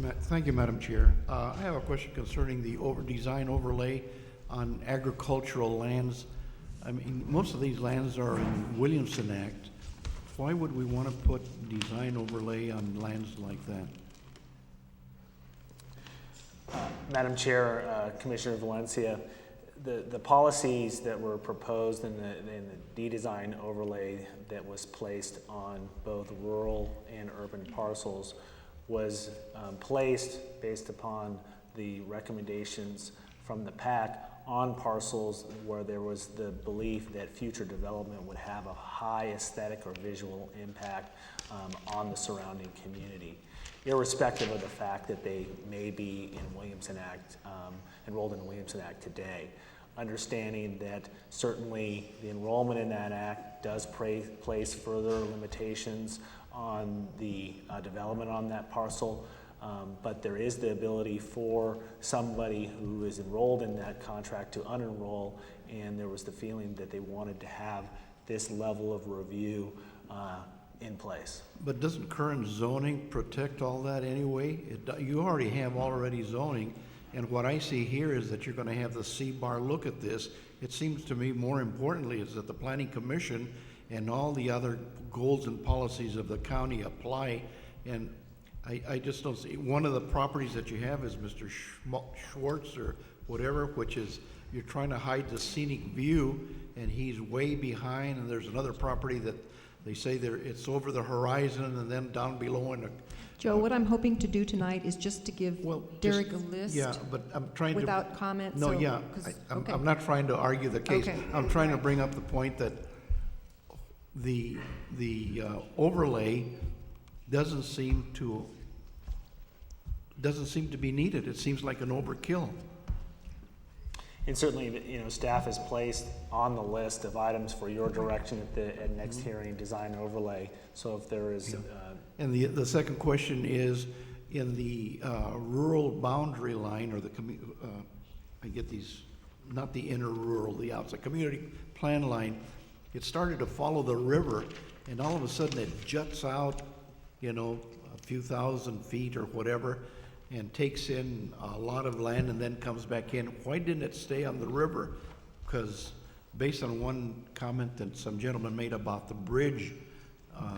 Madam Chair. I have a question concerning the design overlay on agricultural lands. I mean, most of these lands are in Williamson Act. Why would we want to put design overlay on lands like that? Madam Chair, Commissioner Valencia, the policies that were proposed in the D-design overlay that was placed on both rural and urban parcels was placed based upon the recommendations from the PAC on parcels where there was the belief that future development would have a high aesthetic or visual impact on the surrounding community, irrespective of the fact that they may be in Williamson Act, enrolled in the Williamson Act today. Understanding that certainly the enrollment in that act does place further limitations on the development on that parcel, but there is the ability for somebody who is enrolled in that contract to unenroll, and there was the feeling that they wanted to have this level of review in place. But doesn't current zoning protect all that anyway? You already have zoning, and what I see here is that you're going to have the C-bar look at this. It seems to me more importantly is that the Planning Commission and all the other goals and policies of the county apply, and I just don't see. One of the properties that you have is Mr. Schwartz or whatever, which is you're trying to hide the scenic view, and he's way behind, and there's another property that they say it's over the horizon and then down below in a Joe, what I'm hoping to do tonight is just to give Derek a list. Yeah, but I'm trying to. Without comment. No, so, yeah, okay. I'm not trying to argue the case. Okay. I'm trying to bring up the point that the overlay doesn't seem to be needed. It seems like an overkill. And certainly, staff has placed on the list of items for your direction at next hearing, design overlay. So if there is. And the second question is, in the rural boundary line, or I get these, not the inner rural, the outside community plan line, it started to follow the river, and all of a sudden it juts out, a few thousand feet or whatever, and takes in a lot of land and then comes back in. Why didn't it stay on the river? Because based on one comment that some gentleman made about the bridge,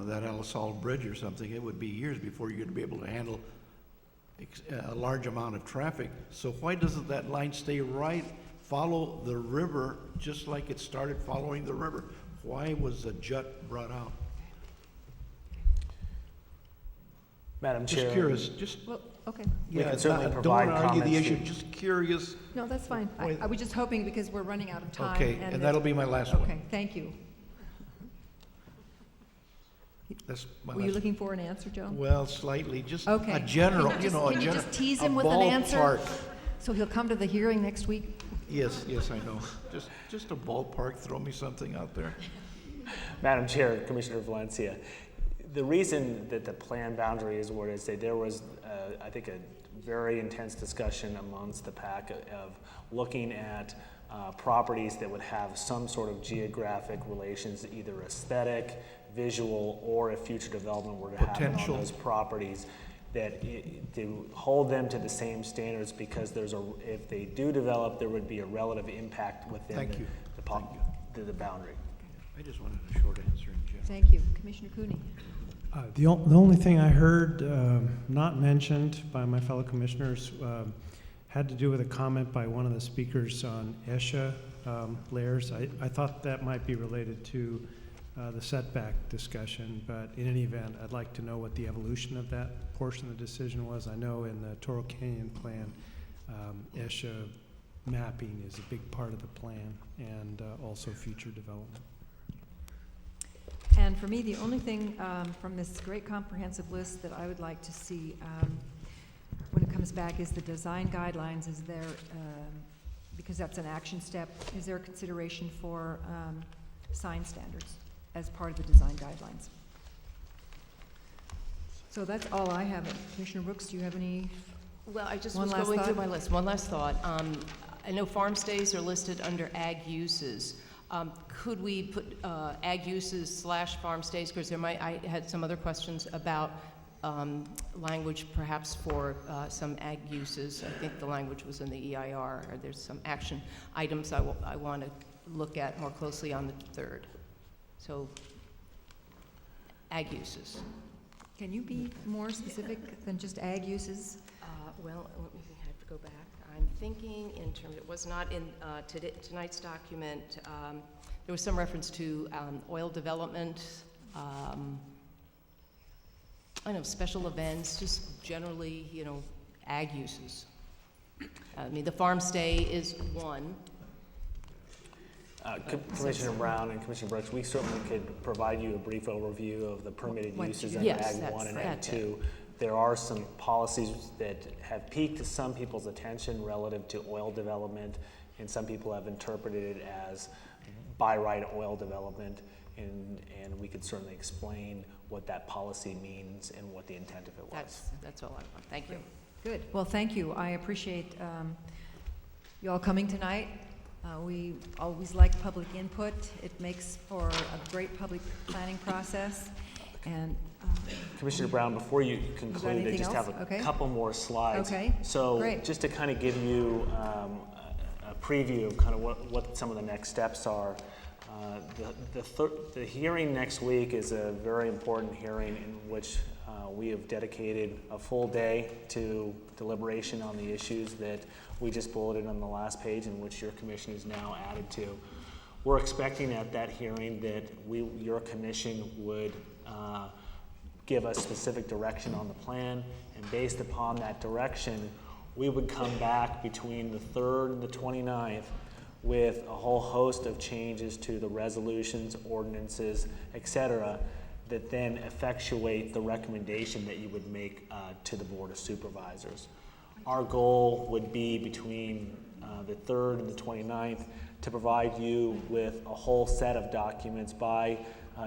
that Alisal Bridge or something, it would be years before you're going to be able to handle a large amount of traffic. So why doesn't that line stay follow the river, just like it started following the river? Why was the jut brought out? Madam Chair. Just curious. Well, okay. We can Yeah, certainly provide don't argue the comments issue. to- Just curious. No, that's fine. I was just hoping because we're running out of time. Okay, and that'll be my last one. Okay, thank you. That's my Were you last- looking for an answer, Joe? Well, slightly, just Okay. a general, Can you just tease him a with an answer? ballpark. So he'll come to the hearing next week? Yes, I know. Just a ballpark, throw me something out there. Madam Chair, Commissioner Valencia, the reason that the plan boundary is where it is, there was, I think, a very intense discussion amongst the PAC of looking at properties that would have some sort of geographic relations, either aesthetic, visual, or if future development were to happen on Potential. those properties, that to hold them to the same standards, because if they do develop, there would be a relative impact within Thank you. the boundary. I just wanted a short answer in general. Thank you. Commissioner Cooney. The only thing I heard not mentioned by my fellow commissioners had to do with a comment by one of the speakers on ESHA layers. I thought that might be related to the setback discussion, but in any event, I'd like to know what the evolution of that portion of the decision was. I know in the Toro Canyon plan, ESHA mapping is a big part of the plan, and also future development. And for me, the only thing from this great comprehensive list that I would like to see when it comes back is the design guidelines. Is there, because that's an action step, is there a consideration for sign standards as part of the design guidelines? So that's all I have. Commissioner Brooks, do you have any? Well, I just One was last going thought? through my list. One last thought. I know farm stays are listed under ag uses. Could we put ag uses / farm stays? Because I had some other questions about language perhaps for some ag uses. I think the language was in the EIR, or there's some action items I want to look at more closely on the third. So, ag uses. Can you be more specific than just ag uses? Well, let me have to go back. I'm thinking in terms, it was not in tonight's document. There was some reference to oil development, I know, special events, just generally, ag uses. I mean, the farm stay is one. Commissioner Brown and Commissioner Brooks, we certainly could provide you a brief overview of the permitted uses under Yes, Ag 1 and Ag that's 2. There are some policies that have piqued some people's attention relative to oil development, and some people have interpreted it as by right oil development, and we could certainly explain what that policy means and what the intent of it was. That's all I want. Thank you. Good. Well, thank you. I appreciate you all coming tonight. We always like public input. It makes for a great public planning process. And Commissioner Brown, before you conclude, I anything just else? have a Okay. couple more slides. Okay, So great. just to kind of give you a preview of kind of what some of the next steps are. The hearing next week is a very important hearing in which we have dedicated a full day to deliberation on the issues that we just bulleted on the last page, and which your commission is now added to. We're expecting at that hearing that your commission would give us specific direction on the plan, and based upon that direction, we would come back between the 3rd and the 29th with a whole host of changes to the resolutions, ordinances, et cetera, that then effectuate the recommendation that you would make to the Board of Supervisors. Our goal would be between the 3rd and the 29th to provide you with a whole set of documents by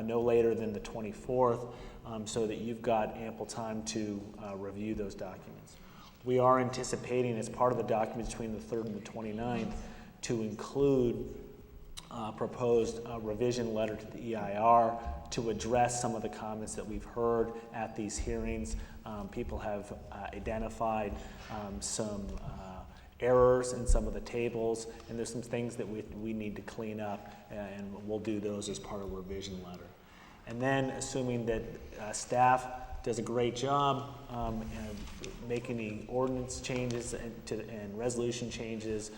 no later than the 24th, so that you've got ample time to review those documents. We are anticipating, as part of the documents between the 3rd and the 29th, to include a proposed revision letter to the EIR to address some of the comments that we've heard at these hearings. People have identified some errors in some of the tables, and there's some things that we need to clean up, and we'll do those as part of a revision letter. And then, assuming that staff does a great job making the ordinance changes and resolution changes,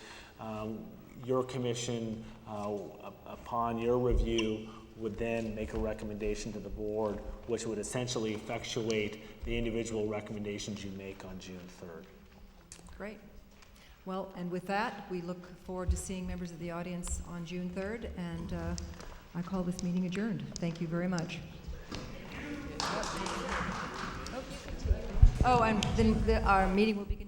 your commission, upon your review, would then make a recommendation to the board, which would essentially effectuate the individual recommendations you make on June 3rd. Great. Well, and with that, we look forward to seeing members of the audience on June 3rd, and I call this meeting adjourned. Thank you very much. Oh, and then our meeting will begin.